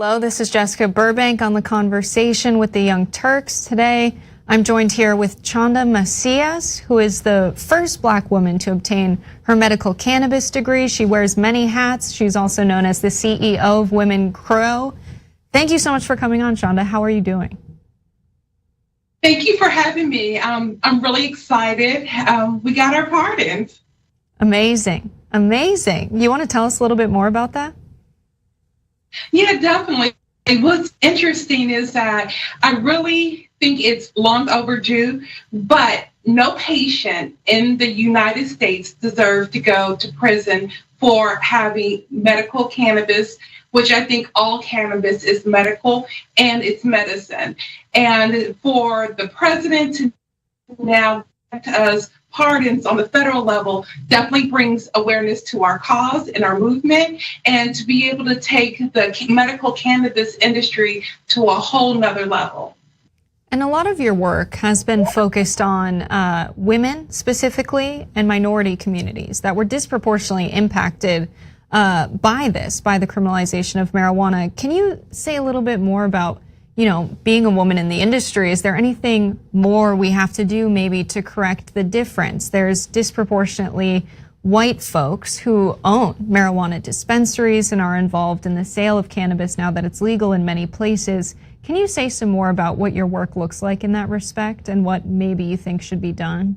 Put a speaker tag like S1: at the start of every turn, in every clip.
S1: Hello, this is Jessica Burbank on The Conversation with the Young Turks. Today, I'm joined here with Chanda Macias, who is the first Black woman to obtain her medical cannabis degree. She wears many hats. She's also known as the CEO of Women Grow. Thank you so much for coming on, Chanda. How are you doing?
S2: Thank you for having me. I'm really excited. We got our pardons.
S1: Amazing, amazing. You want to tell us a little bit more about that?
S2: Yeah, definitely. What's interesting is that I really think it's long overdue, but no patient in the United States deserves to go to prison for having medical cannabis, which I think all cannabis is medical and it's medicine. And for the president to now grant us pardons on the federal level definitely brings awareness to our cause and our movement, and to be able to take the medical cannabis industry to a whole nother level.
S1: And a lot of your work has been focused on women specifically and minority communities that were disproportionately impacted by the criminalization of marijuana. Can you say a little bit more about, being a woman in the industry? Is there anything more we have to do maybe to correct the difference? There's disproportionately white folks who own marijuana dispensaries and are involved in the sale of cannabis now that it's legal in many places. Can you say some more about what your work looks like in that respect and what maybe you think should be done?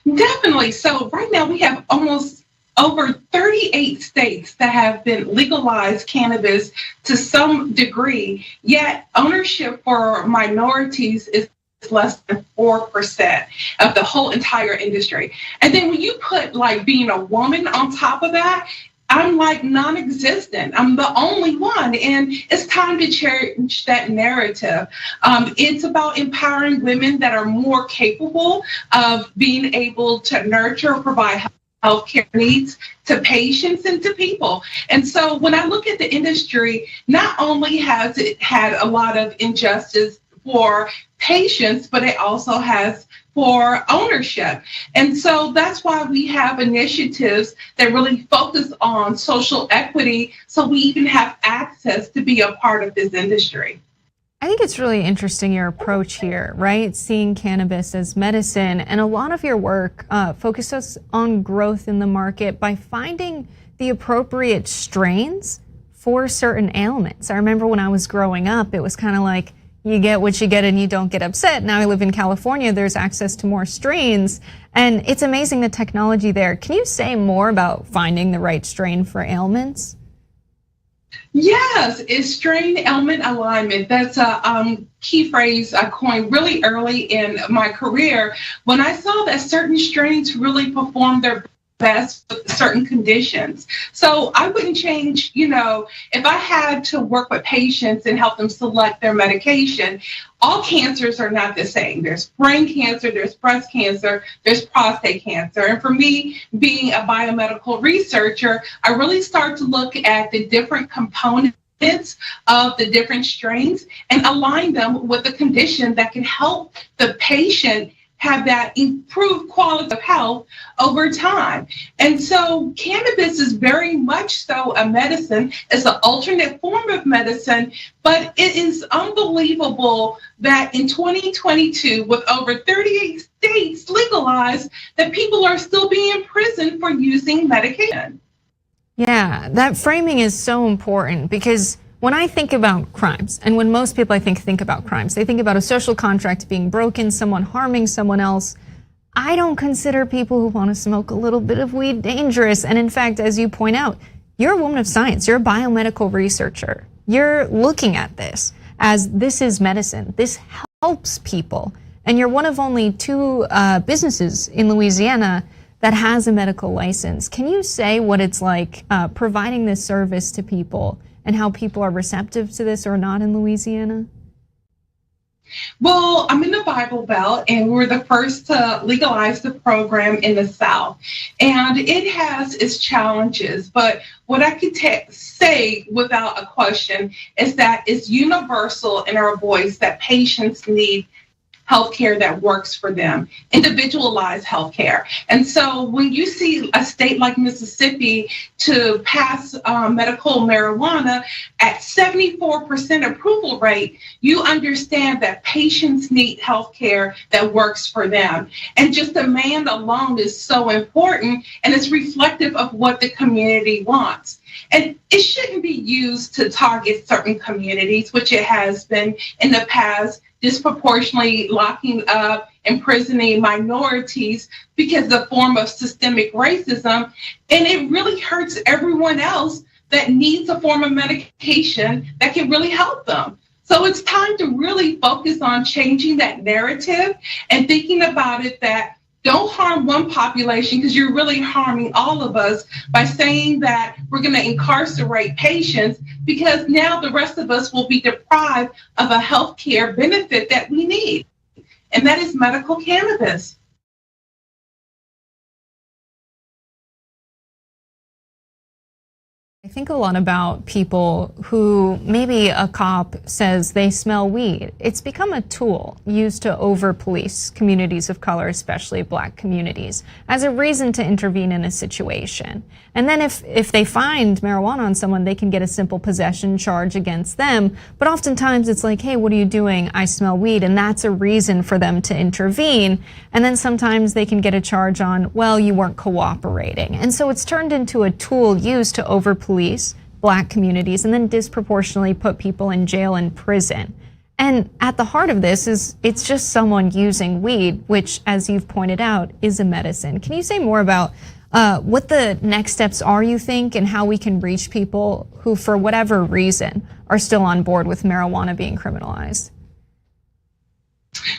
S2: Definitely. So right now we have almost over 38 states that have been legalized cannabis to some degree, yet ownership for minorities is less than 4% of the whole entire industry. And then when you put like being a woman on top of that, I'm like non-existent. I'm the only one, and it's time to change that narrative. It's about empowering women that are more capable of being able to nurture or provide healthcare needs to patients and to people. And so when I look at the industry, not only has it had a lot of injustice for patients, but it also has for ownership. And so that's why we have initiatives that really focus on social equity, so we even have access to be a part of this industry.
S1: I think it's really interesting, your approach here, right? Seeing cannabis as medicine, and a lot of your work focuses on growth in the market by finding the appropriate strains for certain ailments. I remember when I was growing up, it was kind of like, you get what you get and you don't get upset. Now I live in California, there's access to more strains, and it's amazing the technology there. Can you say more about finding the right strain for ailments?
S2: Yes, it's strain ailment alignment. That's a key phrase I coined really early in my career when I saw that certain strains really perform their best with certain conditions. So I wouldn't change, if I had to work with patients and help them select their medication, all cancers are not the same. There's brain cancer, there's breast cancer, there's prostate cancer. And for me, being a biomedical researcher, I really start to look at the different components of the different strains and align them with a condition that can help the patient have that improved quality of health over time. And so cannabis is very much so a medicine. It's an alternate form of medicine, but it is unbelievable that in 2022, with over 38 states legalized, that people are still being imprisoned for using medication.
S1: Yeah, that framing is so important, because when I think about crimes, and when most people I think about crimes, they think about a social contract being broken, someone harming someone else. I don't consider people who want to smoke a little bit of weed dangerous. And in fact, as you point out, you're a woman of science, you're a biomedical researcher. You're looking at this as this is medicine, this helps people. And you're one of only two businesses in Louisiana that has a medical license. Can you say what it's like providing this service to people, and how people are receptive to this or not in Louisiana?
S2: Well, I'm in the Bible Belt, and we're the first to legalize the program in the South. And it has its challenges, but what I could say without a question is that it's universal in our voice that patients need healthcare that works for them, individualized healthcare. And so when you see a state like Mississippi to pass medical marijuana at 74% approval rate, you understand that patients need healthcare that works for them. And just demand alone is so important, and it's reflective of what the community wants. And it shouldn't be used to target certain communities, which it has been in the past, disproportionately locking up, imprisoning minorities because of the form of systemic racism. And it really hurts everyone else that needs a form of medication that can really help them. So it's time to really focus on changing that narrative and thinking about it that don't harm one population, because you're really harming all of us by saying that we're going to incarcerate patients, because now the rest of us will be deprived of a healthcare benefit that we need, and that is medical cannabis.
S1: I think a lot about people who maybe a cop says they smell weed. It's become a tool used to over-police communities of color, especially Black communities, as a reason to intervene in a situation. And then if they find marijuana on someone, they can get a simple possession charge against them. But oftentimes it's like, hey, what are you doing? I smell weed. And that's a reason for them to intervene. And then sometimes they can get a charge on, well, you weren't cooperating. And so it's turned into a tool used to over-police Black communities and then disproportionately put people in jail and prison. And at the heart of this is it's just someone using weed, which, as you've pointed out, is a medicine. Can you say more about what the next steps are, you think, and how we can reach people who, for whatever reason, are still on board with marijuana being criminalized?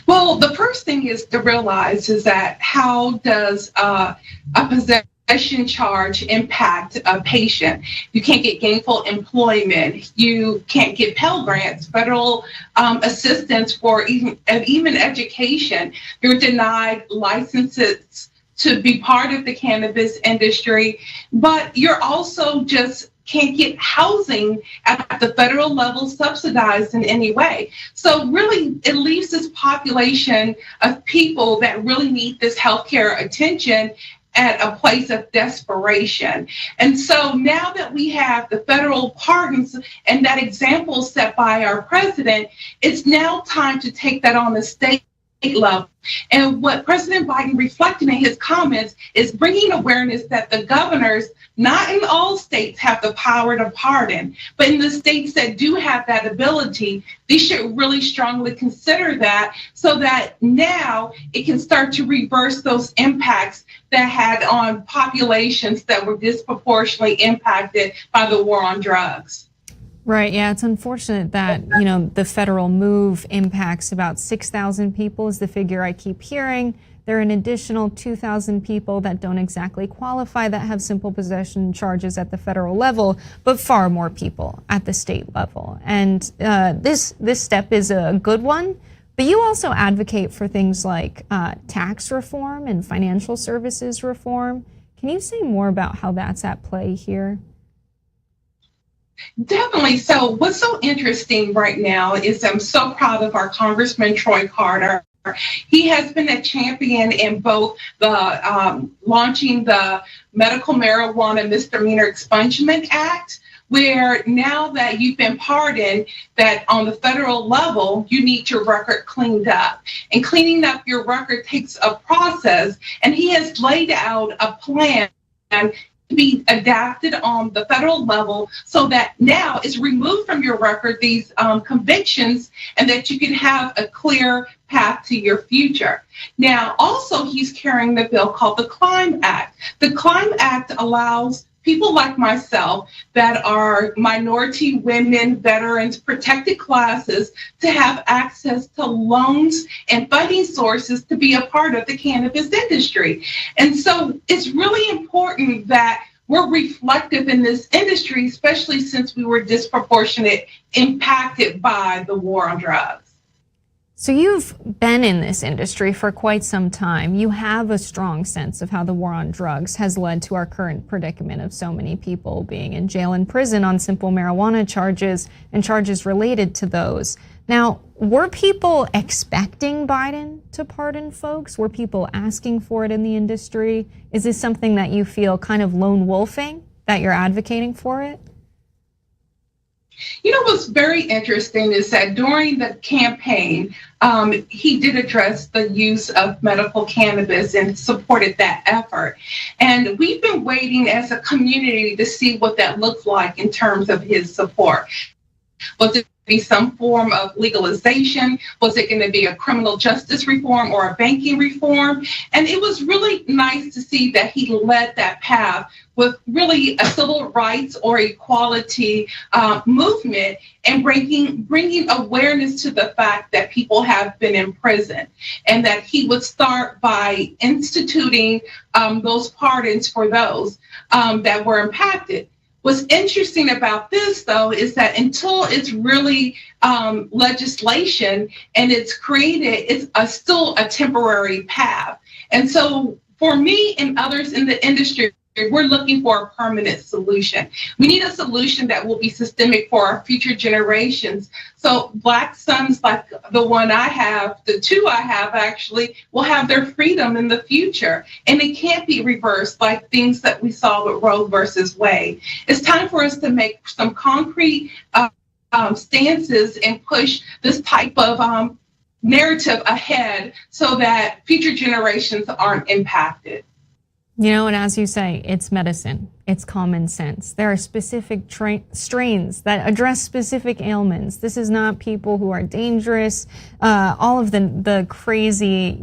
S2: Well, the first thing is to realize is that how does a possession charge impact a patient? You can't get gainful employment. You can't get Pell Grants, federal assistance for even education. You're denied licenses to be part of the cannabis industry, but you're also just can't get housing at the federal level subsidized in any way. So really, it leaves this population of people that really need this healthcare attention at a place of desperation. And so now that we have the federal pardons and that example set by our president, it's now time to take that on the state level. And what President Biden reflected in his comments is bringing awareness that the governors, not in all states, have the power to pardon, but in the states that do have that ability, they should really strongly consider that, so that now it can start to reverse those impacts that had on populations that were disproportionately impacted by the war on drugs.
S1: Right, yeah, it's unfortunate that, the federal move impacts about 6,000 people is the figure I keep hearing. There are an additional 2,000 people that don't exactly qualify that have simple possession charges at the federal level, but far more people at the state level. And this step is a good one, but you also advocate for things like tax reform and financial services reform. Can you say more about how that's at play here?
S2: Definitely. So what's so interesting right now is I'm so proud of our Congressman Troy Carter. He has been a champion in both the launching the Medical Marijuana Misdemeanor Expungement Act, where now that you've been pardoned, that on the federal level, you need your record cleaned up. And cleaning up your record takes a process, and he has laid out a plan be adapted on the federal level so that now it's removed from your record these convictions, and that you can have a clear path to your future. Now, also, he's carrying the bill called the Crime Act. The Crime Act allows people like myself that are minority, women, veterans, protected classes to have access to loans and funding sources to be a part of the cannabis industry. And so it's really important that we're reflective in this industry, especially since we were disproportionate impacted by the war on drugs.
S1: So you've been in this industry for quite some time. You have a strong sense of how the war on drugs has led to our current predicament of so many people being in jail and prison on simple marijuana charges and charges related to those. Now, were people expecting Biden to pardon folks? Were people asking for it in the industry? Is this something that you feel kind of lone wolfing, that you're advocating for it?
S2: You know, what's very interesting is that during the campaign, he did address the use of medical cannabis and supported that effort. And we've been waiting as a community to see what that looked like in terms of his support. Was it be some form of legalization? Was it going to be a criminal justice reform or a banking reform? And it was really nice to see that he led that path with really a civil rights or equality movement and bringing awareness to the fact that people have been in prison, and that he would start by instituting those pardons for those that were impacted. What's interesting about this, though, is that until it's really legislation and it's created, it's still a temporary path. And so for me and others in the industry, we're looking for a permanent solution. We need a solution that will be systemic for our future generations. So Black sons like the one I have, the two I have actually, will have their freedom in the future. And it can't be reversed like things that we saw with Roe versus Wade. It's time for us to make some concrete stances and push this type of narrative ahead so that future generations aren't impacted.
S1: You know, and as you say, it's medicine, it's common sense. There are specific strains that address specific ailments. This is not people who are dangerous. All of the crazy,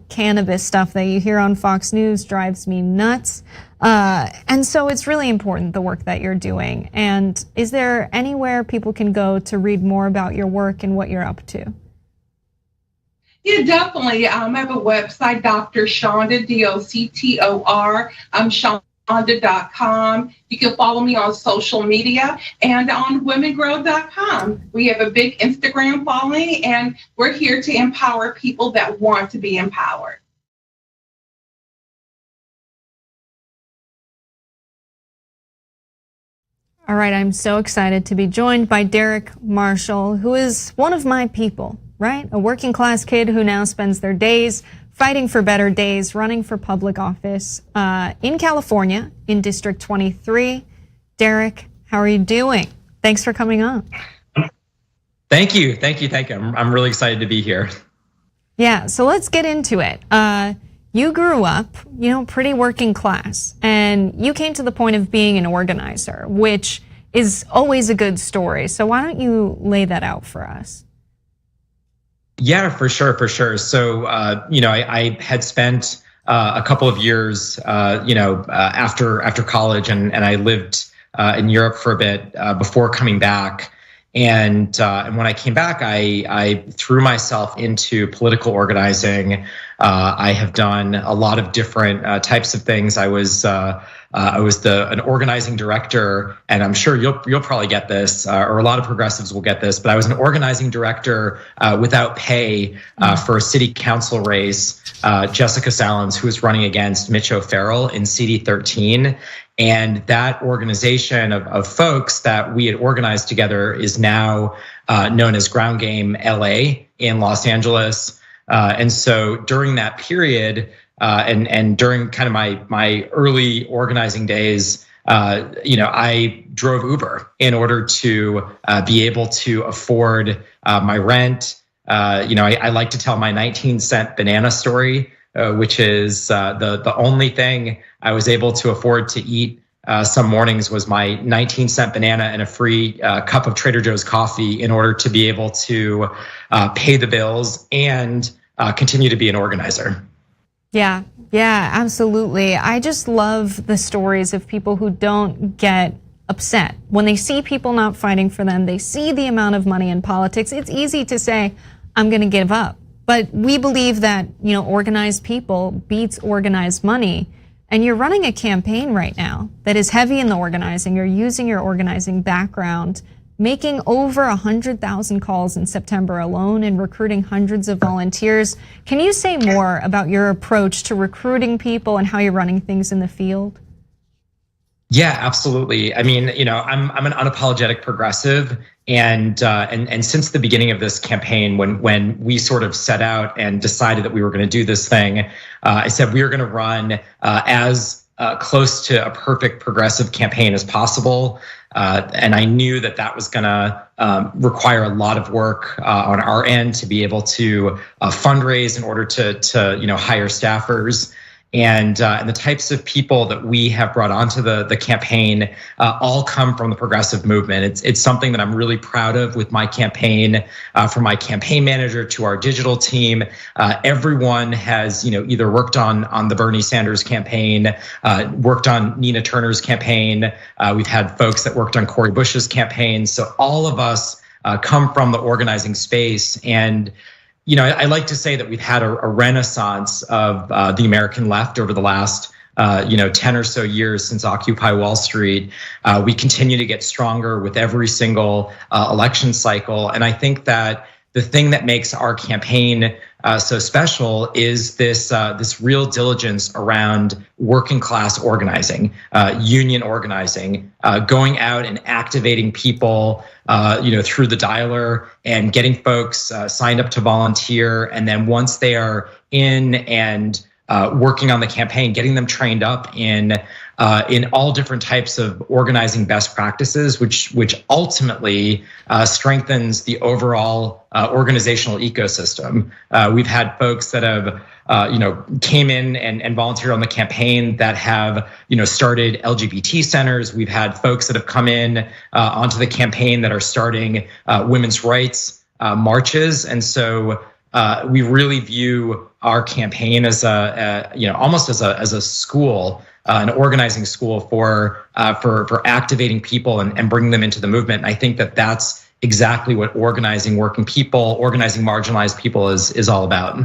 S1: cannabis stuff that you hear on Fox News drives me nuts. And so it's really important, the work that you're doing. And is there anywhere people can go to read more about your work and what you're up to?
S2: Yeah, definitely. I have a website, Dr. Shonda, DOCTOR, Shonda.com. You can follow me on social media and on womengrow.com. We have a big Instagram following, and we're here to empower people that want to be empowered.
S1: All right, I'm so excited to be joined by Derek Marshall, who is one of my people. Right? A working class kid who now spends their days fighting for better days, running for public office in California in District 23. Derek, how are you doing? Thanks for coming on.
S3: Thank you. I'm really excited to be here.
S1: Yeah, so let's get into it. You grew up, pretty working class, and you came to the point of being an organizer, which is always a good story. So why don't you lay that out for us?
S3: Yeah, for sure. So, I had spent a couple of years, after college, and I lived in Europe for a bit before coming back. And when I came back, I threw myself into political organizing. I have done a lot of different types of things. I was an organizing director, and I'm sure you'll probably get this, or a lot of progressives will get this, but I was an organizing director without pay for a city council race, Jessica Salins, who was running against Mitch O'Farrell in CD 13. And that organization of folks that we had organized together is now known as Ground Game LA in Los Angeles. And so during that period, and during kind of my early organizing days, I drove Uber in order to be able to afford my rent. I like to tell my 19-cent banana story, which is the only thing I was able to afford to eat some mornings was my 19-cent banana and a free cup of Trader Joe's coffee in order to be able to pay the bills and continue to be an organizer.
S1: Yeah, absolutely. I just love the stories of people who don't get upset. When they see people not fighting for them, they see the amount of money in politics. It's easy to say, I'm going to give up. But we believe that, organized people beats organized money. And you're running a campaign right now that is heavy in the organizing. You're using your organizing background making over 100,000 calls in September alone and recruiting hundreds of volunteers. Can you say more about your approach to recruiting people and how you're running things in the field?
S3: Yeah, absolutely. I mean, I'm an unapologetic progressive, and since the beginning of this campaign, when we sort of set out and decided that we were going to do this thing, I said we were going to run as close to a perfect progressive campaign as possible, and I knew that that was going to require a lot of work on our end to be able to fundraise in order to hire staffers. And the types of people that we have brought onto the campaign all come from the progressive movement. It's something that I'm really proud of with my campaign, from my campaign manager to our digital team. Everyone has either worked on the Bernie Sanders campaign, worked on Nina Turner's campaign. We've had folks that worked on Cori Bush's campaign. So all of us come from the organizing space. And I like to say that we've had a renaissance of the American left over the last 10 or so years since Occupy Wall Street. We continue to get stronger with every single election cycle. And I think that the thing that makes our campaign so special is this real diligence around working class organizing, union organizing, going out and activating people, through the dialer and getting folks signed up to volunteer. And then once they are in and working on the campaign, getting them trained up in all different types of organizing best practices, which ultimately strengthens the overall organizational ecosystem. We've had folks that have came in and volunteered on the campaign that have started LGBT centers. We've had folks that have come in onto the campaign that are starting women's rights marches, and so we really view our campaign as almost as a school, an organizing school for activating people and bringing them into the movement. And I think that that's exactly what organizing working people, organizing marginalized people is all about.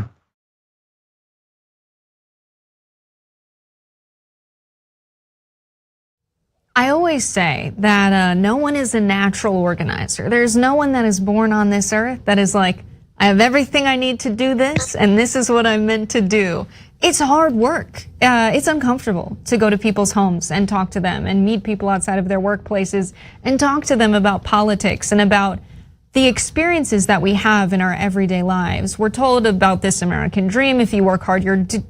S1: I always say that no one is a natural organizer. There's no one that is born on this earth that is like, I have everything I need to do this, and this is what I'm meant to do. It's hard work. It's uncomfortable to go to people's homes and talk to them and meet people outside of their workplaces and talk to them about politics and about the experiences that we have in our everyday lives. We're told about this American dream. If you work hard,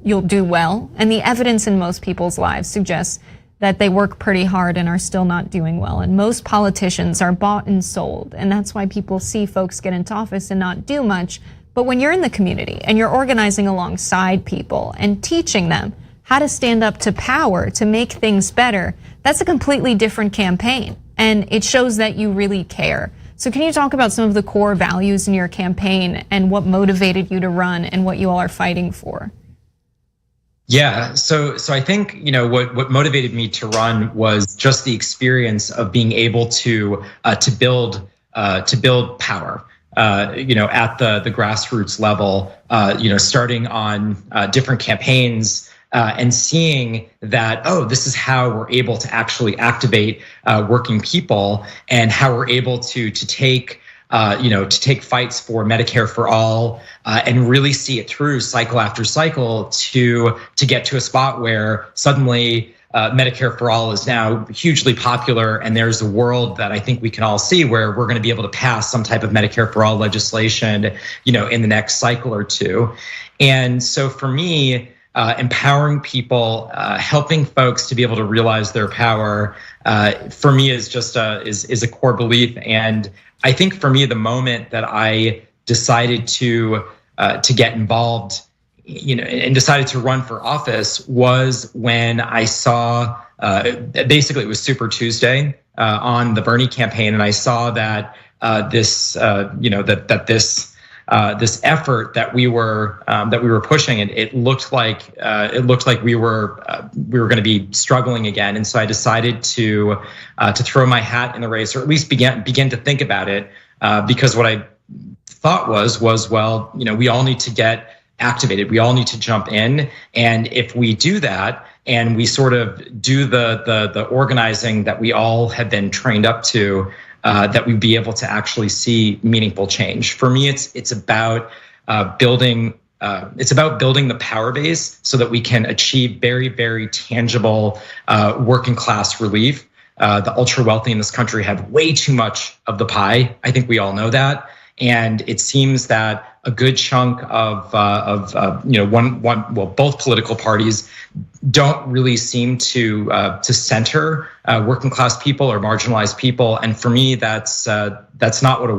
S1: you'll do well. And the evidence in most people's lives suggests that they work pretty hard and are still not doing well. And most politicians are bought and sold. And that's why people see folks get into office and not do much. But when you're in the community and you're organizing alongside people and teaching them how to stand up to power to make things better, that's a completely different campaign. And it shows that you really care. So can you talk about some of the core values in your campaign and what motivated you to run and what you all are fighting for?
S3: Yeah, so I think what motivated me to run was just the experience of being able to build power. At the grassroots level, starting on different campaigns and seeing that, this is how we're able to actually activate working people and how we're able to take fights for Medicare for all and really see it through cycle after cycle to get to a spot where suddenly Medicare for all is now hugely popular, and there's a world that I think we can all see where we're going to be able to pass some type of Medicare for all legislation, in the next cycle or two. And so for me, empowering people, helping folks to be able to realize their power, for me is just is a core belief. And I think for me, the moment that I decided to get involved, and decided to run for office was when I saw, basically it was Super Tuesday on the Bernie campaign, and I saw that this effort that we were pushing, and it looked like we were going to be struggling again, and so I decided to throw my hat in the race, or at least begin to think about it, because what I thought was well, we all need to get activated. We all need to jump in, and if we do that and we sort of do the organizing that we all have been trained up to, that we'd be able to actually see meaningful change. For me, it's about building. It's about building the power base so that we can achieve very, very tangible working class relief. The ultra wealthy in this country have way too much of the pie. I think we all know that. And it seems that a good chunk of both political parties don't really seem to center working class people or marginalized people. And for me, that's not what a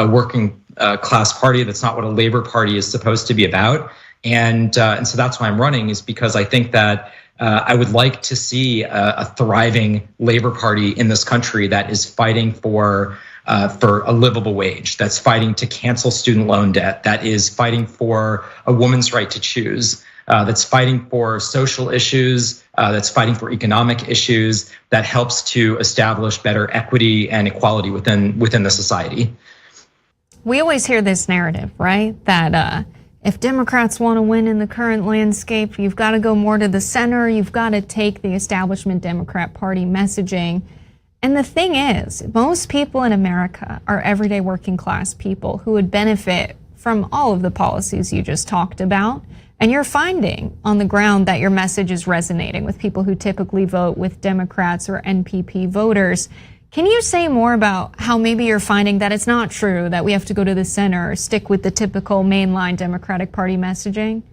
S3: working class party, that's not what a labor party is supposed to be about. And so that's why I'm running, is because I think that I would like to see a thriving labor party in this country that is fighting for a livable wage, that's fighting to cancel student loan debt, that is fighting for a woman's right to choose, that's fighting for social issues, that's fighting for economic issues, that helps to establish better equity and equality within the society.
S1: We always hear this narrative, right? That if Democrats want to win in the current landscape, you've got to go more to the center. You've got to take the establishment Democrat Party messaging. And the thing is, most people in America are everyday working class people who would benefit from all of the policies you just talked about. And you're finding on the ground that your message is resonating with people who typically vote with Democrats or NPP voters. Can you say more about how maybe you're finding that it's not true that we have to go to the center or stick with the typical mainline Democratic Party messaging?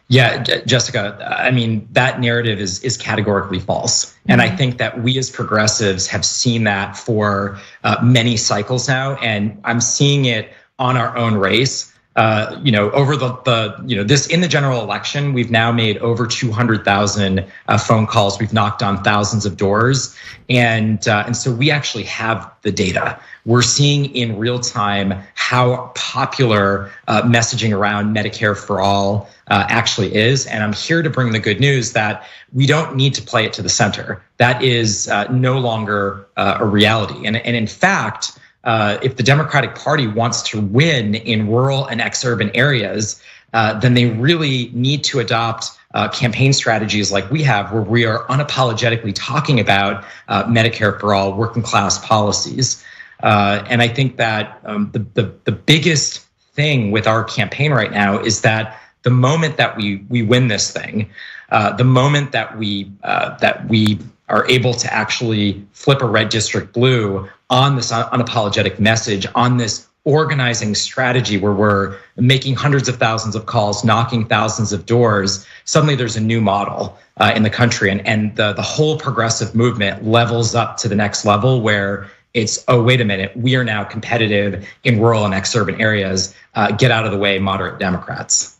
S3: Yeah, Jessica, I mean, that narrative is categorically false. And I think that we as progressives have seen that for many cycles now. And I'm seeing it on our own race. Over this in the general election, we've now made over 200,000 phone calls. We've knocked on thousands of doors, and so we actually have the data. We're seeing in real time how popular messaging around Medicare for all actually is. And I'm here to bring the good news that we don't need to play it to the center. That is no longer a reality. And in fact, if the Democratic Party wants to win in rural and exurban areas, then they really need to adopt campaign strategies like we have, where we are unapologetically talking about Medicare for all, working class policies. And I think that the biggest thing with our campaign right now is that the moment that we win this thing, the moment that we are able to actually flip a red district blue on this unapologetic message, on this organizing strategy where we're making hundreds of thousands of calls, knocking thousands of doors, suddenly there's a new model in the country. And the whole progressive movement levels up to the next level where it's, oh, wait a minute, we are now competitive in rural and exurban areas. Get out of the way, moderate Democrats.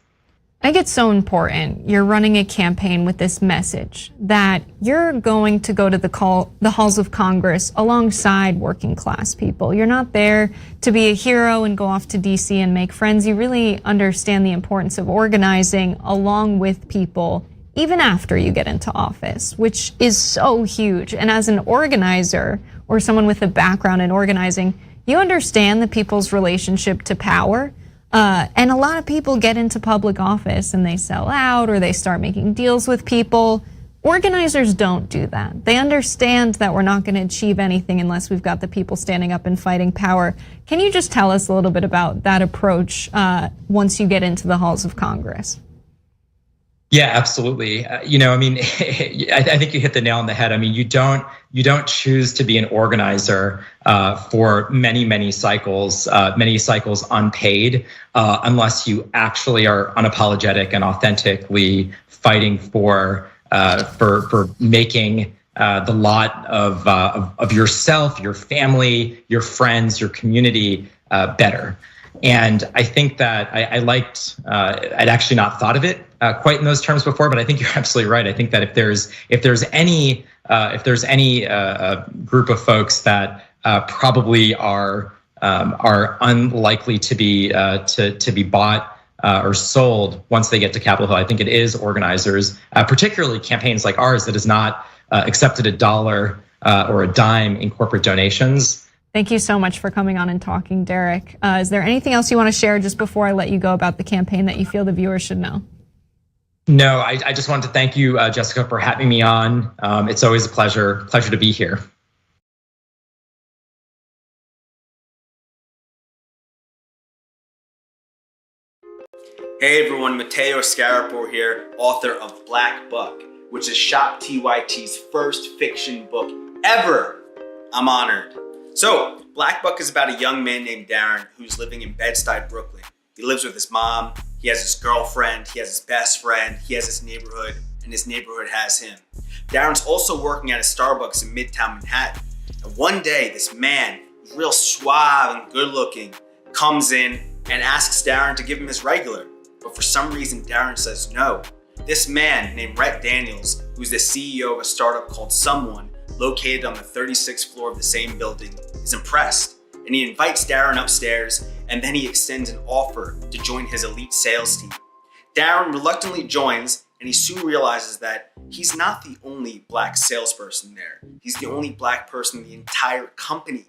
S1: I think it's so important. You're running a campaign with this message that you're going to go to the halls of Congress alongside working class people. You're not there to be a hero and go off to DC and make friends. You really understand the importance of organizing along with people even after you get into office, which is so huge. And as an organizer or someone with a background in organizing, you understand the people's relationship to power. And a lot of people get into public office and they sell out or they start making deals with people. Organizers don't do that. They understand that we're not going to achieve anything unless we've got the people standing up and fighting power. Can you just tell us a little bit about that approach once you get into the halls of Congress?
S3: Yeah, absolutely. I think you hit the nail on the head. I mean, you don't choose to be an organizer for many cycles unpaid, unless you actually are unapologetic and authentically fighting for making the lot of yourself, your family, your friends, your community better. And I think that I'd actually not thought of it quite in those terms before, but I think you're absolutely right. I think that if there's any group of folks that probably are unlikely to be bought or sold once they get to Capitol Hill, I think it is organizers, particularly campaigns like ours that has not accepted a dollar or a dime in corporate donations.
S1: Thank you so much for coming on and talking, Derek. Is there anything else you want to share just before I let you go about the campaign that you feel the viewers should know?
S3: No, I just wanted to thank you, Jessica, for having me on. It's always a pleasure to be here.
S4: Hey everyone, Matteo Scarapore here, author of Black Buck, which is Shop TYT's first fiction book ever. I'm honored. So, Black Buck is about a young man named Darren who's living in Bed-Stuy, Brooklyn. He lives with his mom, he has his girlfriend, he has his best friend, he has his neighborhood, and his neighborhood has him. Darren's also working at a Starbucks in Midtown Manhattan. And one day, this man, who's real suave and good looking, comes in and asks Darren to give him his regular. But for some reason, Darren says no. This man named Rhett Daniels, who's the CEO of a startup called Someone, located on the 36th floor of the same building, is impressed. And he invites Darren upstairs, and then he extends an offer to join his elite sales team. Darren reluctantly joins, and he soon realizes that he's not the only black salesperson there. He's the only black person in the entire company.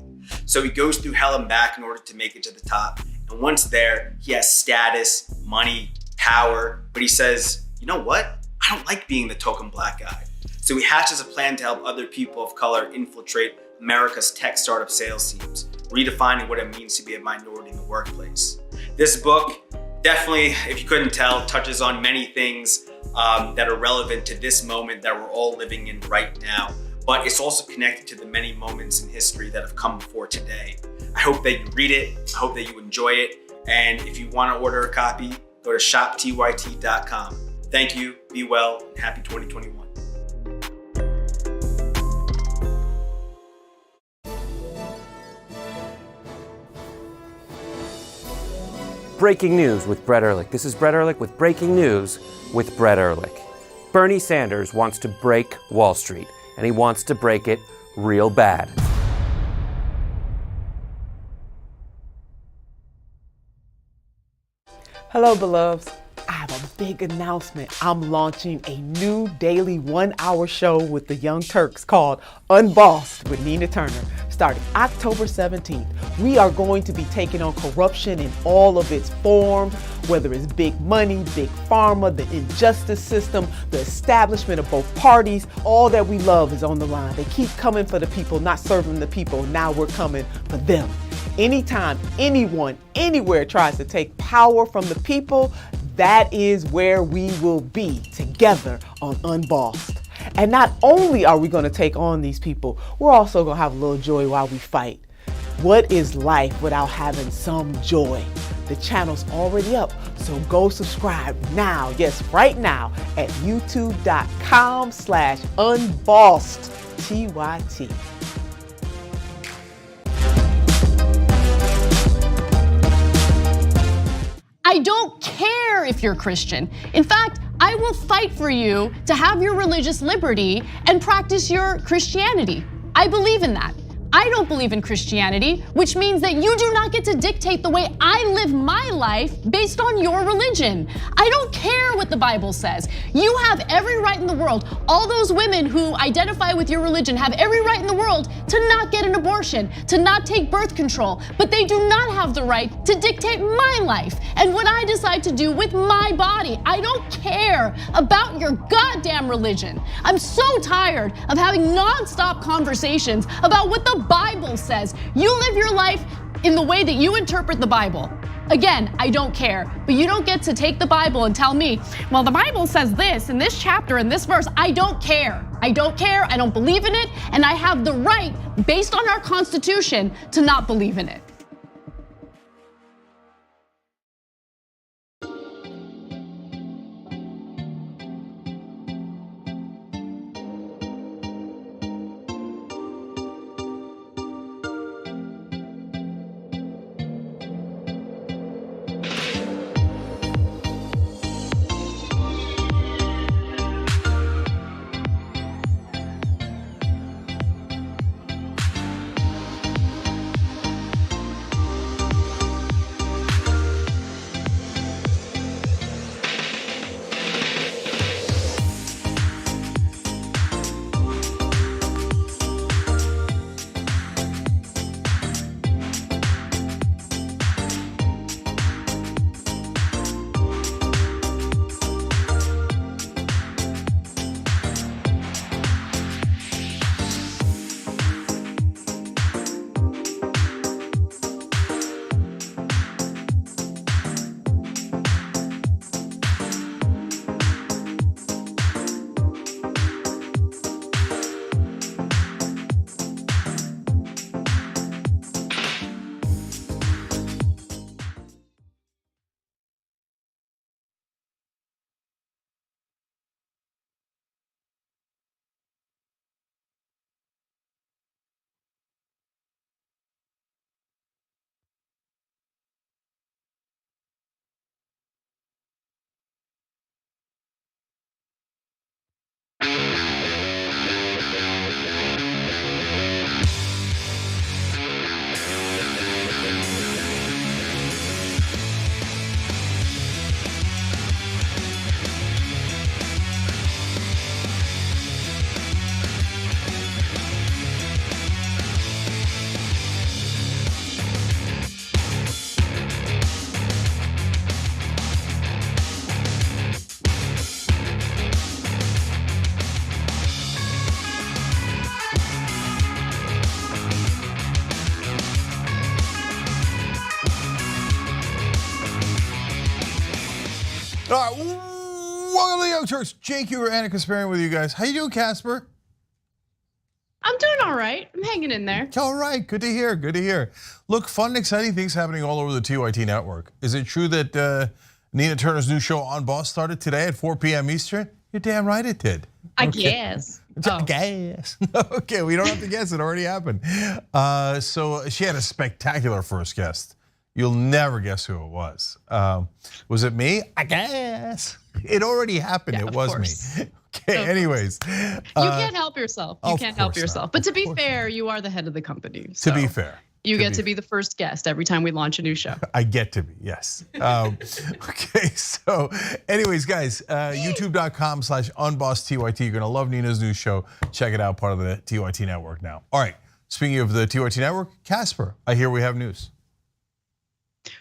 S4: So he goes through hell and back in order to make it to the top. And once there, he has status, money, power, but he says, you know what? I don't like being the token black guy. So he hatches a plan to help other people of color infiltrate America's tech startup sales teams, redefining what it means to be a minority in the workplace. This book definitely, if you couldn't tell, touches on many things that are relevant to this moment that we're all living in right now, but it's also connected to the many moments in history that have come before today. I hope that you read it, I hope that you enjoy it, and if you want to order a copy, go to shoptyt.com. Thank you, be well, and happy 2021.
S5: Breaking news with Brett Ehrlich. This is Brett Ehrlich with Breaking News with Brett Ehrlich. Bernie Sanders wants to break Wall Street, and he wants to break it real bad.
S6: Hello, beloveds. I have a big announcement. I'm launching a new daily 1-hour show with the Young Turks called Unbossed with Nina Turner, starting October 17th. We are going to be taking on corruption in all of its forms, whether it's big money, big pharma, the injustice system, the establishment of both parties. All that we love is on the line. They keep coming for the people, not serving the people. Now we're coming for them. Anytime anyone, anywhere tries to take power from the people, that is where we will be together on Unbossed. And not only are we going to take on these people, we're also going to have a little joy while we fight. What is life without having some joy? The channel's already up, so go subscribe now, yes, right now, at youtube.com/unbossedtyt.
S7: I don't care if you're Christian. In fact, I will fight for you to have your religious liberty and practice your Christianity. I believe in that. I don't believe in Christianity, which means that you do not get to dictate the way I live my life based on your religion. I don't care what the Bible says. You have every right in the world. All those women who identify with your religion have every right in the world to not get an abortion, to not take birth control, but they do not have the right to dictate my life and what I decide to do with my body. I don't care about your goddamn religion. I'm so tired of having nonstop conversations about what the Bible says. You live your life in the way that you interpret the Bible. Again, I don't care, but you don't get to take the Bible and tell me, well, the Bible says this in this chapter, in this verse. I don't care. I don't care. I don't believe in it. And I have the right, based on our Constitution, to not believe in it.
S8: All right, welcome to the Young Turks. Jake, you were Anna Kasparian with you guys. How you doing, Casper?
S7: I'm doing all right. I'm hanging in there.
S8: All right, good to hear, good to hear. Look, fun and exciting things happening all over the TYT network. Is it true that Nina Turner's new show On Boss started today at 4 p.m. Eastern? You're damn right it did.
S7: I guess.
S8: I guess. Okay, we don't have to guess, it already happened. So she had a spectacular first guest. You'll never guess who it was. Was it me? I guess. It already happened, it was me. Okay, anyways.
S7: You can't help yourself. You can't help yourself. But to be fair, you are the head of the company.
S8: To be fair.
S7: You get to be the first guest every time we launch a new show.
S8: I get to be, yes. Okay, so anyways, guys, youtube.com/unbossedTYT. You're gonna love Nina's new show. Check it out, part of the TYT network now. All right, speaking of the TYT network, Casper, I hear we have news.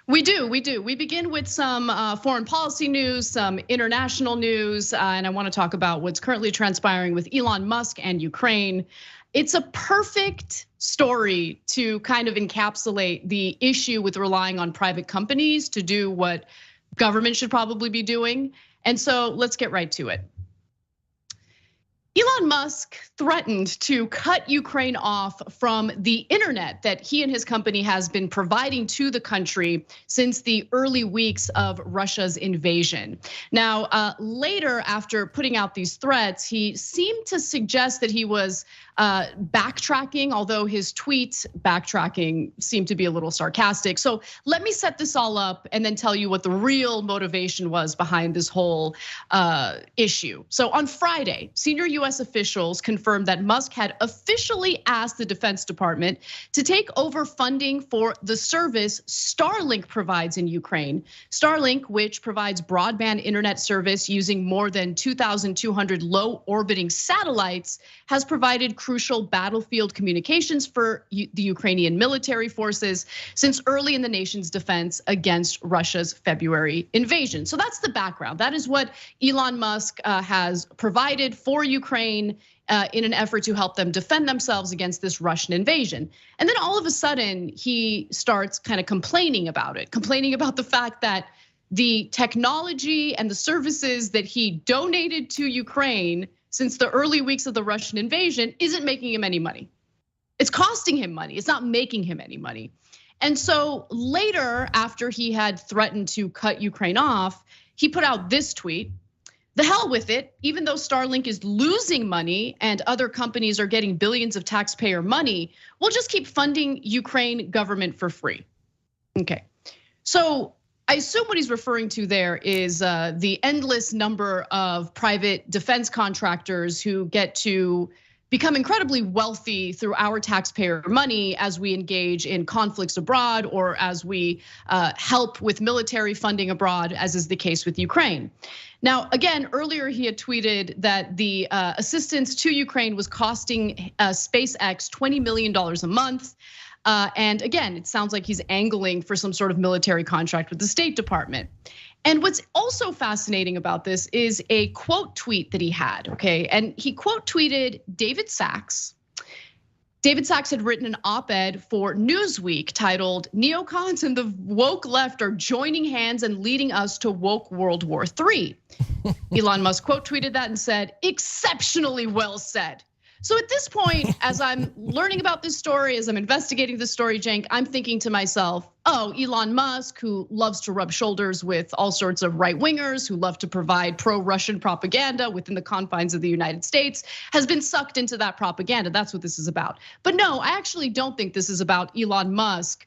S7: We do. We begin with some foreign policy news, some international news, and I want to talk about what's currently transpiring with Elon Musk and Ukraine. It's a perfect story to kind of encapsulate the issue with relying on private companies to do what government should probably be doing. And so let's get right to it. Elon Musk threatened to cut Ukraine off from the internet that he and his company has been providing to the country since the early weeks of Russia's invasion. Now, later, after putting out these threats, he seemed to suggest that he was backtracking, although his tweets backtracking seemed to be a little sarcastic. So let me set this all up and then tell you what the real motivation was behind this whole issue. So on Friday, senior US officials confirmed that Musk had officially asked the Defense Department to take over funding for the service Starlink provides in Ukraine. Starlink, which provides broadband internet service using more than 2,200 low orbiting satellites, has provided crucial battlefield communications for the Ukrainian military forces since early in the nation's defense against Russia's February invasion. So that's the background. That is what Elon Musk has provided for Ukraine in an effort to help them defend themselves against this Russian invasion. And then all of a sudden, he starts kind of complaining about it, complaining about the fact that the technology and the services that he donated to Ukraine since the early weeks of the Russian invasion isn't making him any money. It's costing him money, it's not making him any money. And so later, after he had threatened to cut Ukraine off, he put out this tweet: "The hell with it, even though Starlink is losing money and other companies are getting billions of taxpayer money, we'll just keep funding Ukraine government for free." Okay, so I assume what he's referring to there is the endless number of private defense contractors who get to become incredibly wealthy through our taxpayer money as we engage in conflicts abroad or as we help with military funding abroad, as is the case with Ukraine. Now, again, earlier he had tweeted that the assistance to Ukraine was costing SpaceX $20 million a month. And again, it sounds like he's angling for some sort of military contract with the State Department. And what's also fascinating about this is a quote tweet that he had, okay? And he quote tweeted David Sachs. David Sachs had written an op-ed for Newsweek titled "Neocons and the Woke Left are joining hands and leading us to woke World War III." Elon Musk quote tweeted that and said, "Exceptionally well said." So at this point, as I'm learning about this story, as I'm investigating this story, Cenk, I'm thinking to myself, oh, Elon Musk, who loves to rub shoulders with all sorts of right wingers, who love to provide pro-Russian propaganda within the confines of the United States, has been sucked into that propaganda. That's what this is about. But no, I actually don't think this is about Elon Musk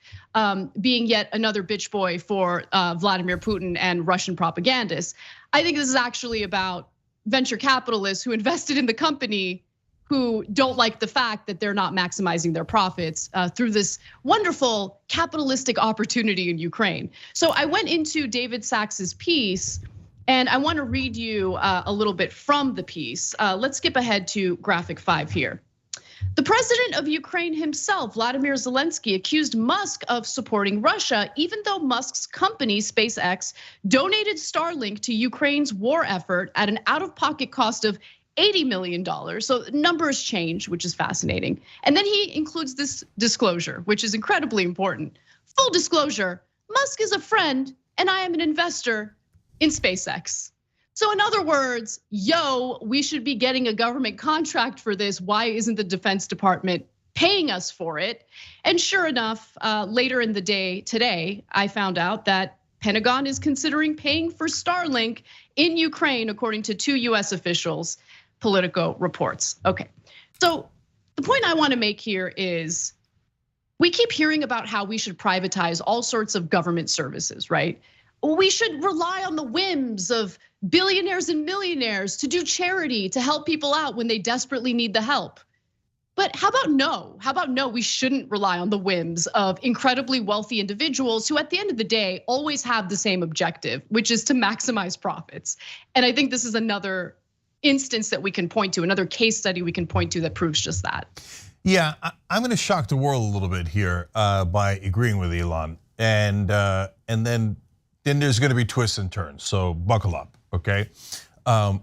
S7: being yet another bitch boy for Vladimir Putin and Russian propagandists. I think this is actually about venture capitalists who invested in the company, who don't like the fact that they're not maximizing their profits through this wonderful capitalistic opportunity in Ukraine. So I went into David Sachs's piece, and I want to read you a little bit from the piece. Let's skip ahead to graphic 5 here. The president of Ukraine himself, Vladimir Zelensky, accused Musk of supporting Russia, even though Musk's company, SpaceX, donated Starlink to Ukraine's war effort at an out-of-pocket cost of $80 million. So numbers change, which is fascinating. And then he includes this disclosure, which is incredibly important. Full disclosure, Musk is a friend and I am an investor in SpaceX. So in other words, we should be getting a government contract for this. Why isn't the Defense Department paying us for it? And sure enough, later in the day today, I found out that Pentagon is considering paying for Starlink in Ukraine, according to 2 US officials, Politico reports. Okay, so the point I wanna make here is, we keep hearing about how we should privatize all sorts of government services, right? We should rely on the whims of billionaires and millionaires to do charity, to help people out when they desperately need the help. But how about no? How about no, we shouldn't rely on the whims of incredibly wealthy individuals who at the end of the day always have the same objective, which is to maximize profits. And I think this is another instance that we can point to, another case study we can point to that proves just that.
S8: Yeah, I'm gonna shock the world a little bit here by agreeing with Elon. And then there's gonna be twists and turns, so buckle up, okay?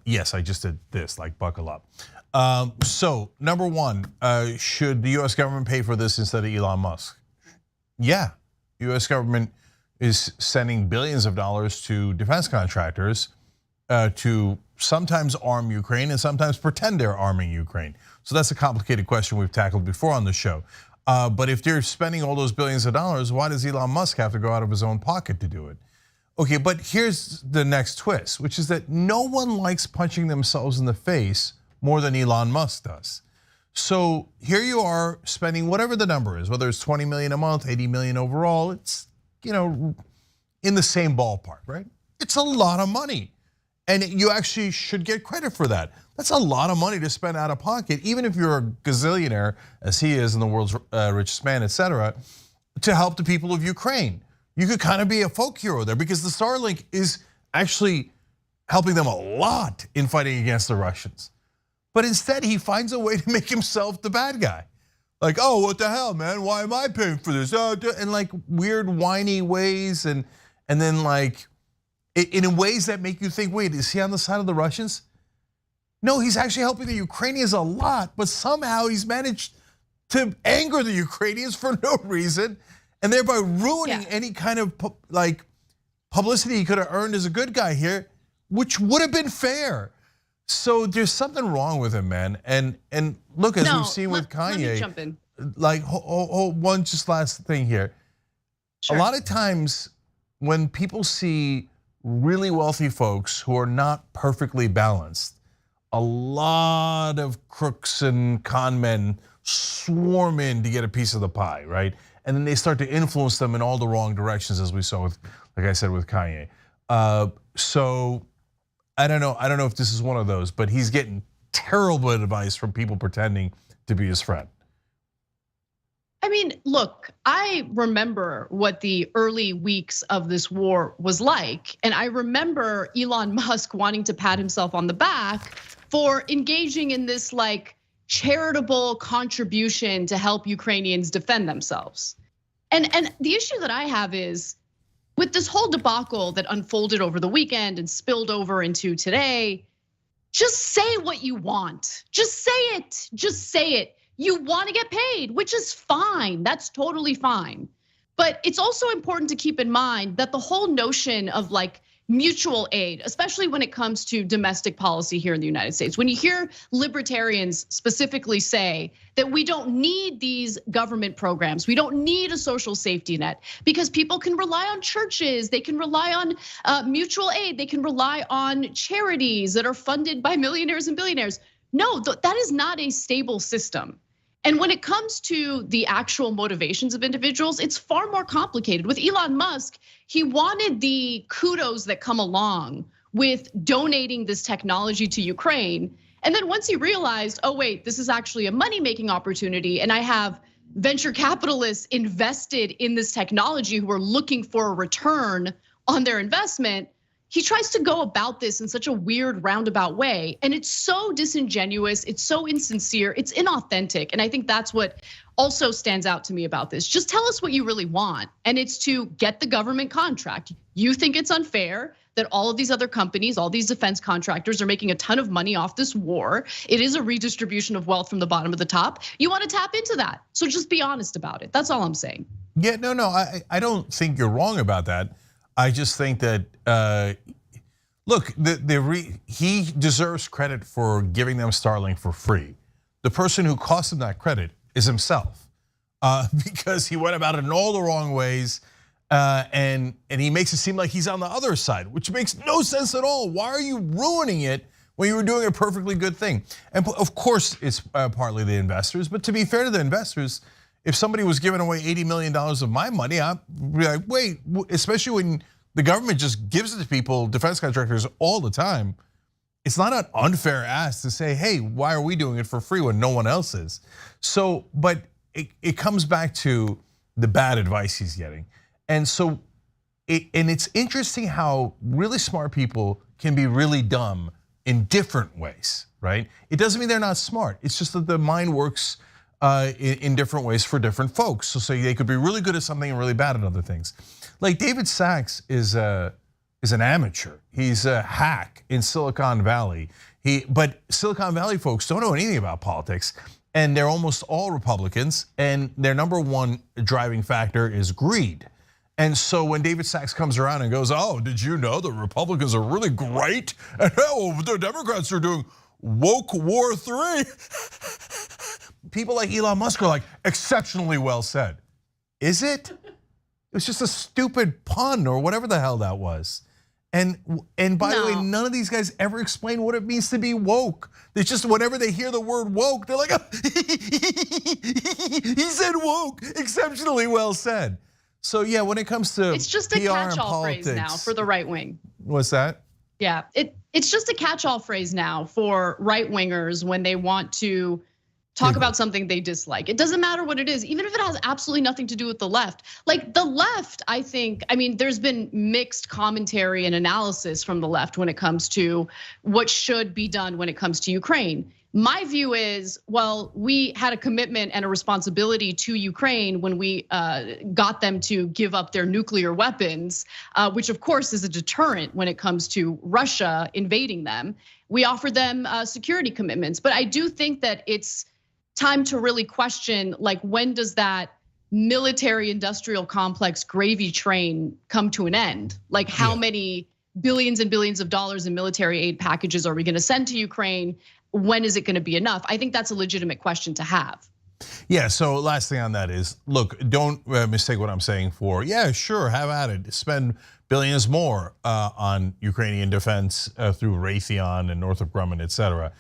S8: Yes, I just did this, like buckle up. So number one, should the US government pay for this instead of Elon Musk? Yeah, US government is sending billions of dollars to defense contractors to sometimes arm Ukraine and sometimes pretend they're arming Ukraine. So that's a complicated question we've tackled before on the show. But if they're spending all those billions of dollars, why does Elon Musk have to go out of his own pocket to do it? Okay, but here's the next twist, which is that no one likes punching themselves in the face more than Elon Musk does. So here you are spending whatever the number is, whether it's 20 million a month, 80 million overall, it's in the same ballpark, right? It's a lot of money. And you actually should get credit for that. That's a lot of money to spend out of pocket, even if you're a gazillionaire, as he is, and the world's richest man, etc., to help the people of Ukraine. You could kind of be a folk hero there because the Starlink is actually helping them a lot in fighting against the Russians. But instead, he finds a way to make himself the bad guy. Like, oh, what the hell, man? Why am I paying for this? And like weird, whiny ways, and then like in ways that make you think, wait, is he on the side of the Russians? No, he's actually helping the Ukrainians a lot, but somehow he's managed to anger the Ukrainians for no reason, and thereby ruining any kind of like publicity he could have earned as a good guy here, which would have been fair. So there's something wrong with him, man. And look, as we've seen with Kanye,
S7: let me jump in.
S8: Like one just last thing here. Sure. A lot of times when people see really wealthy folks who are not perfectly balanced, a lot of crooks and con men swarm in to get a piece of the pie, right? And then they start to influence them in all the wrong directions, as we saw with, like I said, with Kanye. So I don't know if this is one of those, but he's getting terrible advice from people pretending to be his friend.
S7: I mean, look, I remember what the early weeks of this war was like. And I remember Elon Musk wanting to pat himself on the back for engaging in this like charitable contribution to help Ukrainians defend themselves. And the issue that I have is with this whole debacle that unfolded over the weekend and spilled over into today, just say what you want. Just say it, just say it. You want to get paid, which is fine, that's totally fine. But it's also important to keep in mind that the whole notion of like mutual aid, especially when it comes to domestic policy here in the United States, when you hear libertarians specifically say that we don't need these government programs, we don't need a social safety net because people can rely on churches, they can rely on mutual aid, they can rely on charities that are funded by millionaires and billionaires. No, that is not a stable system. And when it comes to the actual motivations of individuals, it's far more complicated. With Elon Musk, he wanted the kudos that come along with donating this technology to Ukraine. And then once he realized, oh wait, this is actually a money-making opportunity, and I have venture capitalists invested in this technology who are looking for a return on their investment, he tries to go about this in such a weird roundabout way. And it's so disingenuous, it's so insincere, it's inauthentic. And I think that's what also stands out to me about this. Just tell us what you really want. And it's to get the government contract. You think it's unfair that all of these other companies, all these defense contractors are making a ton of money off this war. It is a redistribution of wealth from the bottom of the top. You want to tap into that. So just be honest about it. That's all I'm saying.
S8: Yeah, no, I don't think you're wrong about that. I just think that look, he deserves credit for giving them Starlink for free. The person who cost him that credit is himself, because he went about it in all the wrong ways, and he makes it seem like he's on the other side, which makes no sense at all. Why are you ruining it when you were doing a perfectly good thing? And of course, it's partly the investors, but to be fair to the investors, if somebody was giving away $80 million of my money, I'd be like, wait, especially when the government just gives it to people, defense contractors all the time. It's not an unfair ask to say, hey, why are we doing it for free when no one else is? So, but it comes back to the bad advice he's getting. And so, it's interesting how really smart people can be really dumb in different ways, right? It doesn't mean they're not smart. It's just that the mind works in different ways for different folks. So they could be really good at something and really bad at other things. Like David Sachs is an amateur. He's a hack in Silicon Valley. But Silicon Valley folks don't know anything about politics, and they're almost all Republicans, and their number one driving factor is greed. And so when David Sachs comes around and goes, oh, did you know the Republicans are really great? And the Democrats are doing woke war 3. People like Elon Musk are like, exceptionally well said. Is it? It was just a stupid pun or whatever the hell that was. And by the way, none of these guys ever explain what it means to be woke. They just, whenever they hear the word woke, they're like, he said woke, exceptionally well said. So yeah, when it comes to
S7: it's just a
S8: PR
S7: catch-all phrase now for the right wing.
S8: What's that?
S7: Yeah, it's just a catch-all phrase now for right wingers when they want to talk about something they dislike. It doesn't matter what it is, even if it has absolutely nothing to do with the left. Like the left, I mean, there's been mixed commentary and analysis from the left when it comes to what should be done when it comes to Ukraine. My view is, well, we had a commitment and a responsibility to Ukraine when we got them to give up their nuclear weapons, which of course is a deterrent when it comes to Russia invading them. We offered them security commitments, but I do think that it's time to really question, like, when does that military industrial complex gravy train come to an end? Like, how many billions and billions of dollars in military aid packages are we gonna send to Ukraine? When is it gonna be enough? I think that's a legitimate question to have.
S8: Yeah, so last thing on that is, look, don't mistake what I'm saying for, yeah, sure, have at it. Spend billions more on Ukrainian defense through Raytheon and Northrop Grumman, et cetera.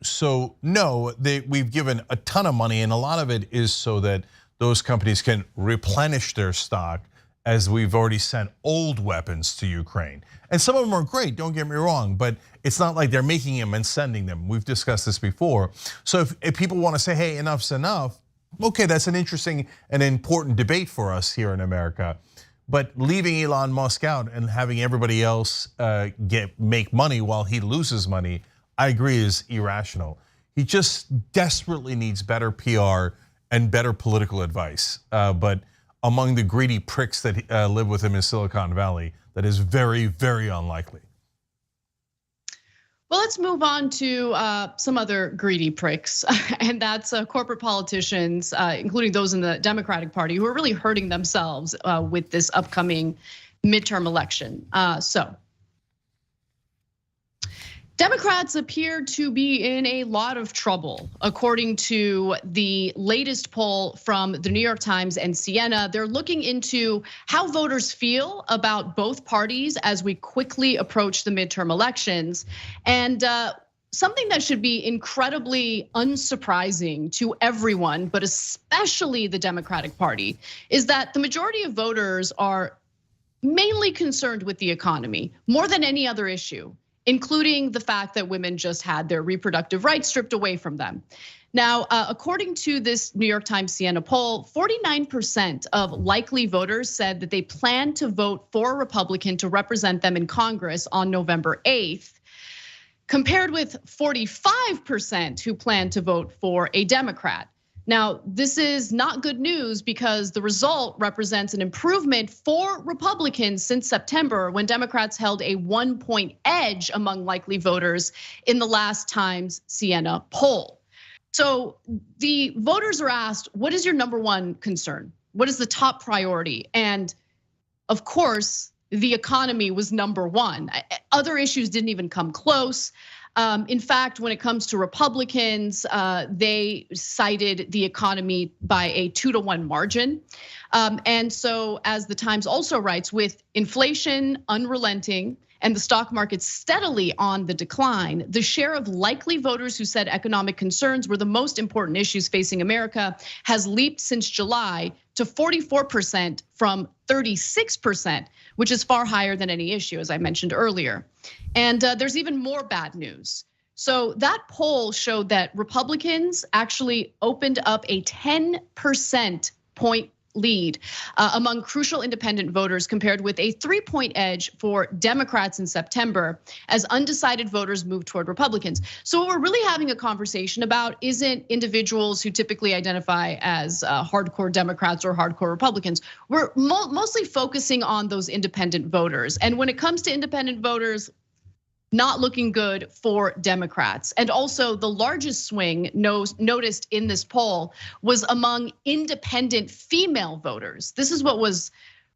S8: So no, we've given a ton of money, and a lot of it is so that those companies can replenish their stock, as we've already sent old weapons to Ukraine. And some of them are great, don't get me wrong, but it's not like they're making them and sending them. We've discussed this before. So if people want to say, hey, enough's enough, okay, that's an interesting and important debate for us here in America. But leaving Elon Musk out and having everybody else make money while he loses money, I agree, is irrational. He just desperately needs better PR and better political advice. But among the greedy pricks that live with him in Silicon Valley, that is very, very unlikely.
S7: Well, let's move on to some other greedy pricks, and that's corporate politicians, including those in the Democratic Party, who are really hurting themselves with this upcoming midterm election. So Democrats appear to be in a lot of trouble. According to the latest poll from the New York Times and Siena, they're looking into how voters feel about both parties as we quickly approach the midterm elections. And something that should be incredibly unsurprising to everyone, but especially the Democratic Party, is that the majority of voters are mainly concerned with the economy more than any other issue, including the fact that women just had their reproductive rights stripped away from them. Now, according to this New York Times Siena poll, 49% of likely voters said that they plan to vote for a Republican to represent them in Congress on November 8th, compared with 45% who plan to vote for a Democrat. Now, this is not good news because the result represents an improvement for Republicans since September, when Democrats held a 1-point edge among likely voters in the last Times Siena poll. So the voters are asked, what is your number one concern? What is the top priority? And of course, the economy was number one. Other issues didn't even come close. In fact, when it comes to Republicans, they cited the economy by a 2-to-1 margin. And so, as the Times also writes, with inflation unrelenting and the stock market steadily on the decline, the share of likely voters who said economic concerns were the most important issues facing America has leaped since July to 44% from 36%, which is far higher than any issue, as I mentioned earlier. And there's even more bad news. So that poll showed that Republicans actually opened up a 10% point lead among crucial independent voters, compared with a 3-point edge for Democrats in September as undecided voters moved toward Republicans. So what we're really having a conversation about isn't individuals who typically identify as hardcore Democrats or hardcore Republicans. We're mostly focusing on those independent voters. And when it comes to independent voters, not looking good for Democrats. And also the largest swing noticed in this poll was among independent female voters. This is what was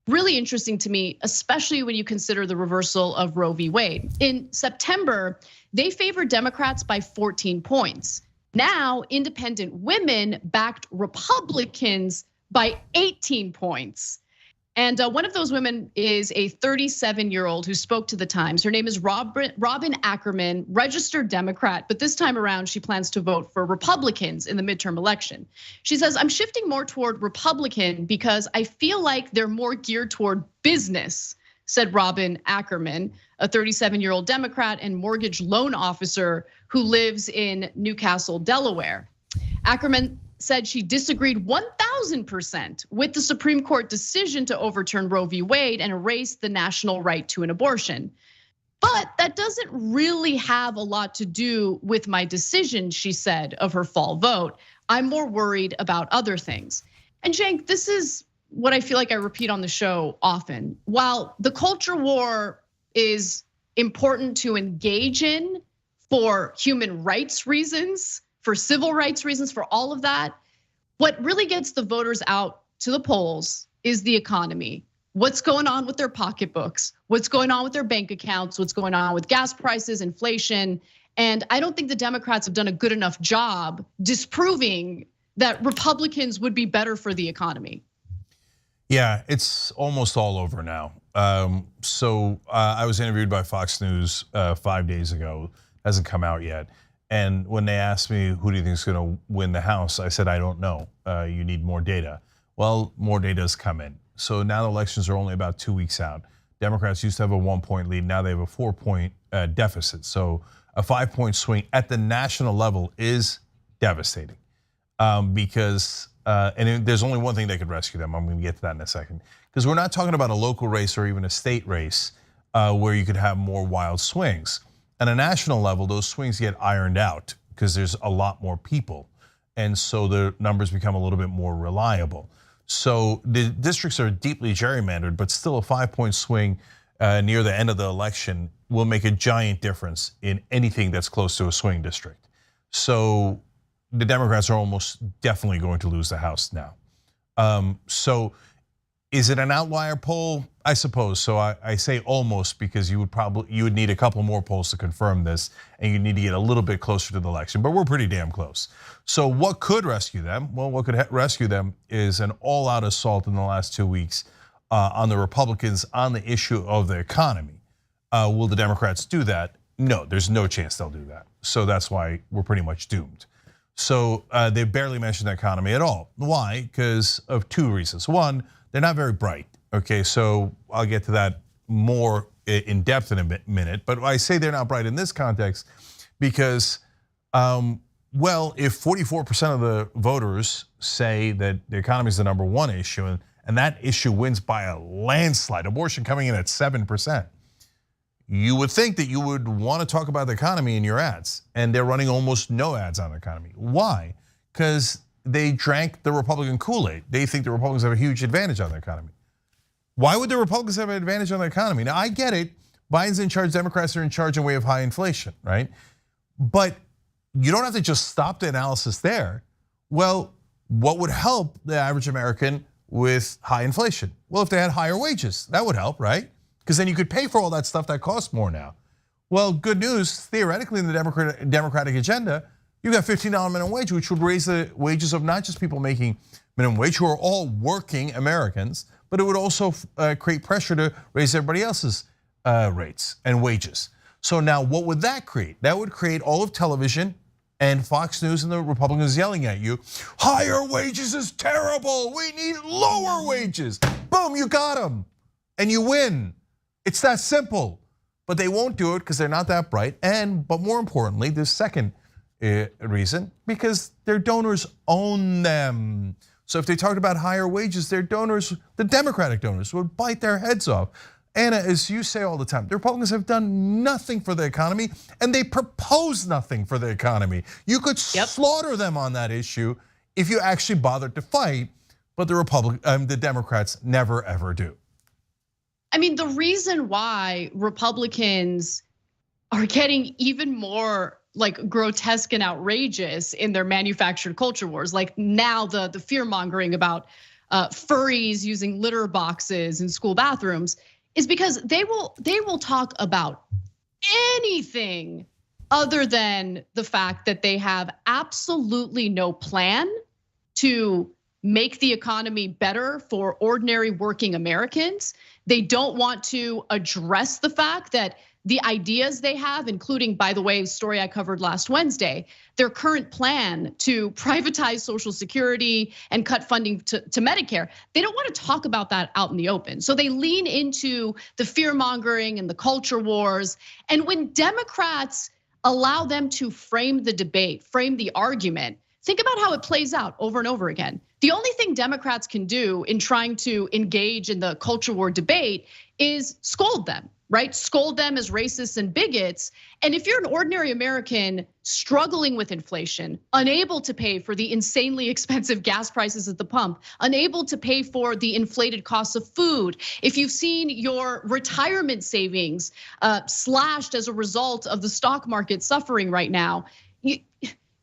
S7: really interesting to me, especially when you consider the reversal of Roe v. Wade. In September, they favored Democrats by 14 points. Now, independent women backed Republicans by 18 points. And one of those women is a 37-year-old who spoke to the Times. Her name is Robin Ackerman, registered Democrat, but this time around she plans to vote for Republicans in the midterm election. She says, "I'm shifting more toward Republican because I feel like they're more geared toward business," said Robin Ackerman, a 37-year-old Democrat and mortgage loan officer who lives in Newcastle, Delaware. Ackerman said she disagreed 1000% with the Supreme Court decision to overturn Roe v. Wade and erase the national right to an abortion. But that doesn't really have a lot to do with my decision, she said, of her fall vote. I'm more worried about other things. And Cenk, this is what I feel like I repeat on the show often. While the culture war is important to engage in for human rights reasons, for civil rights reasons, for all of that, what really gets the voters out to the polls is the economy. What's going on with their pocketbooks? What's going on with their bank accounts? What's going on with gas prices, inflation? And I don't think the Democrats have done a good enough job disproving that Republicans would be better for the economy.
S8: Yeah, it's almost all over now. So I was interviewed by Fox News 5 days ago. Hasn't come out yet. And when they asked me, who do you think is going to win the House? I said, I don't know. You need more data. Well, more data has come in. So now the elections are only about 2 weeks out. Democrats used to have a 1-point lead. Now they have a 4-point deficit. So a 5-point swing at the national level is devastating. Because, and there's only one thing that could rescue them. I'm going to get to that in a second. Because we're not talking about a local race or even a state race where you could have more wild swings. At a national level, those swings get ironed out because there's a lot more people. And so the numbers become a little bit more reliable. So the districts are deeply gerrymandered, but still a 5-point swing near the end of the election will make a giant difference in anything that's close to a swing district. So the Democrats are almost definitely going to lose the House now. So is it an outlier poll? I suppose so. I say almost because you would need a couple more polls to confirm this, and you need to get a little bit closer to the election. But we're pretty damn close. So what could rescue them? Well, what could rescue them is an all-out assault in the last 2 weeks on the Republicans on the issue of the economy. Will the Democrats do that? No, there's no chance they'll do that. So that's why we're pretty much doomed. So they barely mentioned the economy at all. Why? Because of 2 reasons. One, they're not very bright. Okay, so I'll get to that more in depth in a minute. But I say they're not bright in this context because, well, if 44% of the voters say that the economy is the #1 issue, and that issue wins by a landslide, abortion coming in at 7%, you would think that you would want to talk about the economy in your ads, and they're running almost no ads on the economy. Why? Because they drank the Republican Kool-Aid. They think the Republicans have a huge advantage on the economy. Why would the Republicans have an advantage on the economy? Now, I get it. Biden's in charge, Democrats are in charge in way of high inflation, right? But you don't have to just stop the analysis there. Well, what would help the average American with high inflation? Well, if they had higher wages, that would help, right? because then you could pay for all that stuff that costs more now. Well, good news, theoretically in the Democratic agenda, you got $15 minimum wage, which would raise the wages of not just people making minimum wage, who are all working Americans, but it would also create pressure to raise everybody else's rates and wages. So now what would that create? That would create all of television and Fox News and the Republicans yelling at you, higher wages is terrible, we need lower wages. Boom, you got them, and you win. It's that simple. But they won't do it because they're not that bright. But more importantly, the second reason, because their donors own them. So if they talked about higher wages, their donors, the Democratic donors, would bite their heads off. Anna, as you say all the time, the Republicans have done nothing for the economy, and they propose nothing for the economy. You could slaughter them on that issue if you actually bothered to fight, but the Democrats never ever do.
S7: I mean, the reason why Republicans are getting even more like grotesque and outrageous in their manufactured culture wars, like now the fear mongering about furries using litter boxes in school bathrooms, is because they will talk about anything other than the fact that they have absolutely no plan to make the economy better for ordinary working Americans. They don't want to address the fact that the ideas they have, including, by the way, a story I covered last Wednesday, their current plan to privatize Social Security and cut funding to Medicare, they don't want to talk about that out in the open. So they lean into the fear mongering and the culture wars. And when Democrats allow them to frame the debate, frame the argument, think about how it plays out over and over again. The only thing Democrats can do in trying to engage in the culture war debate is scold them, right? Scold them as racists and bigots. And if you're an ordinary American struggling with inflation, unable to pay for the insanely expensive gas prices at the pump, unable to pay for the inflated costs of food, if you've seen your retirement savings slashed as a result of the stock market suffering right now, you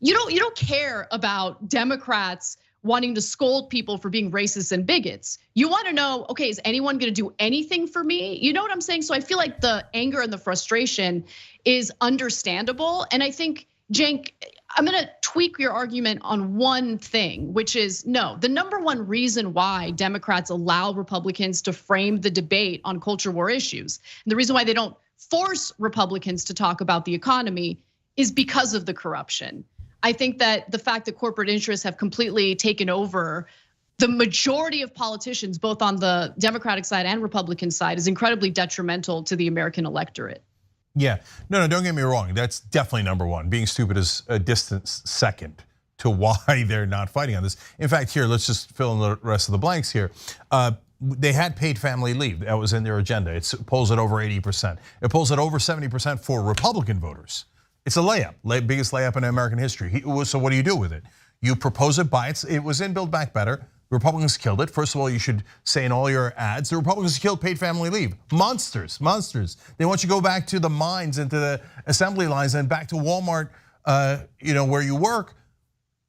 S7: don't care about Democrats wanting to scold people for being racist and bigots. You want to know, okay, is anyone going to do anything for me? You know what I'm saying? So I feel like the anger and the frustration is understandable. And I think, Cenk, I'm going to tweak your argument on one thing, which is no, the number one reason why Democrats allow Republicans to frame the debate on culture war issues, and the reason why they don't force Republicans to talk about the economy, is because of the corruption. I think that the fact that corporate interests have completely taken over the majority of politicians, both on the Democratic side and Republican side, is incredibly detrimental to the American electorate.
S8: Yeah, no, don't get me wrong. That's definitely number one. Being stupid is a distant second to why they're not fighting on this. In fact, here, let's just fill in the rest of the blanks here. They had paid family leave. That was in their agenda. It polls at over 80%. It polls at over 70% for Republican voters. It's a layup, biggest layup in American history. So what do you do with it? You propose it by it was in Build Back Better. Republicans killed it. First of all, you should say in all your ads, the Republicans killed paid family leave. Monsters, monsters. They want you to go back to the mines and to the assembly lines and back to Walmart, where you work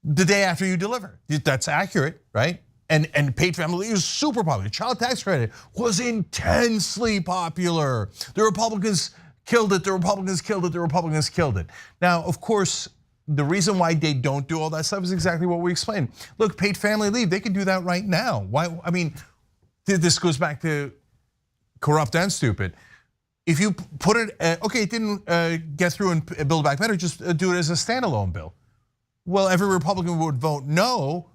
S8: the day after you deliver. That's accurate, right? And paid family leave is super popular. Child tax credit was intensely popular. The Republicans killed it, the Republicans killed it, the Republicans killed it. Now, of course, the reason why they don't do all that stuff is exactly what we explained. Look, paid family leave, they can do that right now. Why? I mean, this goes back to corrupt and stupid. If you put it, okay, it didn't get through and Build Back Better, just do it as a standalone bill. Well, every Republican would vote no,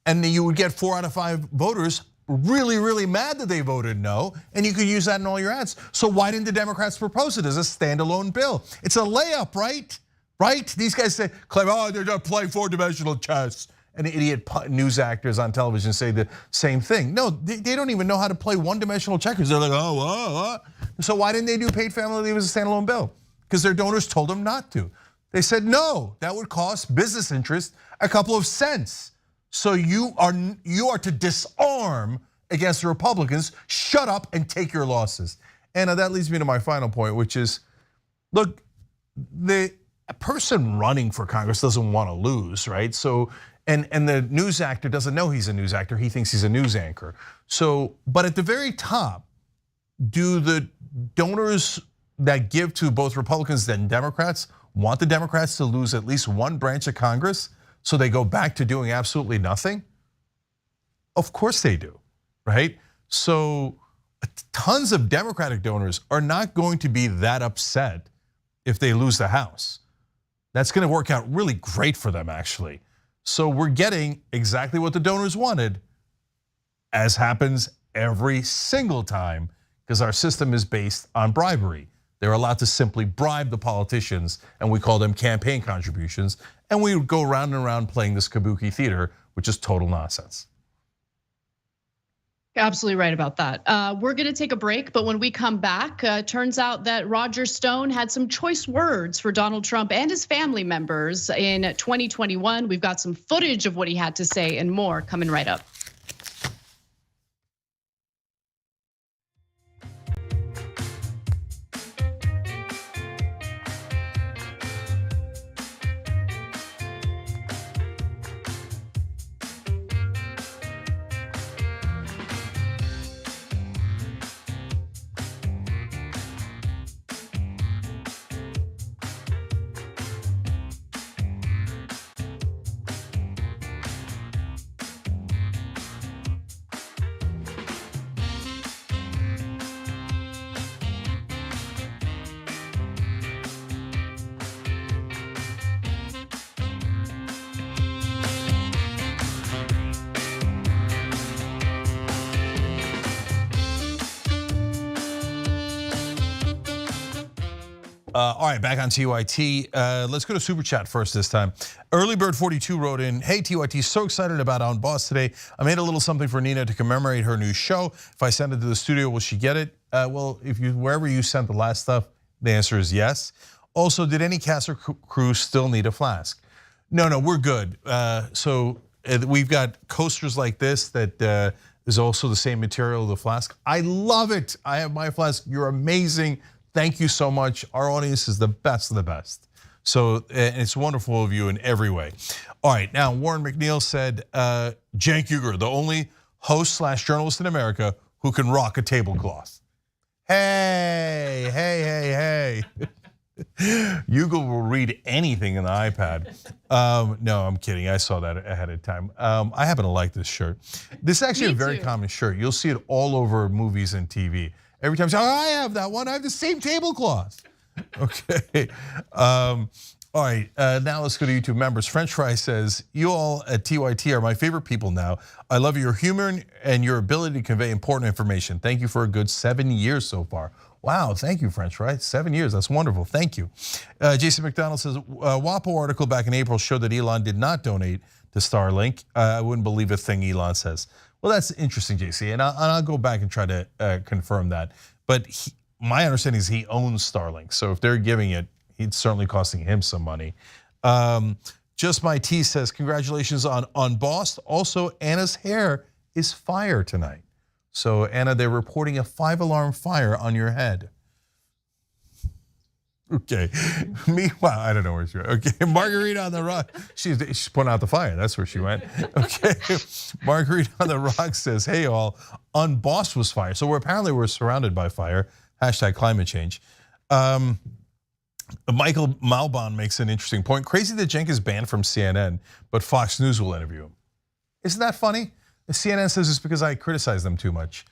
S8: and then you would get 4 out of 5 voters really, really mad that they voted no, and you could use that in all your ads. So why didn't the Democrats propose it as a standalone bill? It's a layup, right? Right? These guys claim, they're just playing 4-dimensional chess. And idiot news actors on television say the same thing. No, they don't even know how to play 1-dimensional checkers. They're like, So why didn't they do paid family leave as a standalone bill? Because their donors told them not to. They said, no, that would cost business interests a couple of cents. So you are to disarm against the Republicans. Shut up and take your losses. And that leads me to my final point, which is, look, the person running for Congress doesn't want to lose, right? So, and the news actor doesn't know he's a news actor. He thinks he's a news anchor. So, but at the very top, do the donors that give to both Republicans and Democrats want the Democrats to lose at least one branch of Congress so they go back to doing absolutely nothing? Of course they do, right? So tons of Democratic donors are not going to be that upset if they lose the House. That's going to work out really great for them, actually. So we're getting exactly what the donors wanted, as happens every single time, because our system is based on bribery. They're allowed to simply bribe the politicians, and we call them campaign contributions, and we go round and around playing this kabuki theater, which is total nonsense.
S7: Absolutely right about that. We're going to take a break, but when we come back, turns out that Roger Stone had some choice words for Donald Trump and his family members in 2021. We've got some footage of what he had to say and more coming right up.
S8: All right, back on TYT. Let's go to Super Chat first this time. Earlybird42 wrote in, hey TYT, so excited about On Boss today. I made a little something for Nina to commemorate her new show. If I send it to the studio, will she get it? Well, wherever you sent the last stuff, the answer is yes. Also, did any cast or crew still need a flask? No, we're good. So we've got coasters like this that is also the same material, the flask. I love it. I have my flask. You're amazing. Thank you so much. Our audience is the best of the best. So it's wonderful of you in every way. All right, now Warren McNeil said, Cenk Uygur, the only host / journalist in America who can rock a tablecloth. Hey. Uygur will read anything in the iPad. No, I'm kidding. I saw that ahead of time. I happen to like this shirt. This is actually a very common shirt. You'll see it all over movies and TV. Every time, I have that one. I have the same tablecloth. Okay. All right. Now let's go to YouTube members. French Fry says, "You all at TYT are my favorite people now. I love your humor and your ability to convey important information. Thank you for a good 7 years so far." Wow, thank you, French Fry. 7 years. That's wonderful. Thank you. Jason McDonald says, WAPO article back in April showed that Elon did not donate to Starlink. I wouldn't believe a thing Elon says. Well, that's interesting, JC, and I'll go back and try to confirm that. But my understanding is he owns Starlink, so if they're giving it, it's certainly costing him some money. Just My T says, congratulations on Boss. Also, Anna's hair is fire tonight. So Anna, they're reporting a 5-alarm fire on your head. Okay. Meanwhile, I don't know where she went. Okay, Margarita on the Rock. She's putting out the fire. That's where she went. Okay. Margarita on the Rock says, "Hey all, Unbossed was fire." So apparently we're surrounded by fire. Hashtag climate change. Michael Malbon makes an interesting point. Crazy that Cenk is banned from CNN, but Fox News will interview him. Isn't that funny? CNN says it's because I criticize them too much.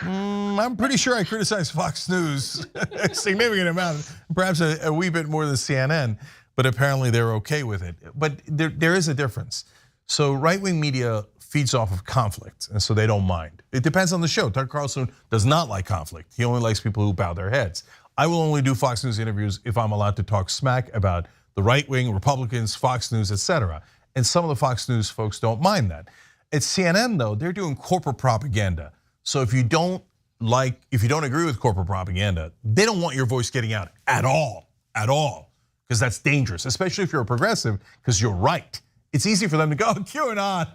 S8: I'm pretty sure I criticize Fox News a significant amount, perhaps a wee bit more than CNN, but apparently they're okay with it. But there is a difference. So right-wing media feeds off of conflict, and so they don't mind. It depends on the show. Tucker Carlson does not like conflict. He only likes people who bow their heads. I will only do Fox News interviews if I'm allowed to talk smack about the right-wing, Republicans, Fox News, etc. And some of the Fox News folks don't mind that. At CNN though, they're doing corporate propaganda. So if you don't agree with corporate propaganda, they don't want your voice getting out at all, because that's dangerous, especially if you're a progressive, because you're right. It's easy for them to go, QAnon,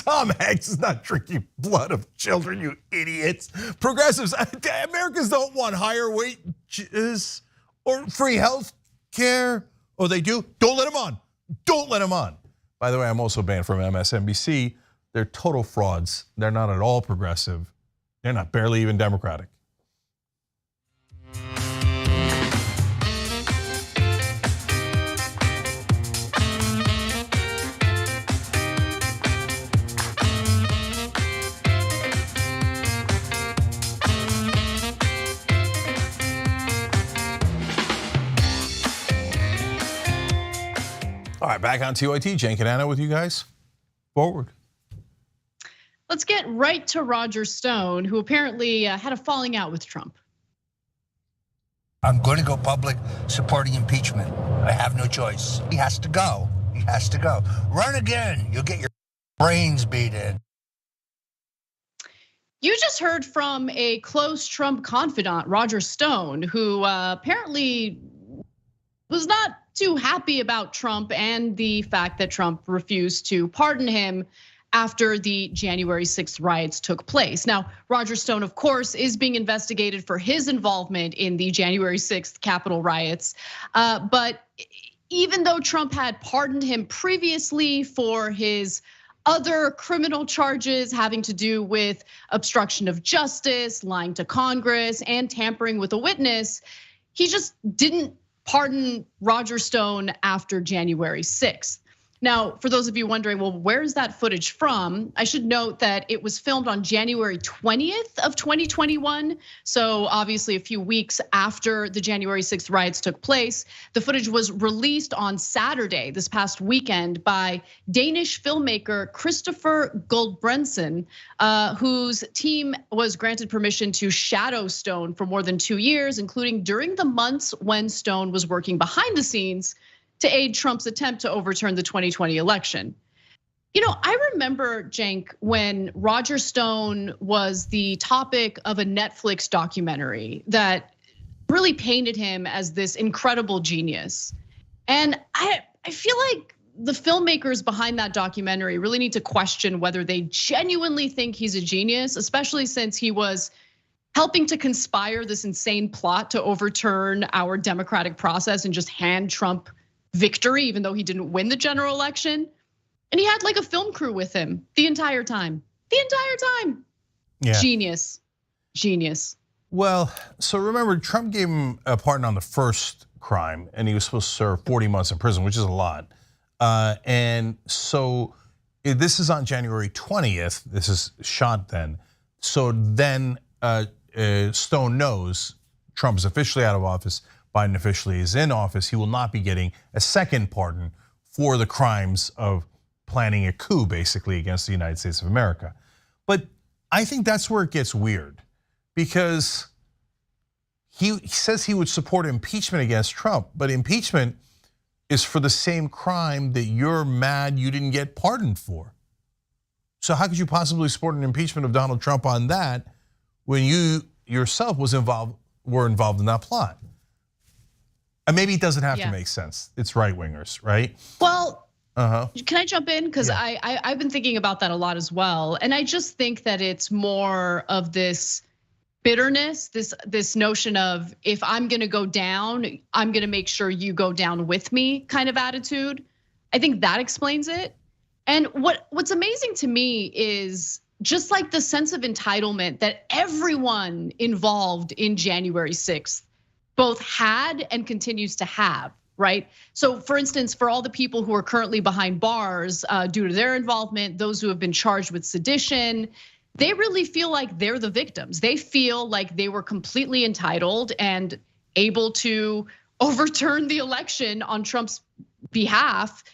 S8: Tom Hanks is not drinking blood of children, you idiots. Progressives, Americans don't want higher wages or free health care, or they do, don't let them on, don't let them on. By the way, I'm also banned from MSNBC. They're total frauds. They're not at all progressive. They're not barely even democratic. All right, back on TYT. Cenk and Anna with you guys. Forward.
S7: Let's get right to Roger Stone, who apparently had a falling out with Trump.
S9: I'm going to go public supporting impeachment. I have no choice. He has to go. He has to go. Run again. You'll get your brains beat in.
S7: You just heard from a close Trump confidant, Roger Stone, who apparently was not too happy about Trump and the fact that Trump refused to pardon him after the January 6th riots took place. Now, Roger Stone, of course, is being investigated for his involvement in the January 6th Capitol riots. But even though Trump had pardoned him previously for his other criminal charges having to do with obstruction of justice, lying to Congress, and tampering with a witness, he just didn't pardon Roger Stone after January 6th. Now, for those of you wondering, well, where's that footage from? I should note that it was filmed on January 20th of 2021. So obviously a few weeks after the January 6th riots took place. The footage was released on Saturday, this past weekend, by Danish filmmaker Christopher Goldbrensen, whose team was granted permission to shadow Stone for more than 2 years, including during the months when Stone was working behind the scenes to aid Trump's attempt to overturn the 2020 election. You know, I remember, Cenk, when Roger Stone was the topic of a Netflix documentary that really painted him as this incredible genius. And I feel like the filmmakers behind that documentary really need to question whether they genuinely think he's a genius, especially since he was helping to conspire this insane plot to overturn our democratic process and just hand Trump victory, even though he didn't win the general election. And he had like a film crew with him the entire time. Yeah. Genius.
S8: Well, so remember, Trump gave him a pardon on the first crime, and he was supposed to serve 40 months in prison, which is a lot. And so this is on January 20th. This is shot then. So then Stone knows Trump is officially out of office. Biden officially is in office. He will not be getting a second pardon for the crimes of planning a coup, basically, against the United States of America. But I think that's where it gets weird, because he says he would support impeachment against Trump, but impeachment is for the same crime that you're mad you didn't get pardoned for. So how could you possibly support an impeachment of Donald Trump on that when you yourself were involved in that plot? And maybe it doesn't have to make sense. It's right wingers, right?
S7: Well, can I jump in? Because I've been thinking about that a lot as well. And I just think that it's more of this bitterness, this notion of, if I'm gonna go down, I'm gonna make sure you go down with me kind of attitude. I think that explains it. And what's amazing to me is just like the sense of entitlement that everyone involved in January 6th both had and continues to have, right? So for instance, for all the people who are currently behind bars due to their involvement, those who have been charged with sedition, they really feel like they're the victims. They feel like they were completely entitled and able to overturn the election on Trump's behalf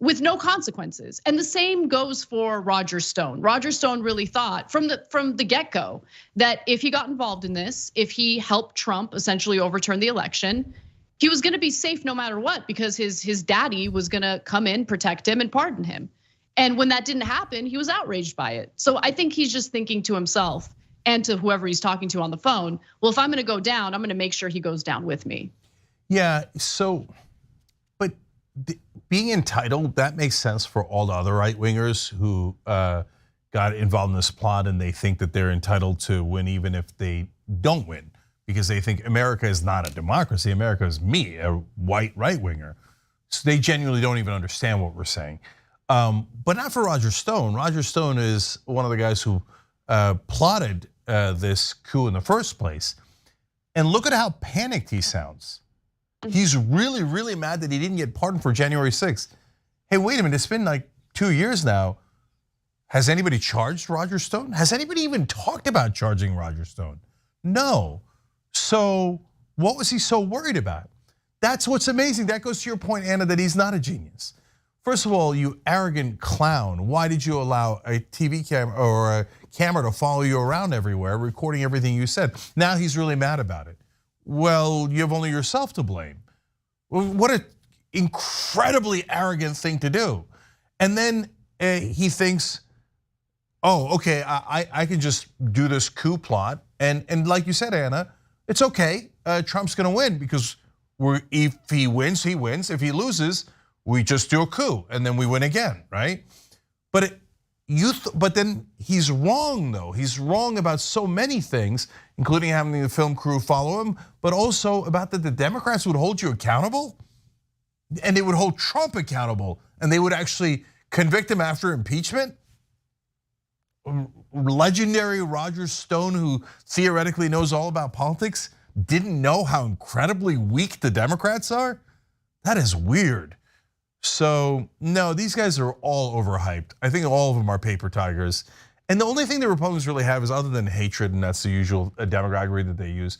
S7: with no consequences. And the same goes for Roger Stone. Roger Stone really thought from the get-go that if he got involved in this, if he helped Trump essentially overturn the election, he was gonna be safe no matter what, because his daddy was gonna come in, protect him, and pardon him. And when that didn't happen, he was outraged by it. So I think he's just thinking to himself and to whoever he's talking to on the phone, well, if I'm gonna go down, I'm gonna make sure he goes down with me.
S8: Yeah, so, but being entitled, that makes sense for all the other right wingers who got involved in this plot, and they think that they're entitled to win even if they don't win, because they think America is not a democracy. America is me, a white right winger. So they genuinely don't even understand what we're saying. But not for Roger Stone. Roger Stone is one of the guys who plotted this coup in the first place. And look at how panicked he sounds. He's really, really mad that he didn't get pardoned for January 6th. Hey, wait a minute, it's been like 2 years now. Has anybody charged Roger Stone? Has anybody even talked about charging Roger Stone? No. So what was he so worried about? That's what's amazing. That goes to your point, Anna, that he's not a genius. First of all, you arrogant clown, why did you allow a TV camera or a camera to follow you around everywhere, recording everything you said? Now he's really mad about it. Well, you have only yourself to blame. What an incredibly arrogant thing to do. And then he thinks, oh, okay, I can just do this coup plot. And like you said, Anna, it's okay. Trump's gonna win because if he wins, he wins. If he loses, we just do a coup and then we win again, right? But but then he's wrong though. He's wrong about so many things, including having the film crew follow him, but also about that the Democrats would hold you accountable, and they would hold Trump accountable, and they would actually convict him after impeachment. Legendary Roger Stone, who theoretically knows all about politics, didn't know how incredibly weak the Democrats are? That is weird. So no, these guys are all overhyped. I think all of them are paper tigers. And the only thing the Republicans really have is, other than hatred, and that's the usual demagoguery that they use,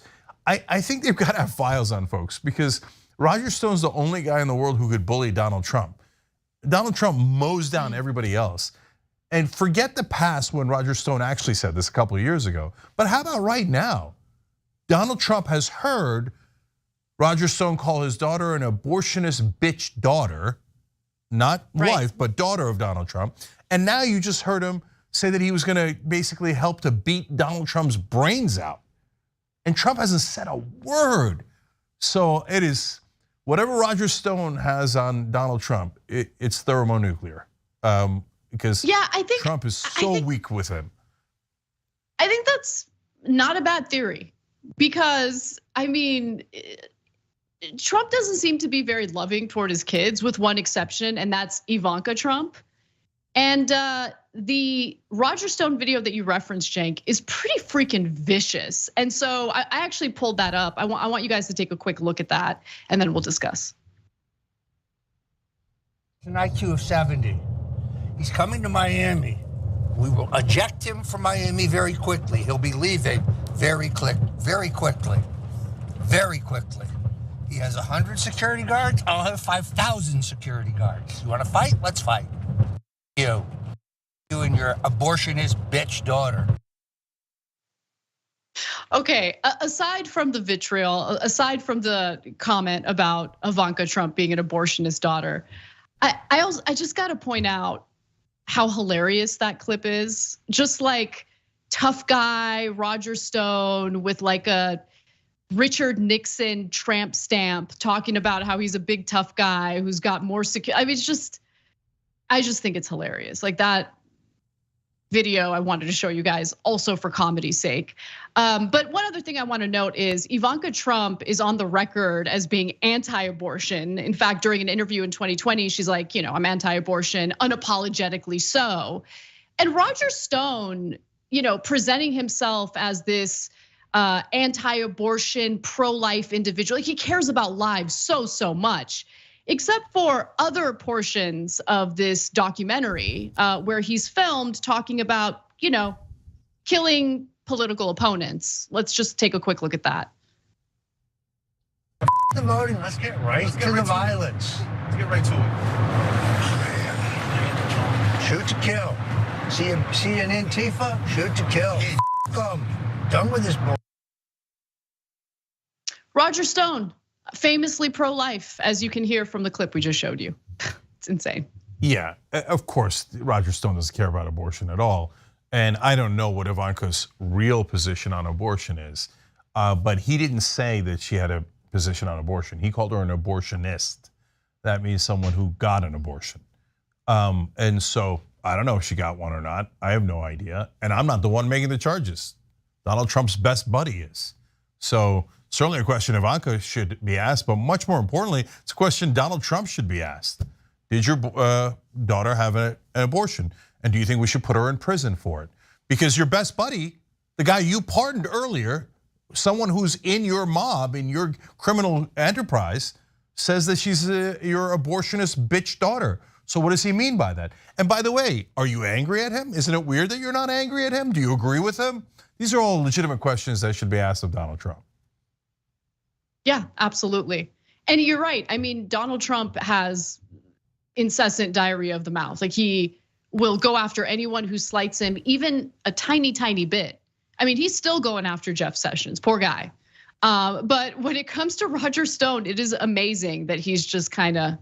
S8: I think they've got to have files on folks, because Roger Stone's the only guy in the world who could bully Donald Trump. Donald Trump mows down everybody else. And forget the past when Roger Stone actually said this a couple of years ago. But how about right now? Donald Trump has heard Roger Stone call his daughter an abortionist bitch daughter, not wife, but daughter of Donald Trump. And now you just heard him say that he was gonna basically help to beat Donald Trump's brains out. And Trump hasn't said a word. So it is, whatever Roger Stone has on Donald Trump, it's thermonuclear. Because Trump is so weak with him.
S7: I think that's not a bad theory, because I mean, Trump doesn't seem to be very loving toward his kids, with one exception, and that's Ivanka Trump. And the Roger Stone video that you referenced, Cenk, is pretty freaking vicious. And so I actually pulled that up. I want you guys to take a quick look at that, and then we'll discuss.
S9: An IQ of 70. He's coming to Miami. We will eject him from Miami very quickly. He'll be leaving very quickly. He has 100 security guards. I'll have 5,000 security guards. You want to fight? Let's fight. You and your abortionist bitch daughter.
S7: Okay, aside from the vitriol, aside from the comment about Ivanka Trump being an abortionist daughter, I just got to point out how hilarious that clip is. Just like tough guy Roger Stone with like a Richard Nixon tramp stamp, talking about how he's a big tough guy who's got more secure. I mean, I just think it's hilarious. Like that video I wanted to show you guys also for comedy's sake. But one other thing I want to note is Ivanka Trump is on the record as being anti-abortion. In fact, during an interview in 2020, she's like, I'm anti-abortion, unapologetically so. And Roger Stone, presenting himself as this anti-abortion, pro-life individual, like he cares about lives so much. Except for other portions of this documentary where he's filmed talking about, killing political opponents. Let's just take a quick look at that.
S9: The voting, let's get right to the violence.
S10: Let's get right to it.
S9: Shoot to kill. See an Antifa? Shoot to kill. Come. Done with this bull.
S7: Roger Stone, famously pro-life, as you can hear from the clip we just showed you. It's insane.
S8: Yeah, of course, Roger Stone doesn't care about abortion at all. And I don't know what Ivanka's real position on abortion is, but he didn't say that she had a position on abortion. He called her an abortionist. That means someone who got an abortion. And so I don't know if she got one or not. I have no idea. And I'm not the one making the charges. Donald Trump's best buddy is. So certainly a question Ivanka should be asked, but much more importantly, it's a question Donald Trump should be asked. Did your daughter have an abortion? And do you think we should put her in prison for it? Because your best buddy, the guy you pardoned earlier, someone who's in your mob, in your criminal enterprise, says that she's your abortionist bitch daughter. So what does he mean by that? And by the way, are you angry at him? Isn't it weird that you're not angry at him? Do you agree with him? These are all legitimate questions that should be asked of Donald Trump.
S7: Yeah, absolutely. And you're right. I mean, Donald Trump has incessant diarrhea of the mouth. Like he will go after anyone who slights him, even a tiny, tiny bit. I mean, he's still going after Jeff Sessions, poor guy. But when it comes to Roger Stone, it is amazing that he's just kind of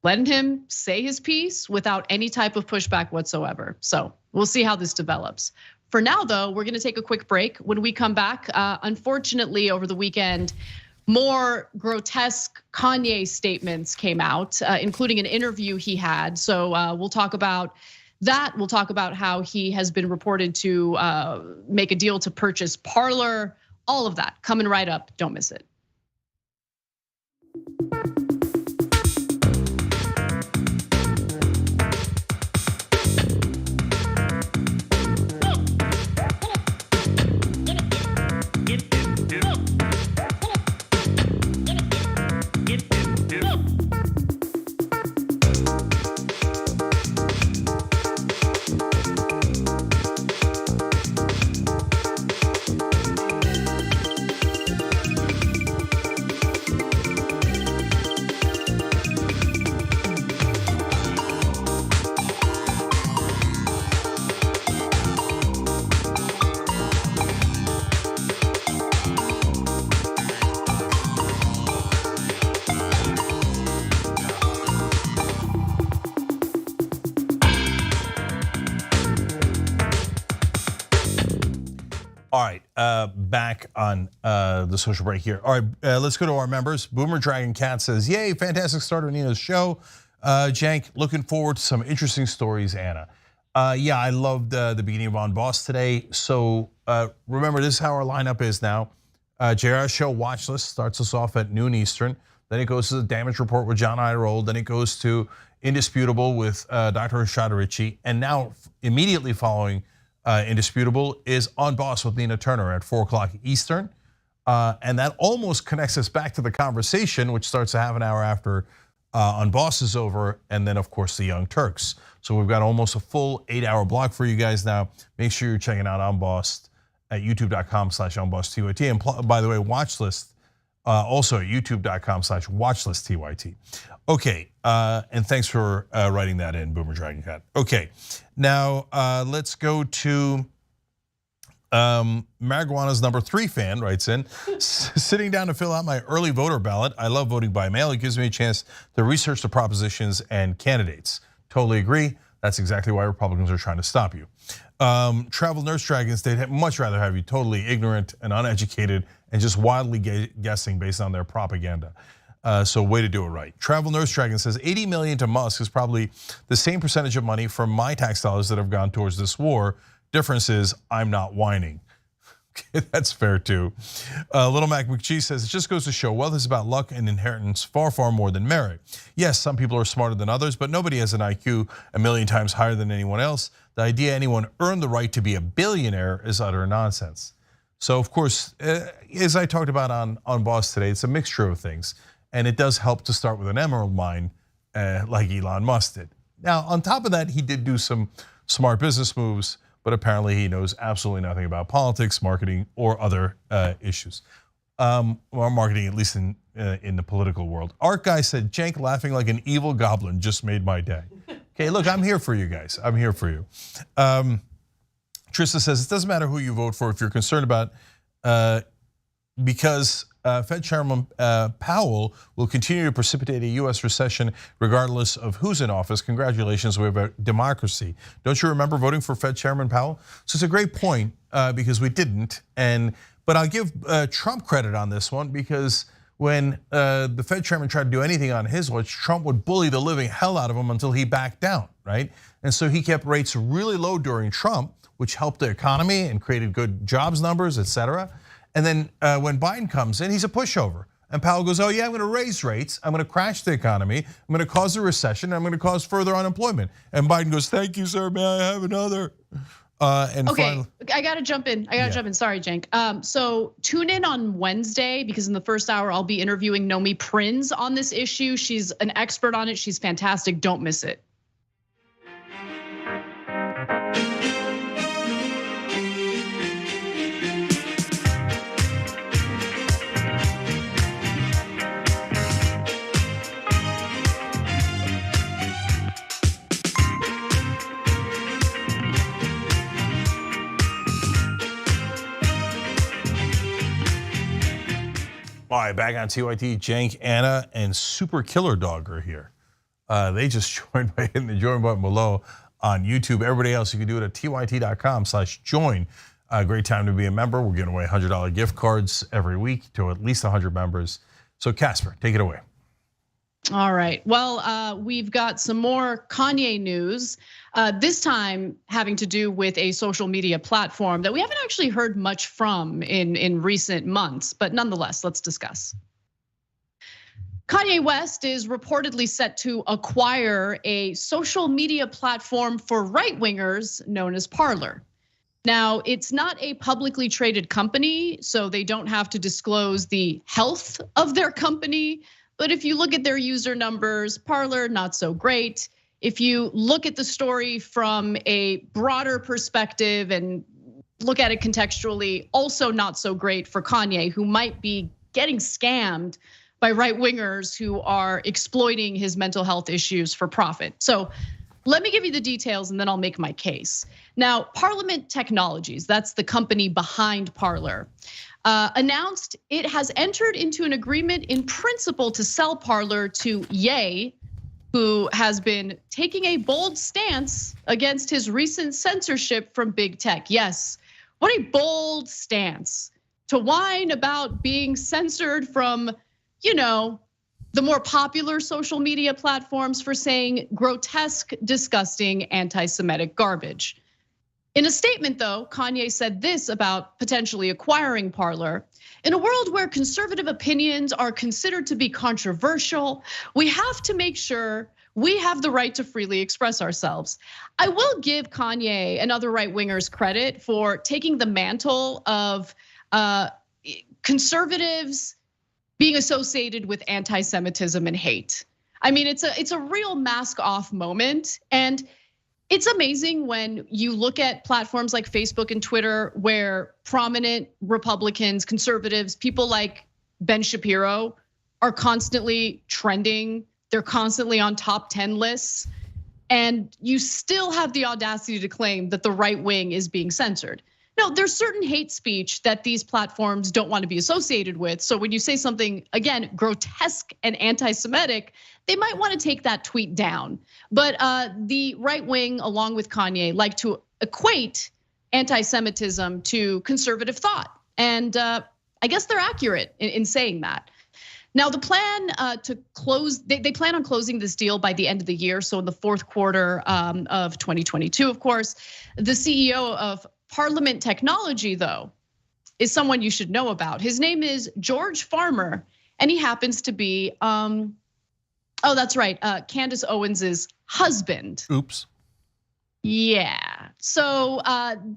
S7: letting him say his piece without any type of pushback whatsoever. So we'll see how this develops. For now, though, we're gonna take a quick break. When we come back, unfortunately, over the weekend, more grotesque Kanye statements came out, including an interview he had. So we'll talk about that. We'll talk about how he has been reported to make a deal to purchase Parler. All of that coming right up. Don't miss it.
S8: All right, back on the social break here. All right, let's go to our members. Boomer Dragon Cat says, yay, fantastic start on Nina's show. Jank, looking forward to some interesting stories, Anna. Yeah, I loved the beginning of On Boss today. So remember, this is how our lineup is now. JR's show Watch List starts us off at noon Eastern. Then it goes to the Damage Report with John Irold. Then it goes to Indisputable with Dr. Rashad Ritchie. And now immediately following Indisputable is On Boss with Nina Turner at 4 o'clock Eastern. And that almost connects us back to the conversation, which starts a half an hour after On Boss is over. And then of course the Young Turks. So we've got almost a full 8-hour block for you guys now. Make sure you're checking out On Boss at youtube.com/OnBossTYT. And by the way, watch list also at youtube.com/watchlistTYT. Okay, and thanks for writing that in, Boomer Dragon Cat. Okay, now let's go to Marijuana's number 3 fan writes in, sitting down to fill out my early voter ballot. I love voting by mail. It gives me a chance to research the propositions and candidates. Totally agree. That's exactly why Republicans are trying to stop you. Travel Nurse Dragons, they'd much rather have you totally ignorant and uneducated and just wildly guessing based on their propaganda. So way to do it right. Travel Nurse Dragon says 80 million to Musk is probably the same percentage of money from my tax dollars that have gone towards this war. Difference is I'm not whining. Okay, that's fair too. Little Mac McGee says it just goes to show wealth is about luck and inheritance far, far more than merit. Yes, some people are smarter than others, but nobody has an IQ a million times higher than anyone else. The idea anyone earned the right to be a billionaire is utter nonsense. So of course, as I talked about on Boss today, it's a mixture of things. And it does help to start with an emerald mine like Elon Musk did. Now, on top of that, he did do some smart business moves, but apparently he knows absolutely nothing about politics, marketing, or other issues. Or marketing, at least in the political world. Art Guy said, Jank laughing like an evil goblin just made my day. Okay, look, I'm here for you guys. I'm here for you. Trista says, it doesn't matter who you vote for if you're concerned about, because Fed Chairman Powell will continue to precipitate a US recession regardless of who's in office. Congratulations, we have a democracy. Don't you remember voting for Fed Chairman Powell? So it's a great point because we didn't. But I'll give Trump credit on this one because when the Fed Chairman tried to do anything on his watch, Trump would bully the living hell out of him until he backed down, right? And so he kept rates really low during Trump, which helped the economy and created good jobs numbers, et cetera. And then when Biden comes in, he's a pushover. And Powell goes, oh yeah, I'm gonna raise rates, I'm gonna crash the economy, I'm gonna cause a recession, I'm gonna cause further unemployment. And Biden goes, thank you, sir, may I have another? And
S7: okay,
S8: finally,
S7: I gotta jump in, jump in, sorry, Jank. So tune in on Wednesday because in the first hour, I'll be interviewing Nomi Prinz on this issue. She's an expert on it, she's fantastic, don't miss it.
S8: right, back on TYT, Jank, Anna, and Super Killer Dog are here. They just joined by hitting the join button below on YouTube. Everybody else, you can do it at tyt.com/join. Great time to be a member. We're giving away $100 gift cards every week to at least 100 members. So Casper, take it away.
S7: All right. Well, we've got some more Kanye news, this time having to do with a social media platform that we haven't actually heard much from in recent months, but nonetheless, let's discuss. Kanye West is reportedly set to acquire a social media platform for right-wingers known as Parler. Now, it's not a publicly traded company, so they don't have to disclose the health of their company. But if you look at their user numbers, Parler, not so great. If you look at the story from a broader perspective and look at it contextually, also not so great for Kanye, who might be getting scammed by right-wingers who are exploiting his mental health issues for profit. So let me give you the details and then I'll make my case. Now, Parliament Technologies, that's the company behind Parler, announced it has entered into an agreement in principle to sell Parler to Ye, who has been taking a bold stance against his recent censorship from big tech. Yes, what a bold stance to whine about being censored from, the more popular social media platforms for saying grotesque, disgusting, anti-Semitic garbage. In a statement though, Kanye said this about potentially acquiring Parler. In a world where conservative opinions are considered to be controversial, we have to make sure we have the right to freely express ourselves. I will give Kanye and other right-wingers credit for taking the mantle of conservatives being associated with anti-Semitism and hate. I mean, it's a real mask off moment, and it's amazing when you look at platforms like Facebook and Twitter where prominent Republicans, conservatives, people like Ben Shapiro are constantly trending. They're constantly on top 10 lists, and you still have the audacity to claim that the right wing is being censored. No, there's certain hate speech that these platforms don't want to be associated with. So when you say something, again, grotesque and anti-Semitic, they might want to take that tweet down. But the right wing, along with Kanye, like to equate anti-Semitism to conservative thought. And I guess they're accurate in saying that. Now, the plan to close, they plan on closing this deal by the end of the year. So in the fourth quarter of 2022, of course. The CEO of Parliament Technology, though, is someone you should know about. His name is George Farmer, and he happens to be, that's right, Candace Owens's husband.
S8: Oops.
S7: Yeah, so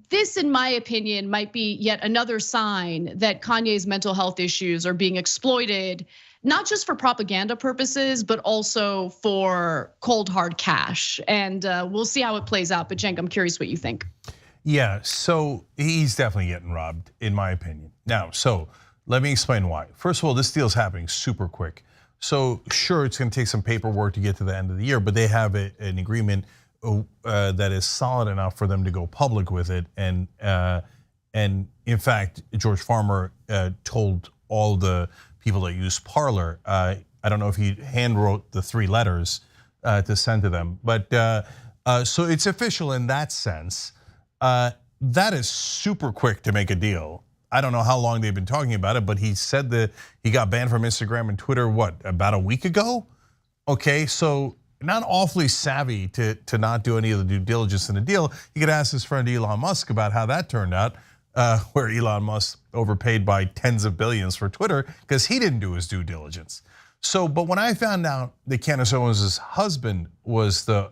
S7: this, in my opinion, might be yet another sign that Kanye's mental health issues are being exploited, not just for propaganda purposes, but also for cold hard cash. And we'll see how it plays out. But Cenk, I'm curious what you think.
S8: Yeah, so he's definitely getting robbed, in my opinion. Now, so let me explain why. First of all, this deal's happening super quick. So sure, it's gonna take some paperwork to get to the end of the year, but they have an agreement that is solid enough for them to go public with it. And in fact, George Farmer told all the people that use Parler, I don't know if he hand wrote the 3 letters to send to them, but so it's official in that sense. That is super quick to make a deal. I don't know how long they've been talking about it, but he said that he got banned from Instagram and Twitter, what, about a week ago? Okay, so not awfully savvy to not do any of the due diligence in the deal. You could ask his friend Elon Musk about how that turned out, where Elon Musk overpaid by tens of billions for Twitter because he didn't do his due diligence. So, but when I found out that Candace Owens' husband was the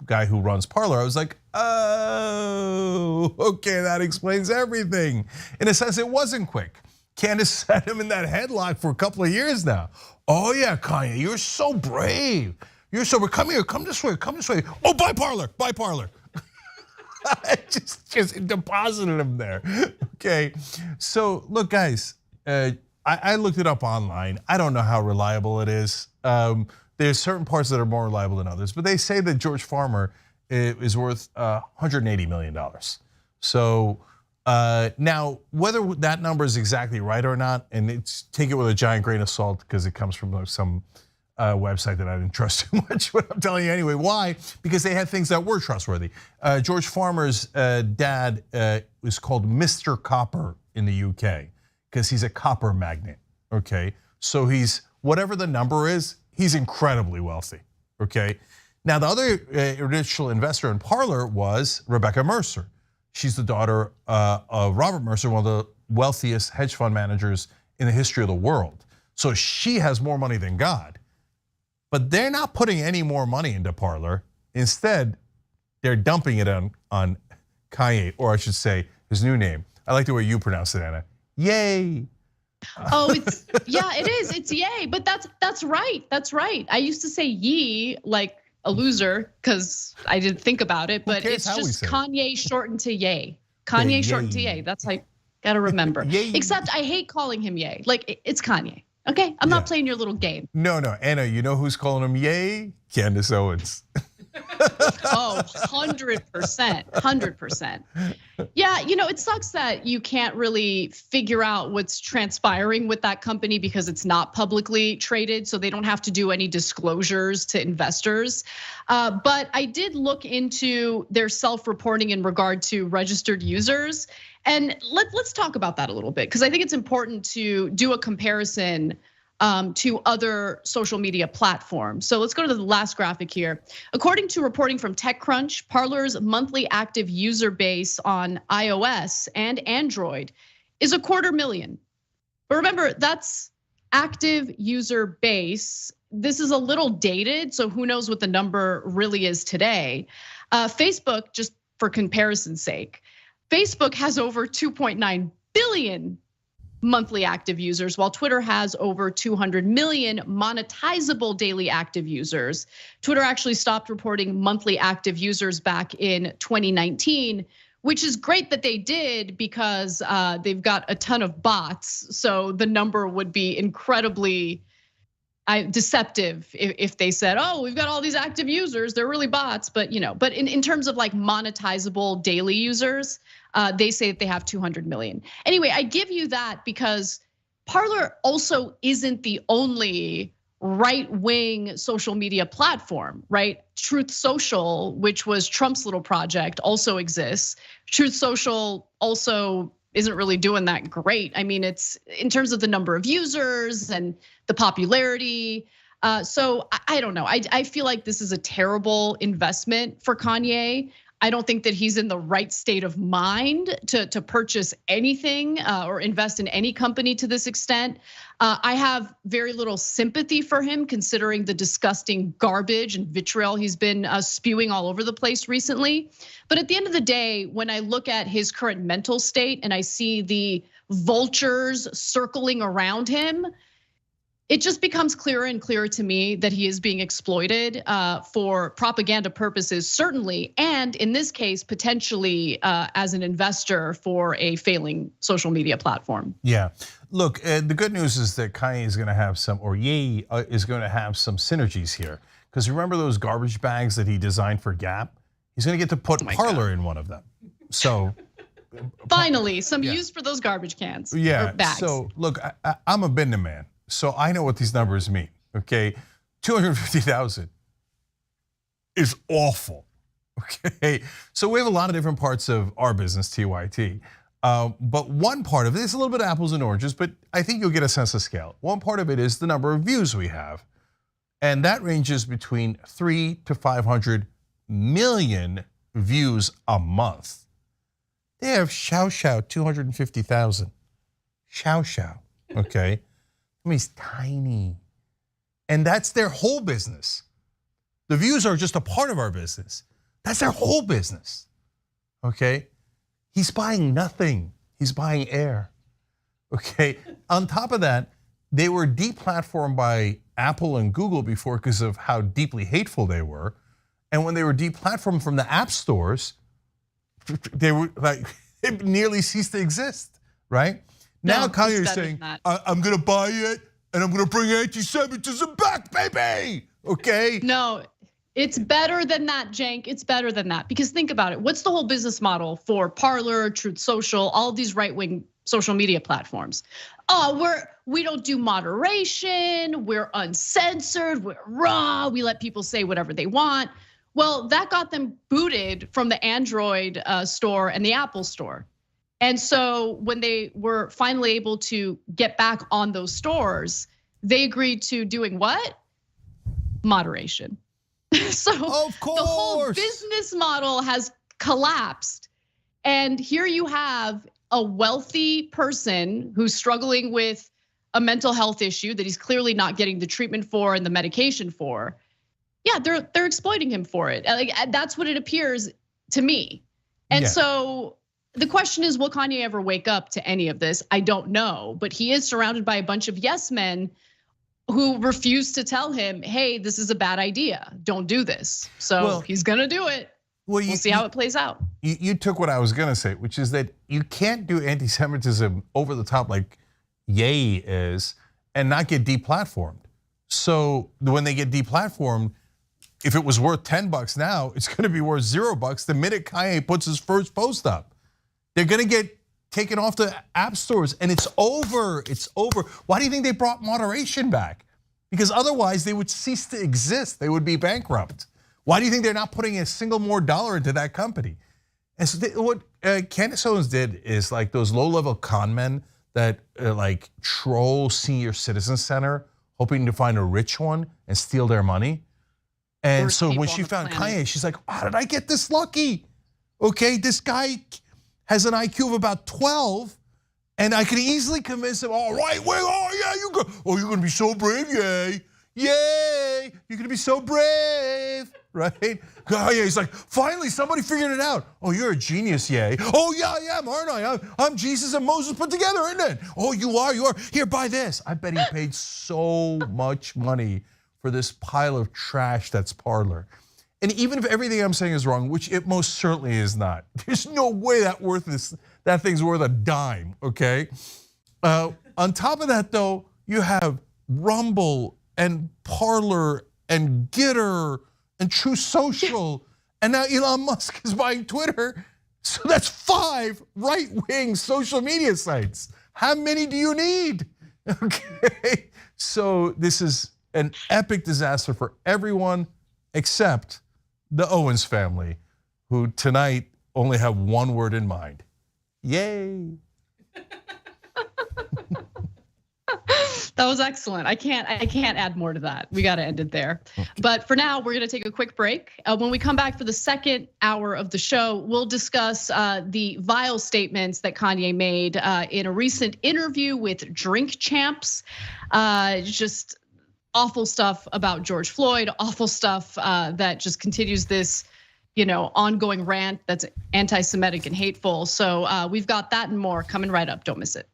S8: guy who runs Parler, I was like, oh, okay, that explains everything. In a sense, it wasn't quick. Candace had him in that headlock for a couple of years now. Oh yeah, Kanye, you're so brave. You're so, come here, come this way, come this way. Oh, buy Parler, buy Parler. just deposited him there. Okay, so look, guys, I looked it up online. I don't know how reliable it is. There's certain parts that are more reliable than others, but they say that George Farmer is worth $180 million. So Now, whether that number is exactly right or not, and take it with a giant grain of salt because it comes from some website that I didn't trust too much, but I'm telling you anyway. Why? Because they had things that were trustworthy. George Farmer's dad is called Mr. Copper in the UK because he's a copper magnate, okay? So he's, whatever the number is, he's incredibly wealthy, okay? Now, the other initial investor in Parler was Rebecca Mercer. She's the daughter of Robert Mercer, one of the wealthiest hedge fund managers in the history of the world. So she has more money than God. But they're not putting any more money into Parler. Instead, they're dumping it on Kanye, or I should say his new name. I like the way you pronounce it, Anna. Yay.
S7: Oh, it's yeah, it is. It's yay, but that's right. That's right. I used to say ye like a loser because I didn't think about it, but it's just Kanye shortened to yay. Kanye shortened to yay. That's how you gotta remember. Except I hate calling him yay. Like it's Kanye. Okay, I'm not playing your little game.
S8: No, Anna, you know who's calling him yay? Candace Owens.
S7: Oh, 100%, 100%. Yeah, it sucks that you can't really figure out what's transpiring with that company because it's not publicly traded, so they don't have to do any disclosures to investors. But I did look into their self-reporting in regard to registered users. And let's talk about that a little bit, because I think it's important to do a comparison to other social media platforms. So let's go to the last graphic here. According to reporting from TechCrunch, Parler's monthly active user base on iOS and Android is 250,000. But remember, that's active user base. This is a little dated, so who knows what the number really is today. Facebook, just for comparison's sake, Facebook has over 2.9 billion monthly active users, while Twitter has over 200 million monetizable daily active users. Twitter actually stopped reporting monthly active users back in 2019, which is great that they did because they've got a ton of bots. So the number would be incredibly deceptive if they said, oh, we've got all these active users, they're really bots. But but in terms of like monetizable daily users, they say that they have 200 million. Anyway, I give you that because Parler also isn't the only right-wing social media platform, right? Truth Social, which was Trump's little project, also exists. Truth Social also isn't really doing that great. I mean, it's in terms of the number of users and the popularity. So I don't know. I feel like this is a terrible investment for Kanye. I don't think that he's in the right state of mind to purchase anything or invest in any company to this extent. I have very little sympathy for him considering the disgusting garbage and vitriol he's been spewing all over the place recently. But at the end of the day, when I look at his current mental state and I see the vultures circling around him, it just becomes clearer and clearer to me that he is being exploited for propaganda purposes, certainly, and in this case, potentially as an investor for a failing social media platform.
S8: Yeah, look, the good news is that Kanye is going to have some, or Ye is going to have some synergies here. Because remember those garbage bags that he designed for Gap? He's going to get to put Parler in one of them. So.
S7: Finally, some use for those garbage cans.
S8: Yeah,
S7: or bags.
S8: So look, I'm a business man. So I know what these numbers mean, okay? 250,000 is awful, okay? So we have a lot of different parts of our business, TYT. But one part of it is a little bit apples and oranges, but I think you'll get a sense of scale. One part of it is the number of views we have. And that ranges between 3 to 500 million views a month. They have 250,000. Okay? I mean, it's tiny. And that's their whole business. The views are just a part of our business. That's their whole business, okay? He's buying nothing, he's buying air, okay? On top of that, they were deplatformed by Apple and Google before because of how deeply hateful they were. And when they were deplatformed from the app stores, they were like, it nearly ceased to exist, right? Now Kanye is saying, I'm gonna buy it and I'm gonna bring anti-Semitism back, baby, okay?
S7: No, It's better than that, Cenk. It's better than that. Because think about it. What's the whole business model for Parler, Truth Social, all of these right-wing social media platforms? Oh, we don't do moderation, we're uncensored, we're raw, we let people say whatever they want. Well, that got them booted from the Android store and the Apple store. And so when they were finally able to get back on those stores, they agreed to doing what? Moderation. So
S8: of course,
S7: the whole business model has collapsed. And here you have a wealthy person who's struggling with a mental health issue that he's clearly not getting the treatment for and the medication for. Yeah, they're exploiting him for it. Like, that's what it appears to me. And so the question is, will Kanye ever wake up to any of this? I don't know, but he is surrounded by a bunch of yes men who refuse to tell him, hey, this is a bad idea. Don't do this. So he's gonna do it. We'll see how it plays out.
S8: You took what I was gonna say, which is that you can't do anti-Semitism over the top like Ye is and not get deplatformed. So when they get deplatformed, if it was worth $10 now, it's gonna be worth $0 the minute Kanye puts his first post up. They're gonna get taken off the app stores and it's over, it's over. Why do you think they brought moderation back? Because otherwise they would cease to exist, they would be bankrupt. Why do you think they're not putting a single more dollar into that company? And so what Candace Owens did is like those low-level con men that like troll Senior Citizen Center, hoping to find a rich one and steal their money. And so when she found Kanye, she's like, how did I get this lucky? Okay, this guy has an IQ of about 12, and I could easily convince him, all right, wait, oh yeah, you're gonna be so brave, yay. Yay, you're gonna be so brave, right? Oh yeah, he's like, finally somebody figured it out. Oh, you're a genius, yay. Oh yeah, I am, aren't I? I'm Jesus and Moses put together, isn't it? Oh, you are. Here, buy this. I bet he paid so much money for this pile of trash that's Parler. And even if everything I'm saying is wrong, which it most certainly is not, there's no way that thing's worth a dime, okay? On top of that though, you have Rumble and Parler and Gitter and True Social, and now Elon Musk is buying Twitter. So that's 5 right-wing social media sites. How many do you need? Okay, so this is an epic disaster for everyone except the Owens family, who tonight only have one word in mind. Yay.
S7: That was excellent. I can't add more to that. We got to end it there. Okay. But for now, we're going to take a quick break. When we come back for the second hour of the show, we'll discuss the vile statements that Kanye made in a recent interview with Drink Champs. Just awful stuff about George Floyd, awful stuff that just continues this, ongoing rant that's anti-Semitic and hateful. So we've got that and more coming right up. Don't miss it.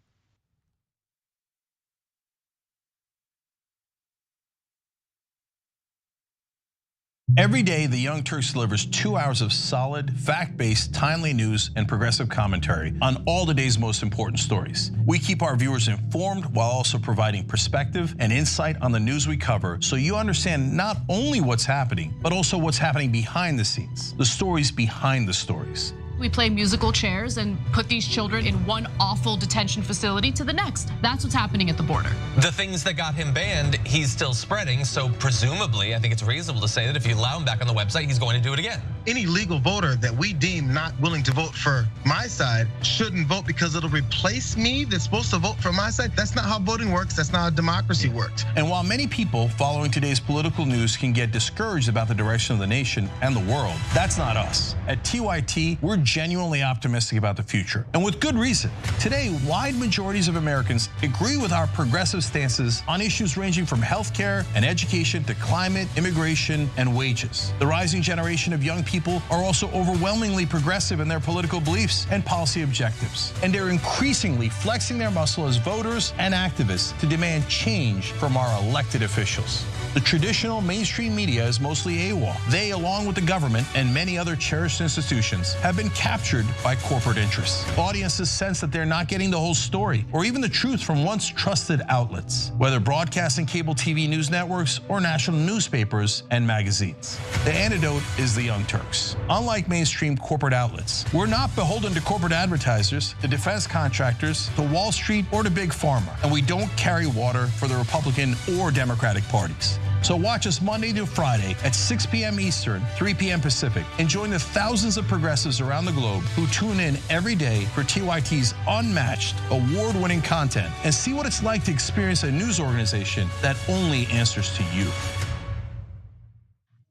S10: Every day, the Young Turks delivers 2 hours of solid, fact-based, timely news and progressive commentary on all the day's most important stories. We keep our viewers informed while also providing perspective and insight on the news we cover, so you understand not only what's happening, but also what's happening behind the scenes, the stories behind the stories.
S7: We play musical chairs and put these children in one awful detention facility to the next. That's what's happening at the border.
S11: The things that got him banned, he's still spreading. So presumably, I think it's reasonable to say that if you allow him back on the website, he's going to do it again.
S12: Any legal voter that we deem not willing to vote for my side shouldn't vote because it'll replace me that's supposed to vote for my side. That's not how voting works. That's not how democracy works.
S10: And while many people following today's political news can get discouraged about the direction of the nation and the world, that's not us. At TYT, we're genuinely optimistic about the future, and with good reason. Today, wide majorities of Americans agree with our progressive stances on issues ranging from healthcare and education to climate, immigration, and wages. The rising generation of young people people are also overwhelmingly progressive in their political beliefs and policy objectives. And they're increasingly flexing their muscle as voters and activists to demand change from our elected officials. The traditional mainstream media is mostly AWOL. They, along with the government and many other cherished institutions, have been captured by corporate interests. Audiences sense that they're not getting the whole story or even the truth from once trusted outlets, whether broadcasting cable TV news networks or national newspapers and magazines. The antidote is the Young Turks. Unlike mainstream corporate outlets, we're not beholden to corporate advertisers, to defense contractors, to Wall Street, or to Big Pharma, and we don't carry water for the Republican or Democratic parties. So watch us Monday through Friday at 6 p.m. Eastern, 3 p.m. Pacific, and join the thousands of progressives around the globe who tune in every day for TYT's unmatched, award-winning content and see what it's like to experience a news organization that only answers to you.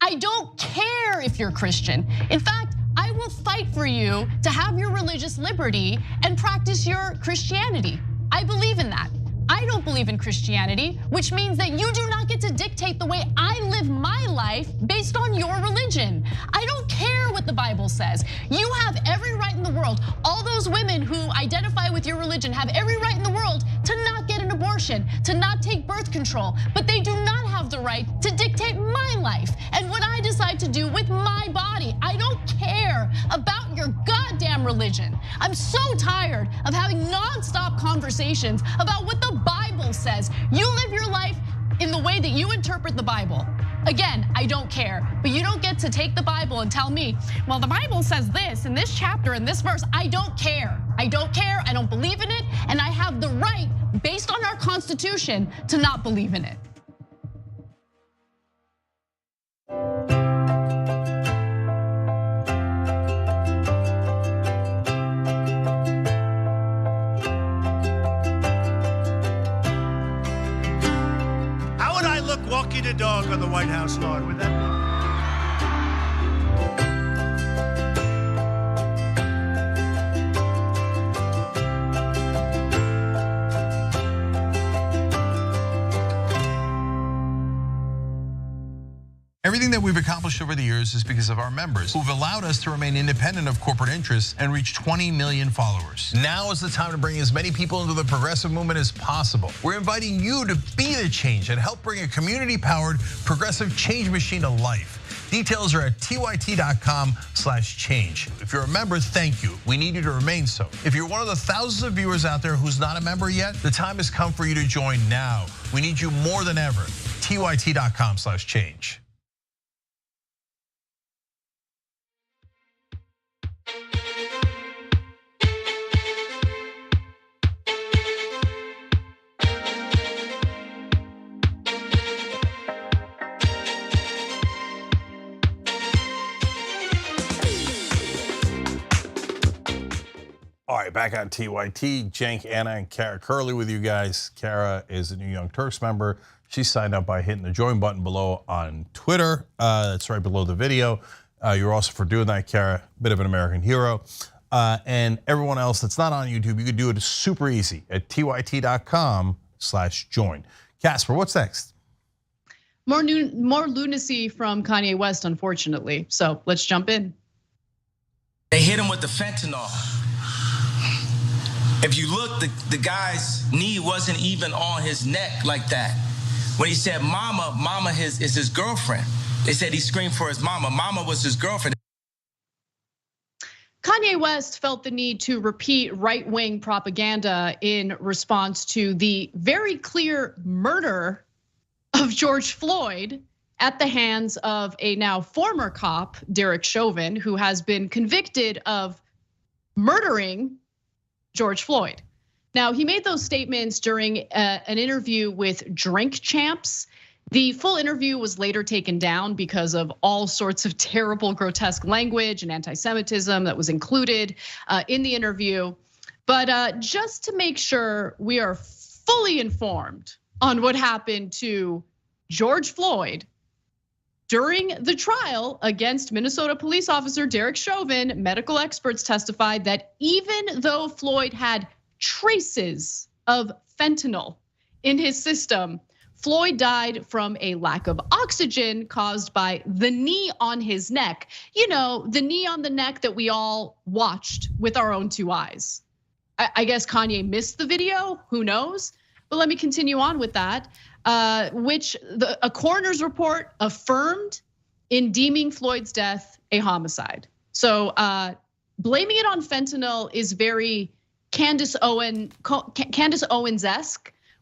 S7: I don't care if you're Christian. In fact, I will fight for you to have your religious liberty and practice your Christianity. I believe in that. I don't believe in Christianity, which means that you do not get to dictate the way I live my life based on your religion. I don't care what the Bible says. You have every right in the world. All those women who identify with your religion have every right in the world to not get an abortion, to not take birth control, but they do not have the right to dictate my life and what I decide to do with my body. I don't care about your goddamn religion. I'm so tired of having nonstop conversations about what the Bible says. You live your life in the way that you interpret the Bible. Again, I don't care, but you don't get to take the Bible and tell me, well, the Bible says this in this chapter, in this verse. I don't care. I don't care, I don't believe in it, and I have the right, based on our Constitution, to not believe in it.
S9: Walking the dog on the White House lawn, would that be?
S10: Everything that we've accomplished over the years is because of our members who've allowed us to remain independent of corporate interests and reach 20 million followers. Now is the time to bring as many people into the progressive movement as possible. We're inviting you to be the change and help bring a community-powered progressive change machine to life. Details are at tyt.com/change. If you're a member, thank you. We need you to remain so. If you're one of the thousands of viewers out there who's not a member yet, the time has come for you to join now. We need you more than ever. tyt.com/change.
S8: All right, back on TYT, Cenk, Anna, and Kara Curley with you guys. Kara is a new Young Turks member. She signed up by hitting the join button below on Twitter. That's right below the video. You're also for doing that, Kara, bit of an American hero. And everyone else that's not on YouTube, you can do it super easy at tyt.com/join. Casper, what's next?
S13: More lunacy from Kanye West, unfortunately. So let's jump in.
S14: They hit him with the fentanyl. If you look, the guy's knee wasn't even on his neck like that. When he said mama, mama is his girlfriend. They said he screamed for his mama. Mama was his girlfriend.
S13: Kanye West felt the need to repeat right-wing propaganda in response to the very clear murder of George Floyd at the hands of a now former cop, Derek Chauvin, who has been convicted of murdering George Floyd. Now, he made those statements during an interview with Drink Champs. The full interview was later taken down because of all sorts of terrible, grotesque language and anti-Semitism that was included in the interview. But just to make sure we are fully informed on what happened to George Floyd during the trial against Minnesota police officer Derek Chauvin, medical experts testified that even though Floyd had traces of fentanyl in his system, Floyd died from a lack of oxygen caused by the knee on his neck. You know, the knee on the neck that we all watched with our own two eyes. I guess Kanye missed the video, who knows? But let me continue on with that, which a coroner's report affirmed in deeming Floyd's death a homicide. So blaming it on fentanyl is very Candace Owens-esque,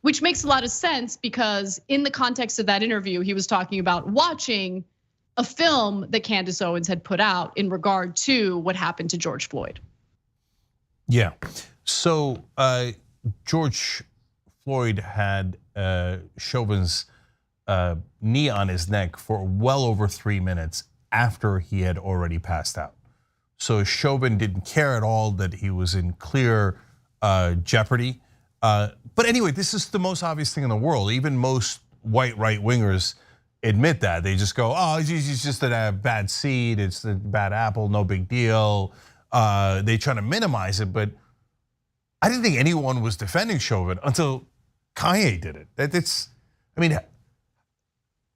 S13: which makes a lot of sense because in the context of that interview, he was talking about watching a film that Candace Owens had put out in regard to what happened to George Floyd.
S8: Yeah, so George Floyd had Chauvin's knee on his neck for well over 3 minutes after he had already passed out. So Chauvin didn't care at all that he was in clear jeopardy. But anyway, this is the most obvious thing in the world. Even most white right-wingers admit that. They just go, oh, he's just a bad seed, it's a bad apple, no big deal. They try to minimize it, but I didn't think anyone was defending Chauvin until Kanye did it. I mean,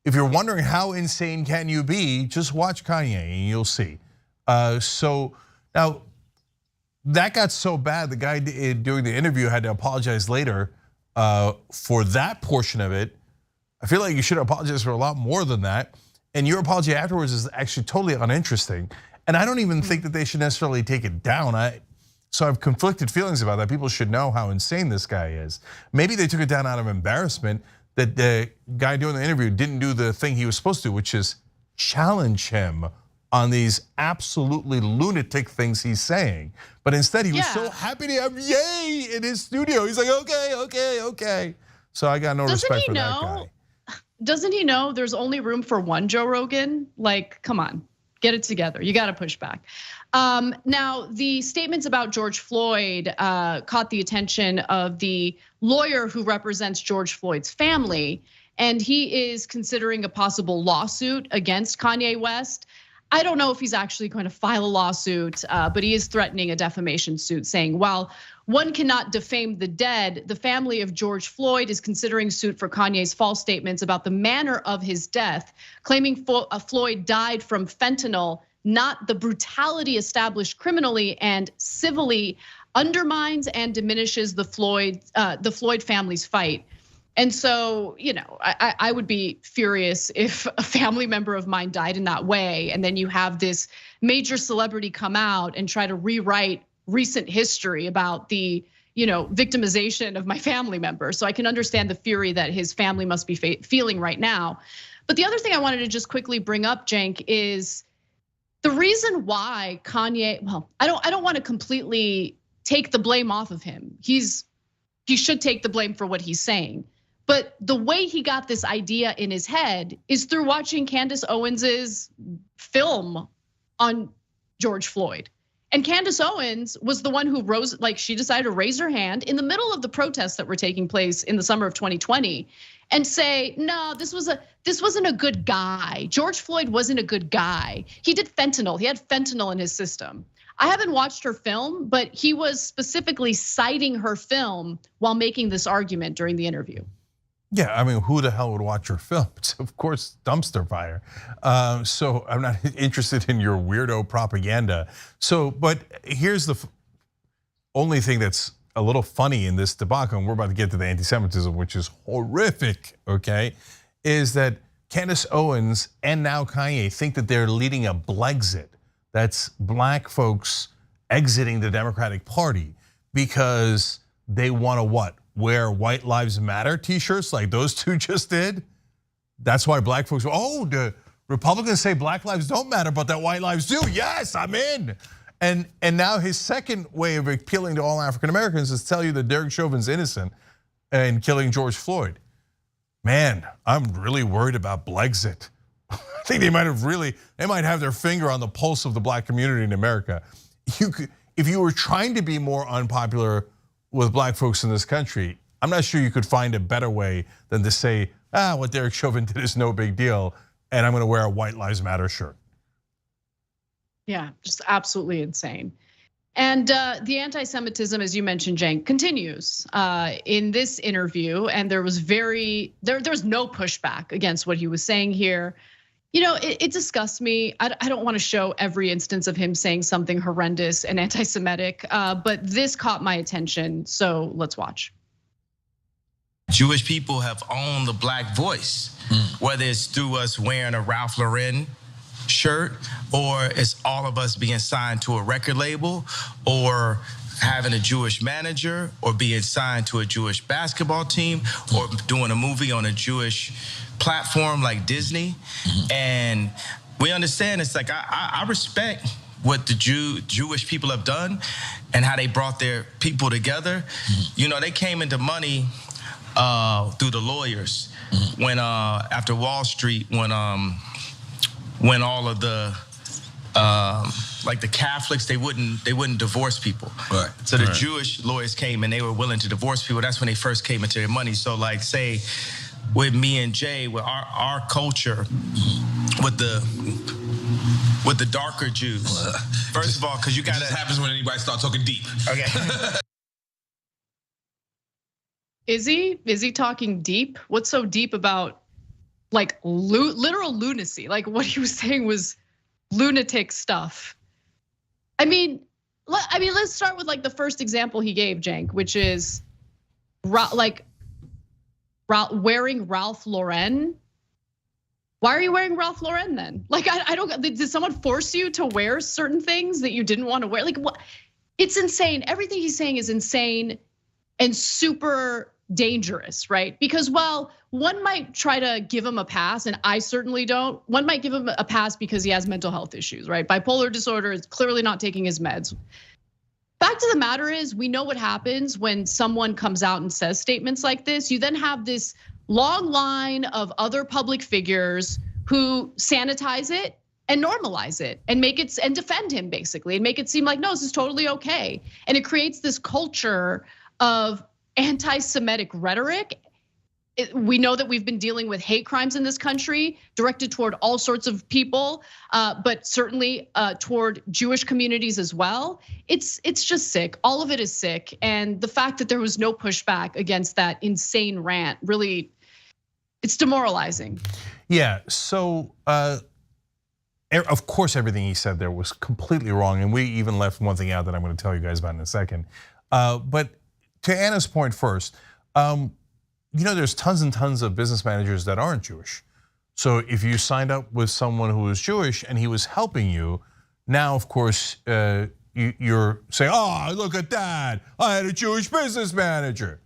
S8: if you're wondering how insane can you be, just watch Kanye and you'll see. So now that got so bad, the guy doing the interview had to apologize later for that portion of it. I feel like you should apologize for a lot more than that. And your apology afterwards is actually totally uninteresting. And I don't even think that they should necessarily take it down. So I have conflicted feelings about that. People should know how insane this guy is. Maybe they took it down out of embarrassment that the guy doing the interview didn't do the thing he was supposed to, which is challenge him on these absolutely lunatic things he's saying. But instead he was so happy to have Ye in his studio. He's like, okay. So I got no respect for that guy.
S13: Doesn't he know there's only room for one Joe Rogan? Like, come on, get it together. You gotta push back. Now, the statements about George Floyd caught the attention of the lawyer who represents George Floyd's family, and he is considering a possible lawsuit against Kanye West. I don't know if he's actually going to file a lawsuit, but he is threatening a defamation suit, saying, while one cannot defame the dead, the family of George Floyd is considering suit for Kanye's false statements about the manner of his death, claiming Floyd died from fentanyl, not the brutality established criminally and civilly, undermines and diminishes the Floyd family's fight. And so, I would be furious if a family member of mine died in that way, and then you have this major celebrity come out and try to rewrite recent history about the victimization of my family member. So I can understand the fury that his family must be feeling right now. But the other thing I wanted to just quickly bring up, Cenk, is the reason why Kanye, well, I don't want to completely take the blame off of him. He should take the blame for what he's saying. But the way he got this idea in his head is through watching Candace Owens's film on George Floyd. And Candace Owens was the one who she decided to raise her hand in the middle of the protests that were taking place in the summer of 2020 and say, no, this wasn't a good guy. George Floyd wasn't a good guy. He did fentanyl, he had fentanyl in his system. I haven't watched her film, but he was specifically citing her film while making this argument during the interview.
S8: Yeah, I mean, who the hell would watch your film? It's of course dumpster fire. So I'm not interested in your weirdo propaganda. So, but here's the only thing that's a little funny in this debacle, and we're about to get to the anti-Semitism, which is horrific, okay, is that Candace Owens and now Kanye think that they're leading a Blexit. That's black folks exiting the Democratic Party because they want to what? Wear White Lives Matter t-shirts like those two just did? That's why black folks, the Republicans say black lives don't matter, but that white lives do. Yes, I'm in. And now his second way of appealing to all African Americans is to tell you that Derek Chauvin's innocent in killing George Floyd. Man, I'm really worried about Blexit. I think they might have their finger on the pulse of the black community in America. If you were trying to be more unpopular with black folks in this country, I'm not sure you could find a better way than to say, what Derek Chauvin did is no big deal, and I'm gonna wear a White Lives Matter shirt.
S13: Yeah, just absolutely insane. And the anti-Semitism, as you mentioned, Cenk, continues in this interview, and there was no pushback against what he was saying here. You know, it disgusts me. I don't want to show every instance of him saying something horrendous and anti-Semitic, but this caught my attention, so let's watch.
S14: Jewish people have owned the black voice, whether it's through us wearing a Ralph Lauren shirt, or it's all of us being signed to a record label, or having a Jewish manager, or being signed to a Jewish basketball team, or doing a movie on a Jewish platform like Disney. And we understand it's like, I respect what the Jewish people have done and how they brought their people together. You know, they came into money through the lawyers when after Wall Street, when all of the like the Catholics, they wouldn't divorce people. Right. So the Jewish lawyers came and they were willing to divorce people. That's when they first came into their money. So like, say with me and Jay, with our culture, with the darker Jews. First of all, because you got
S15: it just happens when anybody starts talking deep.
S14: Okay.
S13: Is he talking deep? What's so deep about like literal lunacy? Like what he was saying was lunatic stuff. I mean, let's start with like the first example he gave, Cenk, which is like wearing Ralph Lauren. Why are you wearing Ralph Lauren then? Like, I don't, did someone force you to wear certain things that you didn't want to wear? Like, what? It's insane. Everything he's saying is insane and super dangerous, right? Because while one might try to give him a pass, and I certainly don't, one might give him a pass because he has mental health issues, right? Bipolar disorder, is clearly not taking his meds. Fact of the matter is, we know what happens when someone comes out and says statements like this. You then have this long line of other public figures who sanitize it and normalize it and make it and defend him basically and make it seem like, no, this is totally okay. And it creates this culture of anti-Semitic rhetoric. We know that we've been dealing with hate crimes in this country directed toward all sorts of people, but certainly toward Jewish communities as well. It's just sick. All of it is sick. And the fact that there was no pushback against that insane rant, really, it's demoralizing.
S8: Yeah, so of course everything he said there was completely wrong. And we even left one thing out that I'm gonna tell you guys about in a second. But to Anna's point first, you know, there's tons and tons of business managers that aren't Jewish. So if you signed up with someone who was Jewish and he was helping you, now of course you're saying, oh, look at that, I had a Jewish business manager.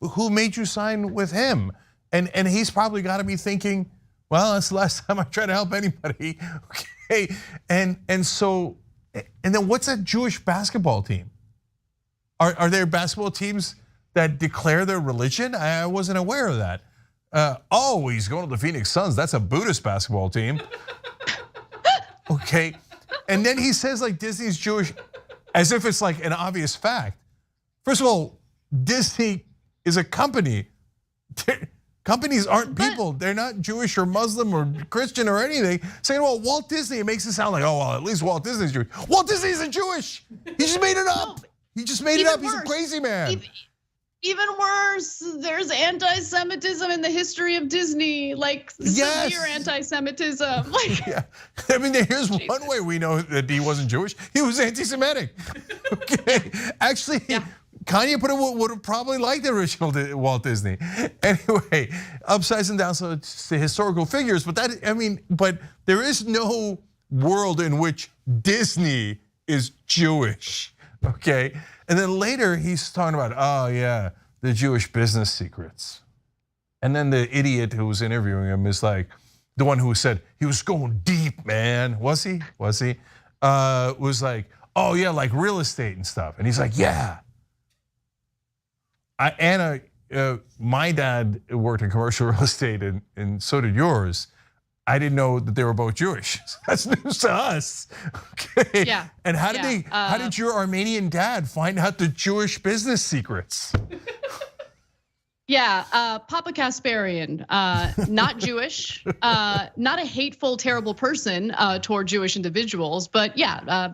S8: Who made you sign with him? And he's probably gotta be thinking, well, that's the last time I tried to help anybody, okay? And then what's that Jewish basketball team? Are there basketball teams that declare their religion? I wasn't aware of that. Oh, he's going to the Phoenix Suns. That's a Buddhist basketball team. Okay, and then he says like Disney's Jewish, as if it's like an obvious fact. First of all, Disney is a company. Companies aren't people. They're not Jewish or Muslim or Christian or anything. Saying, well, Walt Disney, it makes it sound like, oh, well, at least Walt Disney's Jewish. Walt Disney isn't Jewish. He just made it up. He just made it up. He's a crazy man.
S13: Even worse, there's anti-Semitism in the history of Disney, like severe anti-Semitism. Like,
S8: yeah. I mean, here's one way we know that he wasn't Jewish. He was anti-Semitic. Okay, actually, Kanye would have probably liked the original Walt Disney. Anyway, upsides and downsides to historical figures, but that, I mean, but there is no world in which Disney is Jewish. Okay, and then later he's talking about, oh yeah, the Jewish business secrets. And then the idiot who was interviewing him is like, the one who said he was going deep, man. Was he? Was like, oh yeah, like real estate and stuff. And he's like, yeah. Anna, my dad worked in commercial real estate and so did yours. I didn't know that they were both Jewish. That's news to us. Okay.
S13: Yeah.
S8: And how did your Armenian dad find out the Jewish business secrets?
S13: Yeah, Papa Kasparian, not Jewish, not a hateful, terrible person toward Jewish individuals, but yeah,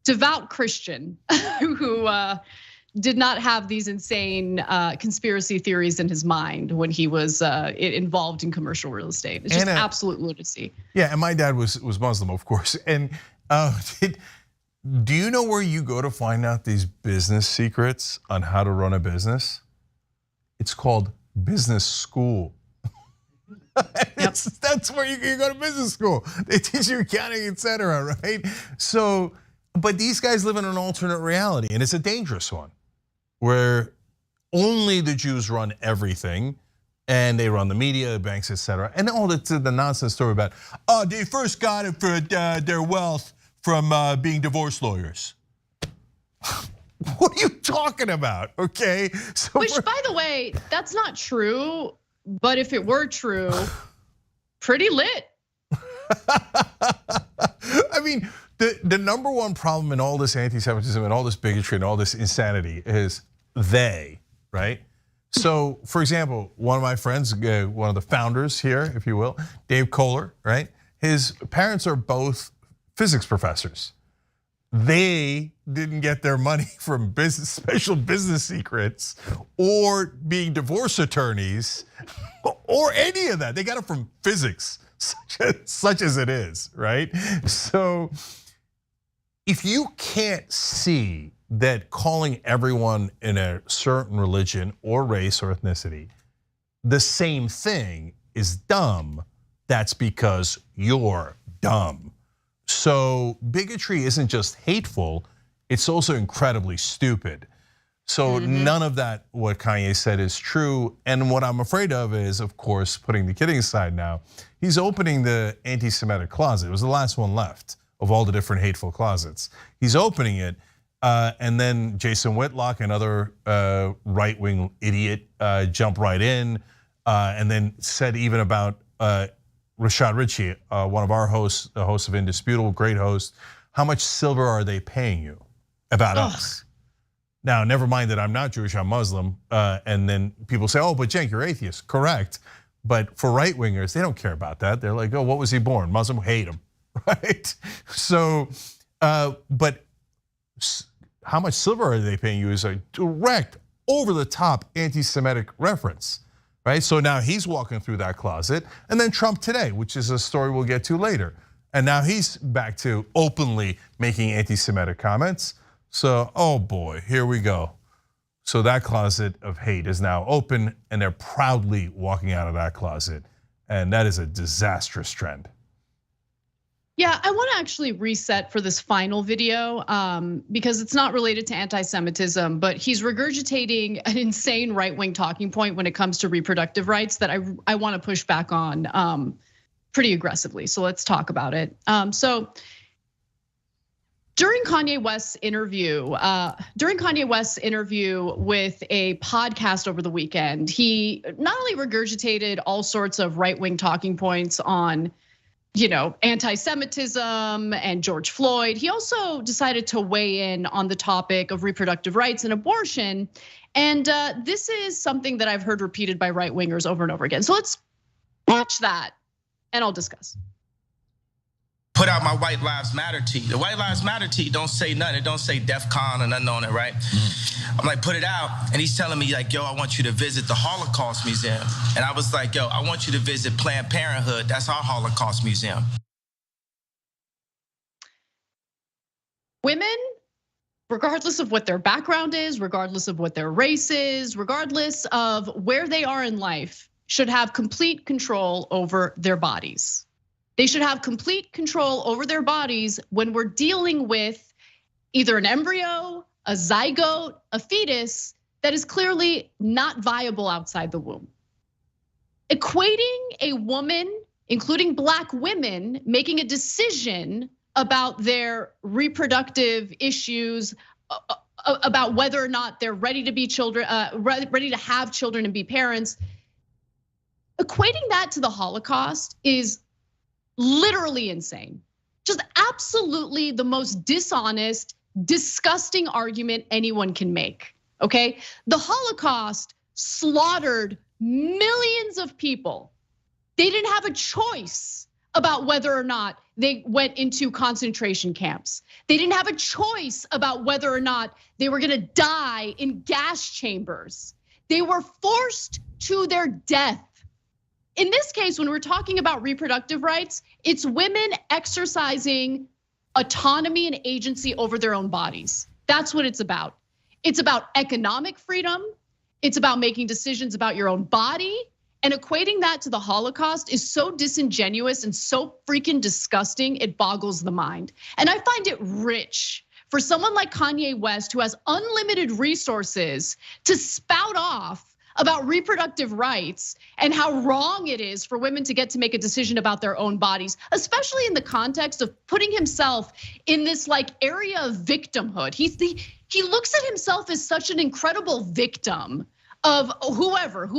S13: devout Christian who did not have these insane conspiracy theories in his mind when he was involved in commercial real estate. It's just absolute lunacy.
S8: Yeah, and my dad was Muslim, of course. And do you know where you go to find out these business secrets on how to run a business? It's called business school. That's where you go to business school. They teach you accounting, etc. Right? So, but these guys live in an alternate reality, and it's a dangerous one, where only the Jews run everything, and they run the media, the banks, etc. And all the nonsense story about, they first got it for their wealth from being divorce lawyers. What are you talking about? Okay, so
S13: which, by the way, that's not true. But if it were true, pretty lit.
S8: I mean, the number one problem in all this anti-Semitism and all this bigotry and all this insanity is they, right? So, for example, one of my friends, one of the founders here, if you will, Dave Kohler, right? His parents are both physics professors. They didn't get their money from special business secrets or being divorce attorneys or any of that. They got it from physics, such as it is, right? So if you can't see that calling everyone in a certain religion or race or ethnicity the same thing is dumb, that's because you're dumb. So bigotry isn't just hateful, it's also incredibly stupid. So none of that, what Kanye said, is true. And what I'm afraid of is, of course, putting the kidding aside now, he's opening the anti-Semitic closet. It was the last one left of all the different hateful closets. He's opening it, and then Jason Whitlock, another right-wing idiot, jumped right in, and then said even about Rashad Ritchie, one of our hosts, the host of Indisputable, great host, how much silver are they paying you about us? Now, never mind that I'm not Jewish, I'm Muslim, and then people say, but Cenk, you're atheist. Correct, but for right-wingers, they don't care about that. They're like, what was he born? Muslim, hate him, right? So, but how much silver are they paying you is a direct, over-the-top anti-Semitic reference. Right? So now he's walking through that closet, and then Trump today, which is a story we'll get to later. And now he's back to openly making anti-Semitic comments. So, oh boy, here we go. So that closet of hate is now open, and they're proudly walking out of that closet. And that is a disastrous trend.
S13: Yeah, I want to actually reset for this final video because it's not related to anti-Semitism, but he's regurgitating an insane right-wing talking point when it comes to reproductive rights that I want to push back on pretty aggressively. So let's talk about it. So during Kanye West's interview with a podcast over the weekend, he not only regurgitated all sorts of right-wing talking points on anti-Semitism and George Floyd. He also decided to weigh in on the topic of reproductive rights and abortion. And this is something that I've heard repeated by right-wingers over and over again. So let's watch that and I'll discuss.
S14: Put out my White Lives Matter tee. The White Lives Matter tee don't say nothing. It don't say DEF CON or nothing on it, right? I'm like, put it out. And he's telling me like, yo, I want you to visit the Holocaust Museum. And I was like, yo, I want you to visit Planned Parenthood. That's our Holocaust Museum.
S13: Women, regardless of what their background is, regardless of what their race is, regardless of where they are in life, should have complete control over their bodies. They should have complete control over their bodies when we're dealing with either an embryo, a zygote, a fetus that is clearly not viable outside the womb. Equating a woman, including Black women, making a decision about their reproductive issues, about whether or not they're ready to be children, ready to have children and be parents. Equating that to the Holocaust is literally insane. Just absolutely the most dishonest, disgusting argument anyone can make, okay? The Holocaust slaughtered millions of people. They didn't have a choice about whether or not they went into concentration camps. They didn't have a choice about whether or not they were gonna die in gas chambers. They were forced to their death. In this case, when we're talking about reproductive rights, it's women exercising autonomy and agency over their own bodies. That's what it's about. It's about economic freedom. It's about making decisions about your own body. And equating that to the Holocaust is so disingenuous and so freaking disgusting, it boggles the mind. And I find it rich for someone like Kanye West, who has unlimited resources, to spout off about reproductive rights and how wrong it is for women to get to make a decision about their own bodies, especially in the context of putting himself in this like area of victimhood. He looks at himself as such an incredible victim of whoever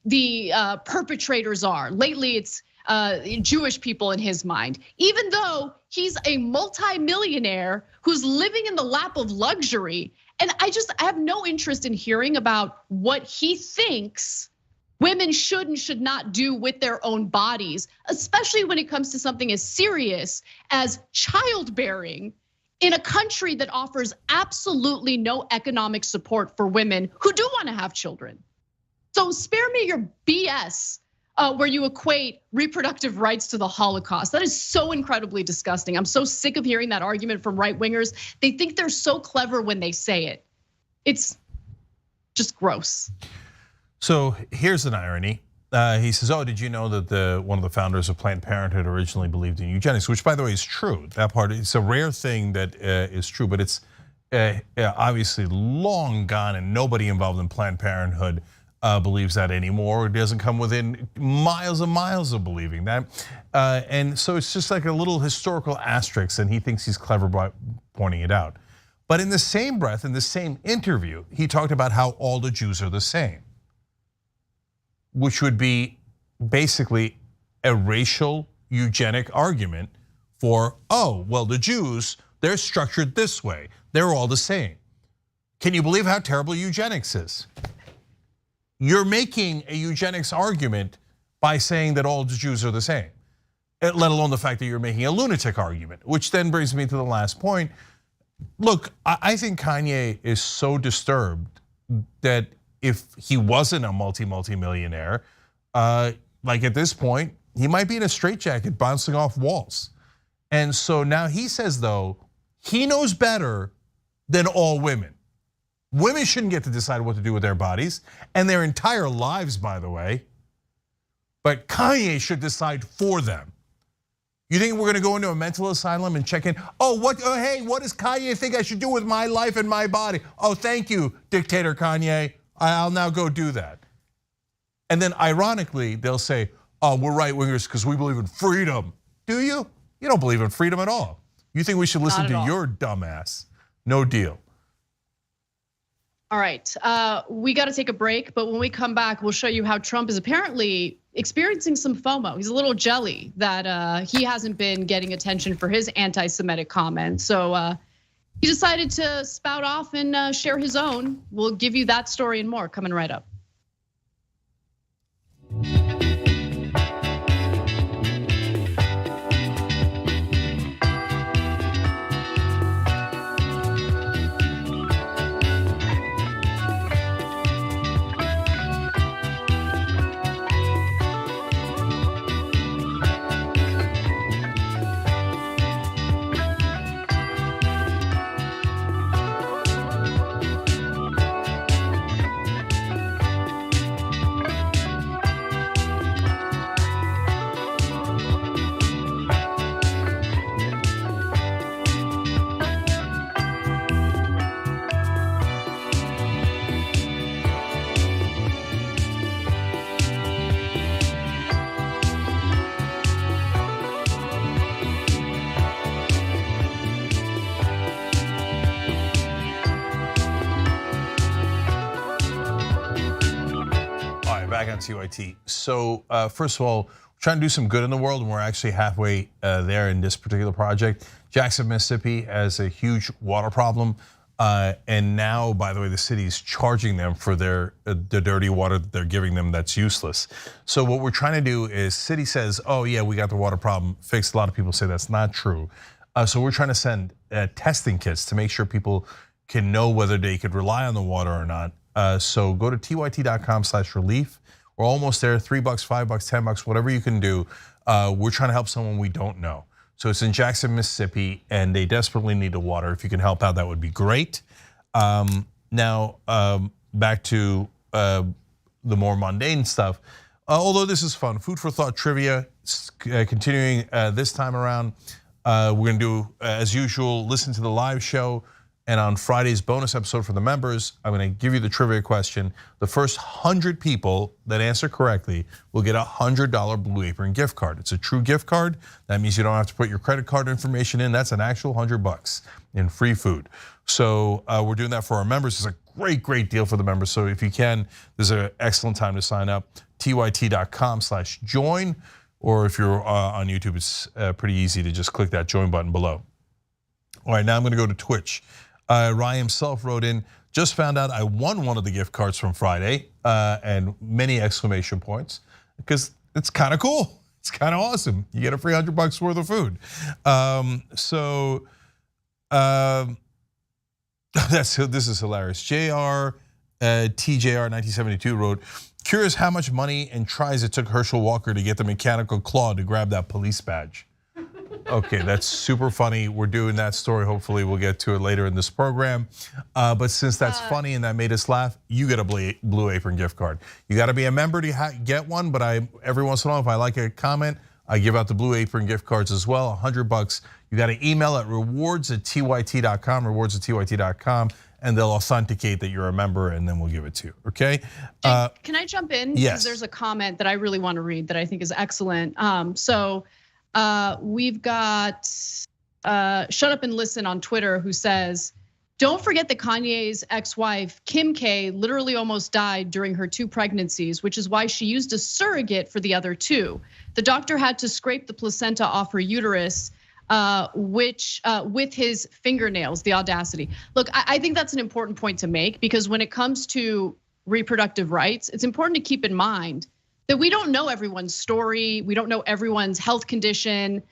S13: the perpetrators are. Lately, it's Jewish people in his mind, even though he's a multi-millionaire who's living in the lap of luxury. And I have no interest in hearing about what he thinks women should and should not do with their own bodies, especially when it comes to something as serious as childbearing in a country that offers absolutely no economic support for women who do want to have children. So spare me your BS where you equate reproductive rights to the Holocaust. That is so incredibly disgusting. I'm so sick of hearing that argument from right wingers. They think they're so clever when they say it. It's just gross.
S8: So here's an irony. He says, "Oh, did you know that one of the founders of Planned Parenthood originally believed in eugenics?" Which, by the way, is true. That part, it's a rare thing that is true, but it's obviously long gone, and nobody involved in Planned Parenthood believes that anymore. It doesn't come within miles and miles of believing that. And so it's just like a little historical asterisk, and he thinks he's clever by pointing it out. But in the same breath, in the same interview, he talked about how all the Jews are the same, which would be basically a racial eugenic argument for, oh, well, the Jews, they're structured this way. They're all the same. Can you believe how terrible eugenics is? You're making a eugenics argument by saying that all Jews are the same, let alone the fact that you're making a lunatic argument, which then brings me to the last point. Look, I think Kanye is so disturbed that if he wasn't a multi-millionaire, like at this point, he might be in a straitjacket bouncing off walls. And so now he says, though, he knows better than all women. Women shouldn't get to decide what to do with their bodies and their entire lives, by the way. But Kanye should decide for them. You think we're gonna go into a mental asylum and check in? Oh, hey, what does Kanye think I should do with my life and my body? Oh, thank you, dictator Kanye. I'll now go do that. And then ironically, they'll say, oh, we're right wingers because we believe in freedom. Do you? You don't believe in freedom at all. You think we should listen to your dumbass. No deal.
S13: All right, we got to take a break, but when we come back, we'll show you how Trump is apparently experiencing some FOMO. He's a little jelly that he hasn't been getting attention for his anti-Semitic comments. So he decided to spout off and share his own. We'll give you that story and more coming right up.
S8: Back on TYT. So first of all, we're trying to do some good in the world, and we're actually halfway there in this particular project. Jackson, Mississippi has a huge water problem. And now, by the way, the city is charging them for the dirty water that they're giving them that's useless. So what we're trying to do is, city says, oh yeah, we got the water problem fixed. A lot of people say that's not true. So we're trying to send testing kits to make sure people can know whether they could rely on the water or not. So go to tyt.com/relief. We're almost there, $3, $5, $10, whatever you can do. We're trying to help someone we don't know. So it's in Jackson, Mississippi, and they desperately need the water. If you can help out, that would be great. Now, back to the more mundane stuff. Although this is fun, food for thought trivia, continuing this time around. We're gonna do, as usual, listen to the live show. And on Friday's bonus episode for the members, I'm gonna give you the trivia question. The first 100 people that answer correctly will get a $100 Blue Apron gift card. It's a true gift card. That means you don't have to put your credit card information in. That's an actual $100 in free food. So we're doing that for our members. It's a great, great deal for the members. So if you can, there's an excellent time to sign up. tyt.com/join, or if you're on YouTube, it's pretty easy to just click that join button below. All right, now I'm gonna go to Twitch. Ryan himself wrote in, just found out I won one of the gift cards from Friday, and many exclamation points, because it's kind of cool. It's kind of awesome. You get a free $100 worth of food. This is hilarious. TJR 1972 wrote, curious how much money and tries it took Herschel Walker to get the mechanical claw to grab that police badge. Okay, that's super funny. We're doing that story. Hopefully we'll get to it later in this program. But since that's funny and that made us laugh, you get a Blue Apron gift card. You gotta be a member to get one, but every once in a while, if I like a comment, I give out the Blue Apron gift cards as well, $100. You gotta email at rewards@tyt.com, and they'll authenticate that you're a member, and then we'll give it to you, okay?
S13: Can I jump in?
S8: Yes.
S13: Because there's a comment that I really want to read that I think is excellent. We've got Shut Up and Listen on Twitter who says, don't forget that Kanye's ex-wife, Kim K, literally almost died during her 2 pregnancies, which is why she used a surrogate for the other 2. The doctor had to scrape the placenta off her uterus, with his fingernails, the audacity. Look, I think that's an important point to make, because when it comes to reproductive rights, it's important to keep in mind that we don't know everyone's story. We don't know everyone's health condition.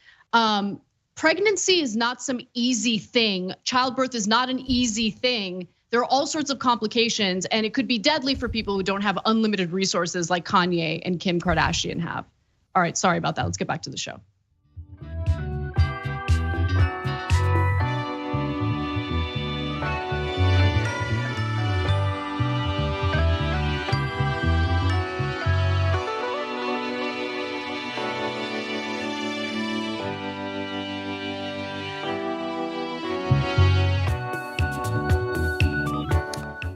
S13: Pregnancy is not some easy thing. Childbirth is not an easy thing. There are all sorts of complications, and it could be deadly for people who don't have unlimited resources like Kanye and Kim Kardashian have. All right, sorry about that. Let's get back to the show.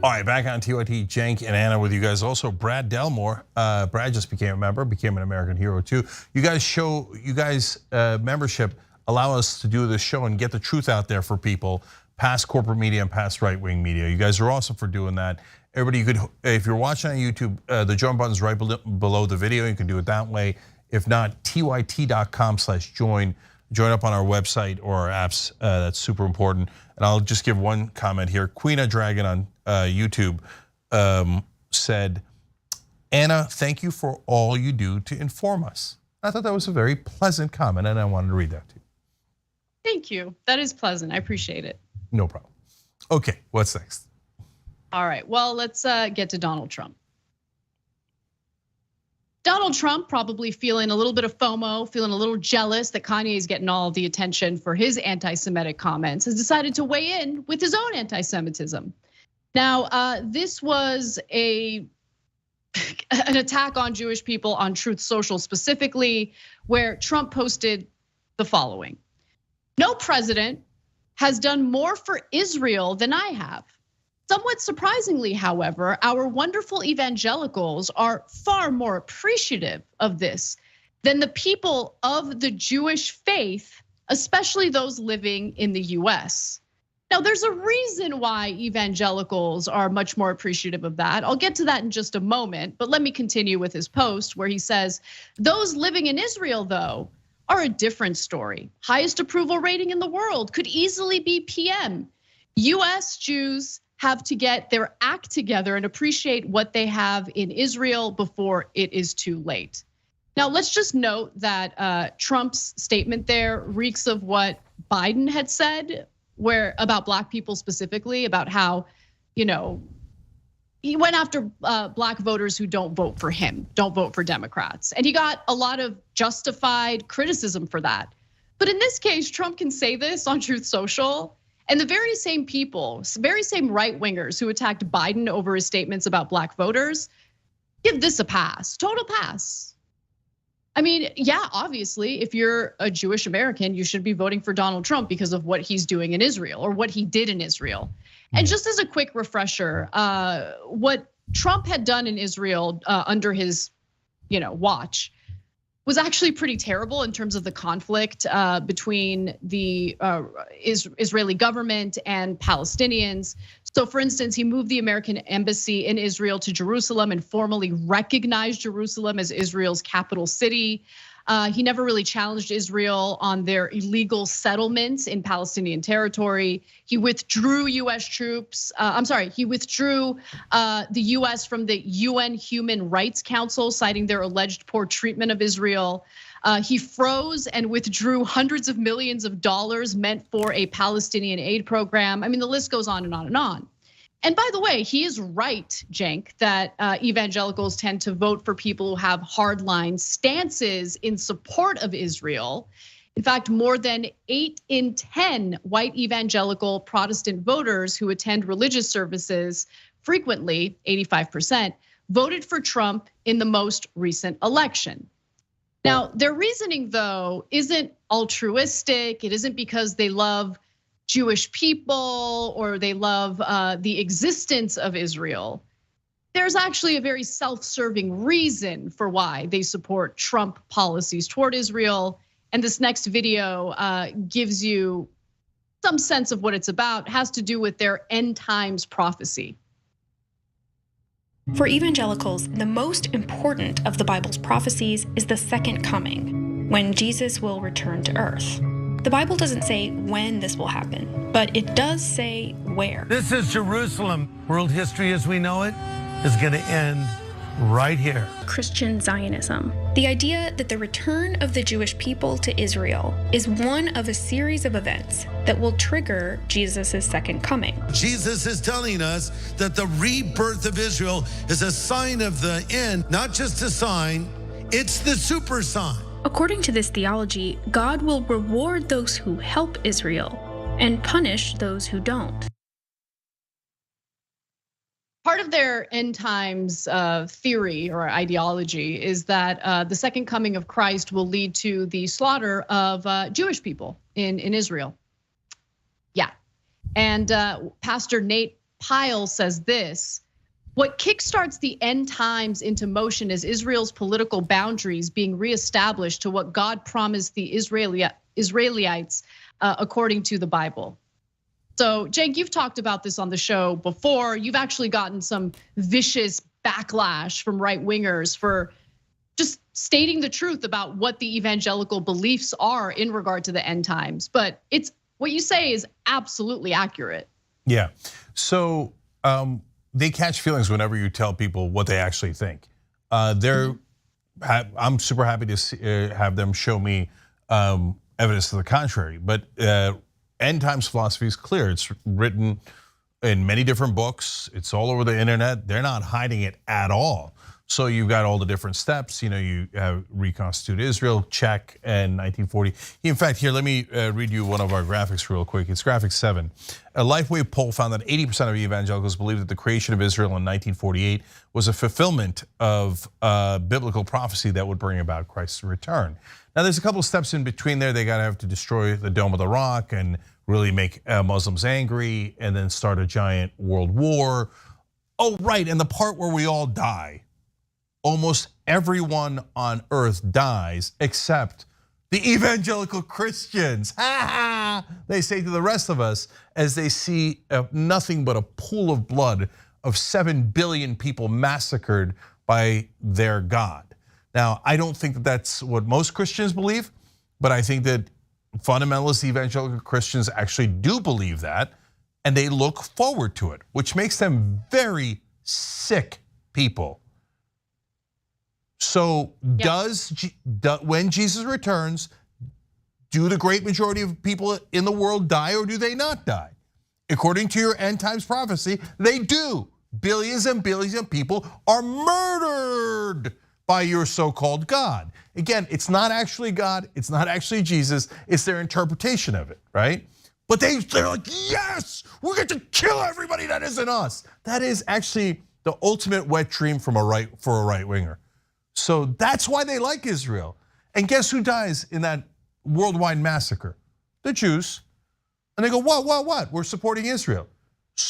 S8: All right, back on TYT, Cenk and Anna with you guys. Also, Brad Delmore. Brad just became a member, became an American hero too. You guys membership allow us to do this show and get the truth out there for people, past corporate media and past right-wing media. You guys are awesome for doing that. Everybody, you could, if you're watching on YouTube, the join button is right below the video. You can do it that way. If not, tyt.com/join. Join up on our website or our apps. That's super important. And I'll just give one comment here. Queen of Dragon on YouTube said, Anna, thank you for all you do to inform us. I thought that was a very pleasant comment, and I wanted to read that to you.
S13: Thank you. That is pleasant. I appreciate it.
S8: No problem. Okay, what's next?
S13: All right, well, let's get to Donald Trump. Donald Trump probably feeling a little bit of FOMO, feeling a little jealous that Kanye is getting all of the attention for his anti-Semitic comments, has decided to weigh in with his own anti-Semitism. Now, this was an attack on Jewish people on Truth Social specifically, where Trump posted the following. No president has done more for Israel than I have. Somewhat surprisingly, however, our wonderful evangelicals are far more appreciative of this than the people of the Jewish faith, especially those living in the US. Now, there's a reason why evangelicals are much more appreciative of that. I'll get to that in just a moment, but let me continue with his post where he says, those living in Israel, though, are a different story. Highest approval rating in the world, could easily be PM. US Jews have to get their act together and appreciate what they have in Israel before it is too late. Now, let's just note that Trump's statement there reeks of what Biden had said, where about Black people specifically, about how, he went after Black voters who don't vote for him, don't vote for Democrats. And he got a lot of justified criticism for that. But in this case, Trump can say this on Truth Social, and the very same people, very same right-wingers who attacked Biden over his statements about Black voters, give this a pass, total pass. I mean, yeah, obviously, if you're a Jewish American, you should be voting for Donald Trump because of what he's doing in Israel or what he did in Israel. And just as a quick refresher, what Trump had done in Israel under his, watch was actually pretty terrible in terms of the conflict between the Israeli government and Palestinians. So for instance, he moved the American embassy in Israel to Jerusalem and formally recognized Jerusalem as Israel's capital city. He never really challenged Israel on their illegal settlements in Palestinian territory. He withdrew US troops, he withdrew the US from the UN Human Rights Council, citing their alleged poor treatment of Israel. He froze and withdrew hundreds of millions of dollars meant for a Palestinian aid program. I mean, the list goes on and on and on. And by the way, he is right, Cenk, that evangelicals tend to vote for people who have hardline stances in support of Israel. In fact, more than 8 in 10 white evangelical Protestant voters who attend religious services frequently, 85%, voted for Trump in the most recent election. Now, their reasoning, though, isn't altruistic. It isn't because they love Jewish people or they love the existence of Israel. There's actually a very self-serving reason for why they support Trump policies toward Israel. And this next video gives you some sense of what it's about. It has to do with their end times prophecy.
S16: For evangelicals, the most important of the Bible's prophecies is the second coming, when Jesus will return to earth. The Bible doesn't say when this will happen, but it does say where.
S17: This is Jerusalem. World history as we know it is going to end right here.
S16: Christian Zionism. The idea that the return of the Jewish people to Israel is one of a series of events that will trigger Jesus' second coming.
S17: Jesus is telling us that the rebirth of Israel is a sign of the end, not just a sign, it's the super sign.
S16: According to this theology, God will reward those who help Israel and punish those who don't.
S13: Part of their end times theory or ideology is that the second coming of Christ will lead to the slaughter of Jewish people in Israel. Yeah, and Pastor Nate Pyle says this: what kickstarts the end times into motion is Israel's political boundaries being reestablished to what God promised the Israelites according to the Bible. So, Cenk, you've talked about this on the show before. You've actually gotten some vicious backlash from right-wingers for just stating the truth about what the evangelical beliefs are in regard to the end times. But it's what you say is absolutely accurate.
S8: Yeah, so they catch feelings whenever you tell people what they actually think. I'm super happy to have them show me evidence to the contrary, but end times philosophy is clear. It's written in many different books. It's all over the internet. They're not hiding it at all. So you've got all the different steps. You have reconstitute Israel, check, and 1940. In fact, here, let me read you one of our graphics real quick. It's graphic 7. A Lifeway poll found that 80% of evangelicals believe that the creation of Israel in 1948 was a fulfillment of biblical prophecy that would bring about Christ's return. Now, there's a couple of steps in between there. They gotta have to destroy the Dome of the Rock and really make Muslims angry and then start a giant world war. Oh, right, and the part where we all die. Almost everyone on earth dies except the evangelical Christians. They say to the rest of us as they see nothing but a pool of blood of 7 billion people massacred by their God. Now, I don't think that that's what most Christians believe, but I think that fundamentalist evangelical Christians actually do believe that. and they look forward to it, which makes them very sick people. So when Jesus returns, do the great majority of people in the world die or do they not die? According to your end times prophecy, they do. Billions and billions of people are murdered by your so-called God. Again, it's not actually God, it's not actually Jesus, it's their interpretation of it, right? But they're like, yes, we get to kill everybody that isn't us. That is actually the ultimate wet dream for a right winger. So that's why they like Israel. And guess who dies in that worldwide massacre? The Jews. And they go, what? We're supporting Israel.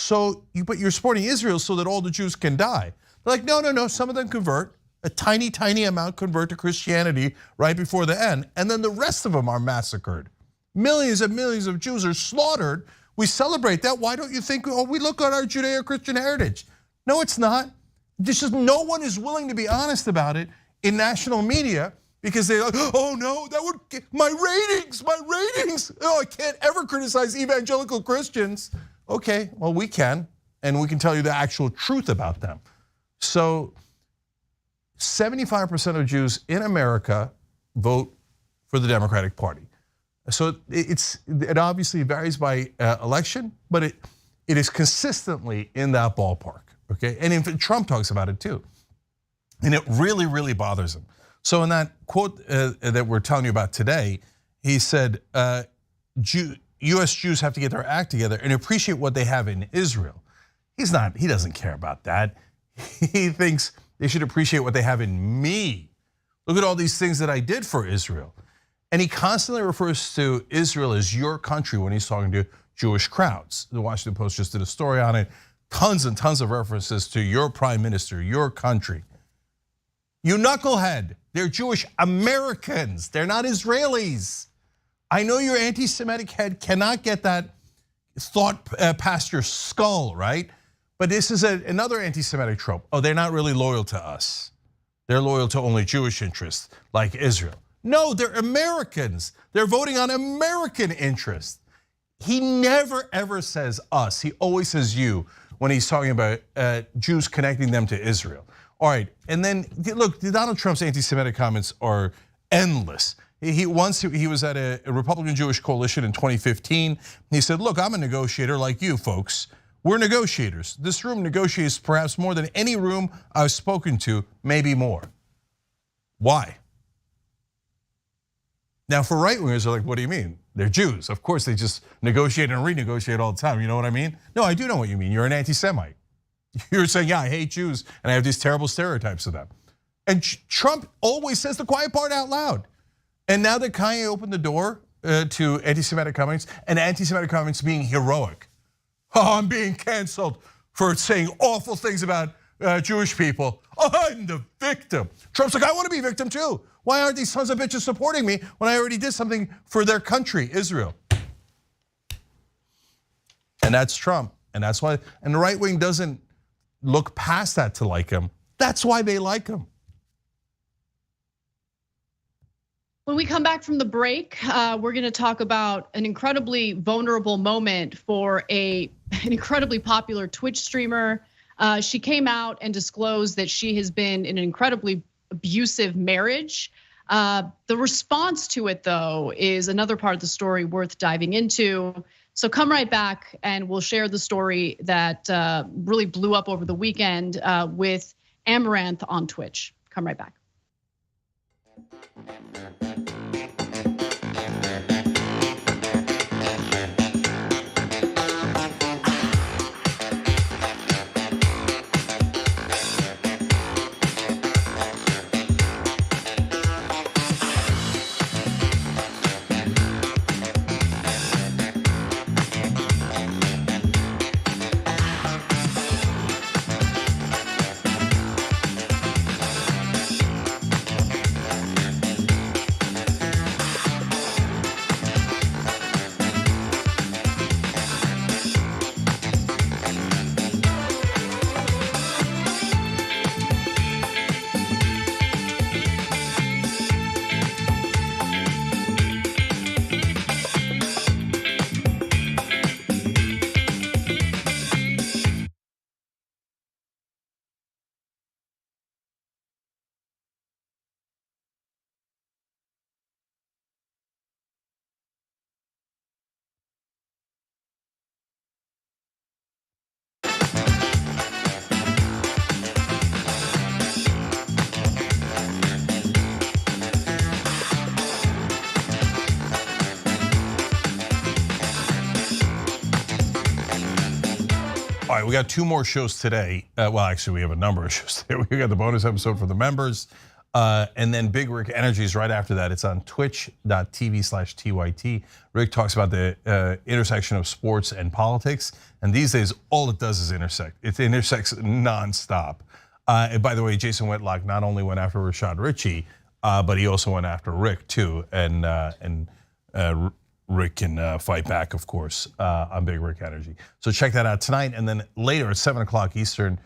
S8: But you're supporting Israel so that all the Jews can die. They're like, no, some of them convert. A tiny, tiny amount convert to Christianity right before the end. And then the rest of them are massacred. Millions and millions of Jews are slaughtered. We celebrate that. Why don't you think, we look at our Judeo-Christian heritage? No, it's not. It's just no one is willing to be honest about it in national media because they're like, oh no, that would get my ratings. Oh, I can't ever criticize evangelical Christians. Okay, well, we can, and we can tell you the actual truth about them. So 75% of Jews in America vote for the Democratic Party. So it obviously varies by election, but it is consistently in that ballpark, okay? And in fact, Trump talks about it too. And it really, really bothers him. So in that quote that we're telling you about today, he said, US Jews have to get their act together and appreciate what they have in Israel. He doesn't care about that. He thinks they should appreciate what they have in me. Look at all these things that I did for Israel. And he constantly refers to Israel as your country when he's talking to Jewish crowds. The Washington Post just did a story on it. Tons and tons of references to your prime minister, your country. You knucklehead, they're Jewish Americans. They're not Israelis. I know your anti-Semitic head cannot get that thought past your skull, right? But this is another anti-Semitic trope. Oh, they're not really loyal to us. They're loyal to only Jewish interests, like Israel. No, they're Americans. They're voting on American interests. He never ever says us. He always says you when he's talking about Jews connecting them to Israel. All right, and then look, Donald Trump's anti-Semitic comments are endless. He was at a Republican Jewish coalition in 2015. He said, look, I'm a negotiator like you folks. We're negotiators. This room negotiates perhaps more than any room I've spoken to, maybe more. Why? Now for right-wingers, they're like, what do you mean? They're Jews. Of course they just negotiate and renegotiate all the time. You know what I mean? No, I do know what you mean. You're an anti-Semite. You're saying, yeah, I hate Jews and I have these terrible stereotypes of them. And Trump always says the quiet part out loud. And now that Kanye opened the door to anti-Semitic comments and anti-Semitic comments being heroic. Oh, I'm being canceled for saying awful things about Jewish people. Oh, I'm the victim. Trump's like, I want to be a victim too. Why aren't these sons of bitches supporting me when I already did something for their country, Israel? And that's Trump. And that's why, and the right wing doesn't look past that to like him. That's why they like him.
S13: When we come back from the break, we're going to talk about an incredibly vulnerable moment for an incredibly popular Twitch streamer. She came out and disclosed that she has been in an incredibly abusive marriage. The response to it, though, is another part of the story worth diving into. So come right back and we'll share the story that really blew up over the weekend with Amaranth on Twitch. Come right back.
S8: right, we got 2 more shows today. Well, actually, we have a number of shows today. We got the bonus episode for the members. And then Big Rick Energy is right after that. It's on twitch.tv/TYT. Rick talks about the intersection of sports and politics. And these days, all it does is intersect. It intersects nonstop. And by the way, Jason Whitlock not only went after Rashad Ritchie, but he also went after Rick too. And Rick can fight back, of course, on Big Rick Energy. So check that out tonight. And then later at 7 o'clock Eastern,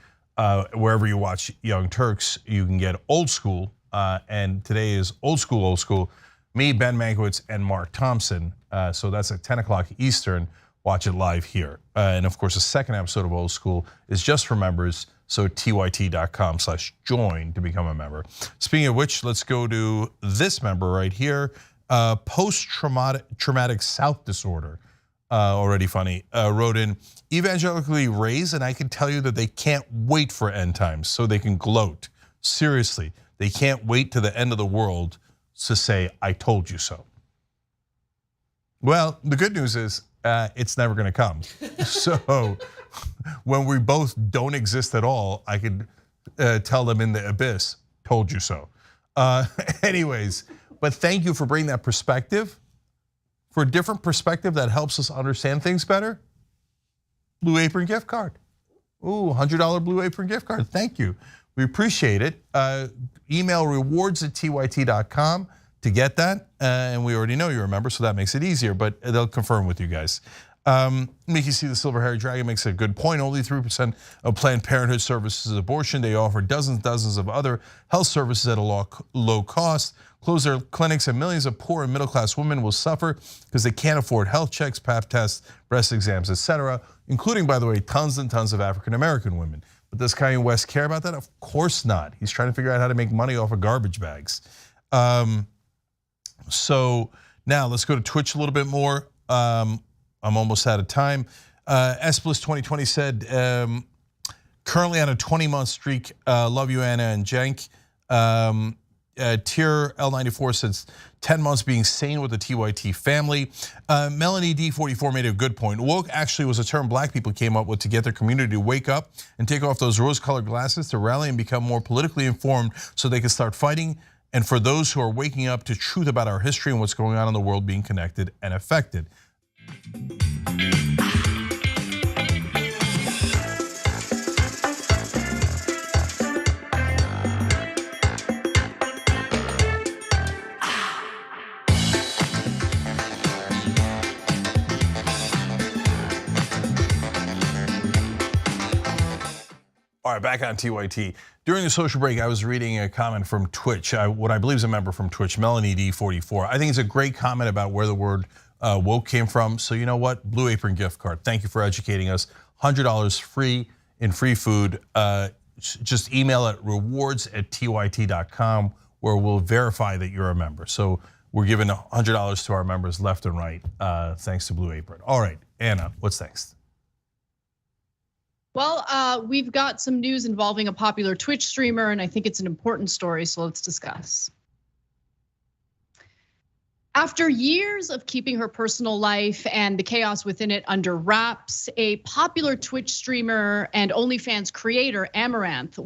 S8: wherever you watch Young Turks, you can get Old School. And today is Old School. Me, Ben Mankiewicz, and Mark Thompson. So that's at 10 o'clock Eastern. Watch it live here. And of course, the second episode of Old School is just for members. So tyt.com/join to become a member. Speaking of which, let's go to this member right here. Post-traumatic South disorder. Already funny, wrote in, evangelically raised, and I can tell you that they can't wait for end times so they can gloat. Seriously, they can't wait to the end of the world to say, I told you so. Well, the good news is it's never gonna come. So when we both don't exist at all, I could tell them in the abyss, told you so. Anyways, but thank you for bringing that perspective. For a different perspective that helps us understand things better, Blue Apron gift card. Ooh, $100 Blue Apron gift card, thank you. We appreciate it. Email rewards@tyt.com to get that. And we already know you're a member, so that makes it easier, but they'll confirm with you guys. Mickey C. the Silver Haired Dragon makes a good point. Only 3% of Planned Parenthood services abortion. They offer dozens of other health services at a low cost. Close their clinics and millions of poor and middle class women will suffer because they can't afford health checks, pap tests, breast exams, etc., including, by the way, tons and tons of African American women. But does Kanye West care about that? Of course not. He's trying to figure out how to make money off of garbage bags. So now let's go to Twitch a little bit more. I'm almost out of time. Esplis 2020 said, currently on a 20-month streak. Love you, Anna and Jenk. Tier L94 says 10 months being sane with the TYT family. Melanie D44 made a good point. Woke actually was a term black people came up with to get their community to wake up and take off those rose-colored glasses to rally and become more politically informed so they can start fighting. And for those who are waking up to truth about our history and what's going on in the world, being connected and affected. All right, back on TYT. During the social break, I was reading a comment from Twitch, what I believe is a member from Twitch, Melanie D44. I think it's a great comment about where the word woke came from. So you know what? Blue Apron gift card. Thank you for educating us. $100 free in free food. Just email at rewards@tyt.com where we'll verify that you're a member. So we're giving $100 to our members left and right, thanks to Blue Apron. All right, Anna, what's next?
S13: Well, we've got some news involving a popular Twitch streamer, and I think it's an important story, so let's discuss. After years of keeping her personal life and the chaos within it under wraps, a popular Twitch streamer and OnlyFans creator, Amaranth,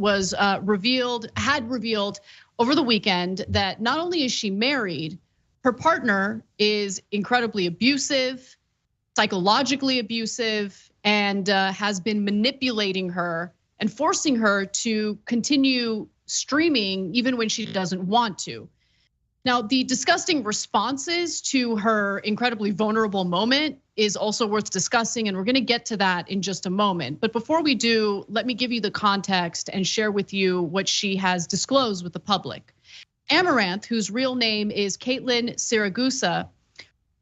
S13: had revealed over the weekend that not only is she married, her partner is incredibly abusive, psychologically abusive, and has been manipulating her and forcing her to continue streaming even when she doesn't want to. Now, the disgusting responses to her incredibly vulnerable moment is also worth discussing, and we're gonna get to that in just a moment. But before we do, let me give you the context and share with you what she has disclosed with the public. Amaranth, whose real name is Caitlin Siragusa,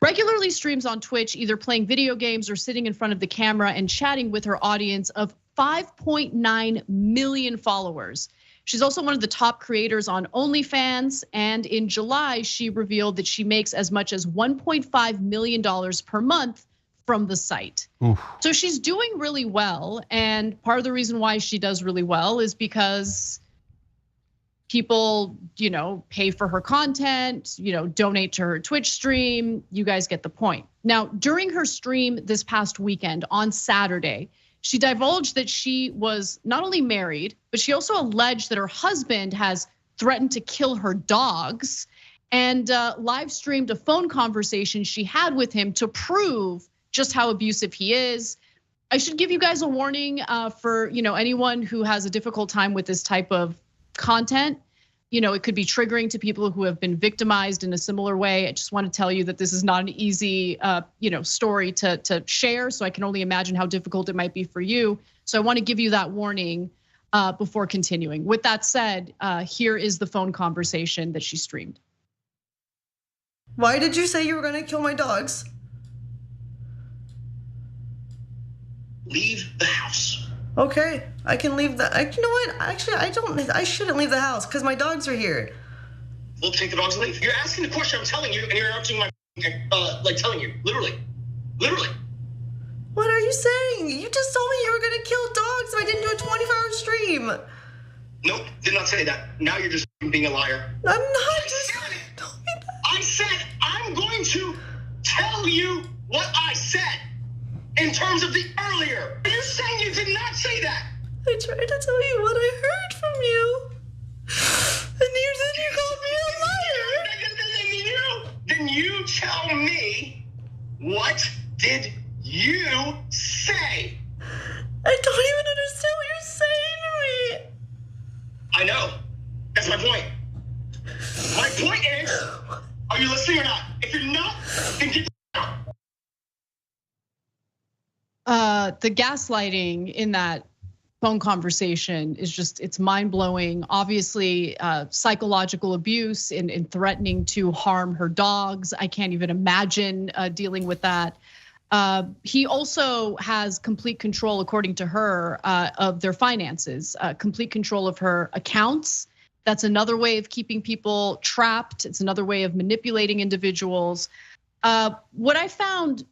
S13: regularly streams on Twitch, either playing video games or sitting in front of the camera and chatting with her audience of 5.9 million followers. She's also one of the top creators on OnlyFans, and in July, she revealed that she makes as much as $1.5 million per month from the site. Oof. So she's doing really well, and part of the reason why she does really well is because people, pay for her content, donate to her Twitch stream. You guys get the point. Now, during her stream this past weekend on Saturday, She divulged that she was not only married, but she also alleged that her husband has threatened to kill her dogs, and live streamed a phone conversation she had with him to prove just how abusive he is. I should give you guys a warning for anyone who has a difficult time with this type of content. It could be triggering to people who have been victimized in a similar way. I just want to tell you that this is not an easy story to share. So I can only imagine how difficult it might be for you. So I want to give you that warning before continuing. With that said, here is the phone conversation that she streamed.
S18: Why did you say you were gonna kill my dogs?
S19: Leave the house.
S18: Okay, I can leave the. You know what? Actually, I shouldn't leave the house because my dogs are here.
S19: We'll take the dogs and leave. You're asking the question I'm telling you, and you're interrupting my telling you, literally.
S18: What are you saying? You just told me you were gonna kill dogs if I didn't do a 24-hour stream.
S19: Nope, did not say that. Now you're just being a liar.
S18: I'm not just.
S19: I said I'm going to tell you what I said in terms of the earlier. You're saying you did not say that.
S18: I tried to tell you what I heard from you, and you called me a liar.
S19: Then you tell me, what did you say?
S18: I don't even understand what you're saying to me.
S19: I know. That's my point. My point is, are you listening or not? If you're not, then get out.
S13: The gaslighting in that phone conversation is just, it's mind-blowing. Obviously, psychological abuse and threatening to harm her dogs. I can't even imagine dealing with that. He also has complete control, according to her, of their finances, complete control of her accounts. That's another way of keeping people trapped. It's another way of manipulating individuals. What I found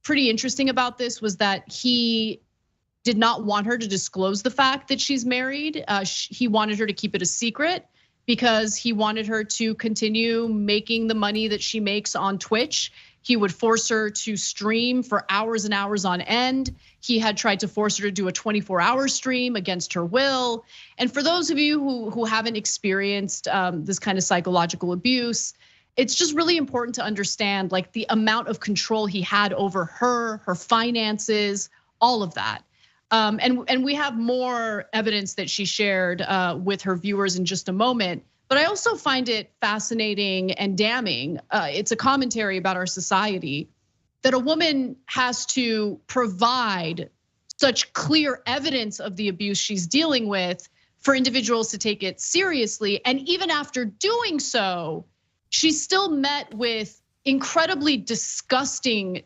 S13: pretty interesting about this was that he did not want her to disclose the fact that she's married. He wanted her to keep it a secret because he wanted her to continue making the money that she makes on Twitch. He would force her to stream for hours and hours on end. He had tried to force her to do a 24-hour stream against her will. And for those of you who haven't experienced this kind of psychological abuse, it's just really important to understand like the amount of control he had over her finances, all of that. And we have more evidence that she shared with her viewers in just a moment. But I also find it fascinating and damning. It's a commentary about our society that a woman has to provide such clear evidence of the abuse she's dealing with for individuals to take it seriously. And even after doing so, she's still met with incredibly disgusting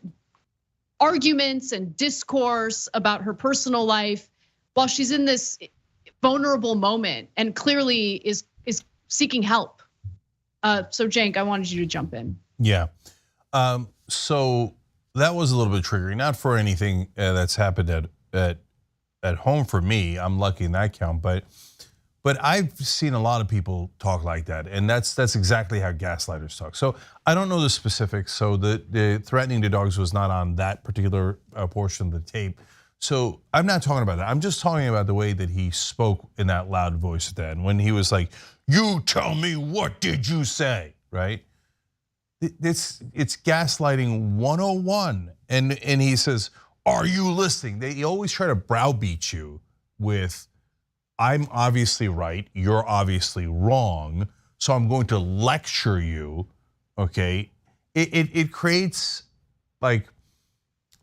S13: arguments and discourse about her personal life while she's in this vulnerable moment and clearly is seeking help. So Cenk, I wanted you to jump in.
S8: Yeah, so that was a little bit triggering, not for anything that's happened at home for me. I'm lucky in that count, but I've seen a lot of people talk like that, and that's exactly how gaslighters talk. So I don't know the specifics. So the threatening to dogs was not on that particular portion of the tape. So I'm not talking about that. I'm just talking about the way that he spoke in that loud voice at the end when he was like, "You tell me, what did you say?" Right? It's gaslighting 101, and he says, "Are you listening?" They always try to browbeat you with, "I'm obviously right, you're obviously wrong, so I'm going to lecture you." Okay, it creates like,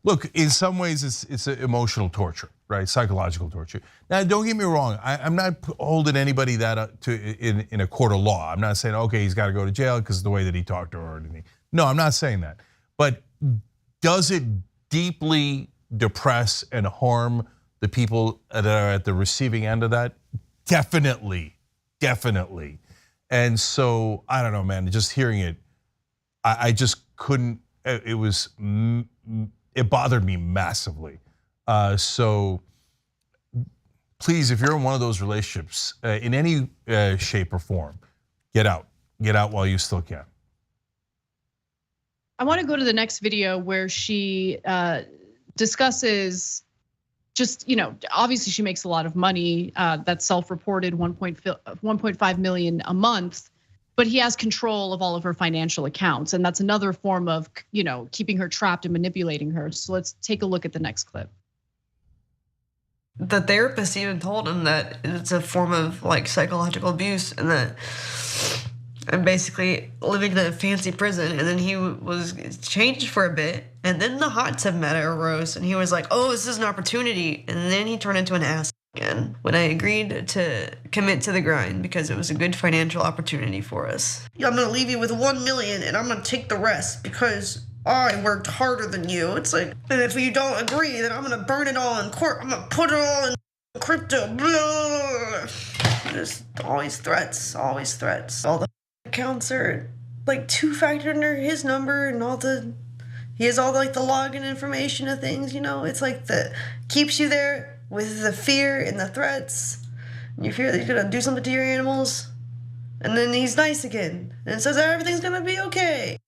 S8: look, in some ways it's emotional torture, right? Psychological torture. Now, don't get me wrong, I'm not holding anybody that in a court of law. I'm not saying, okay, he's got to go to jail because of the way that he talked to her or anything. No, I'm not saying that. But does it deeply depress and harm the people that are at the receiving end of that? Definitely. And so, I don't know, man, just hearing it, I just couldn't, it bothered me massively. So please, if you're in one of those relationships, in any shape or form, get out while you still can.
S13: I want to go to the next video where she discusses just, obviously she makes a lot of money. That's self-reported, 1.5 million a month. But he has control of all of her financial accounts, and that's another form of, keeping her trapped and manipulating her. So let's take a look at the next clip.
S20: The therapist even told him that it's a form of like psychological abuse, and that I'm basically living in a fancy prison. And then he was changed for a bit, and then the hot tub meta arose, and he was like, "Oh, this is an opportunity," and then he turned into an ass again when I agreed to commit to the grind because it was a good financial opportunity for us. I'm gonna leave you with 1 million, and I'm gonna take the rest because I worked harder than you. It's like, and if you don't agree, then I'm gonna burn it all in court. I'm gonna put it all in crypto. Blah. Just always threats, always threats. All the accounts are like two-factor under his number, and he has all like the login information of things. It's like keeps you there with the fear and the threats. And you fear that he's gonna do something to your animals, and then he's nice again and says everything's gonna be okay.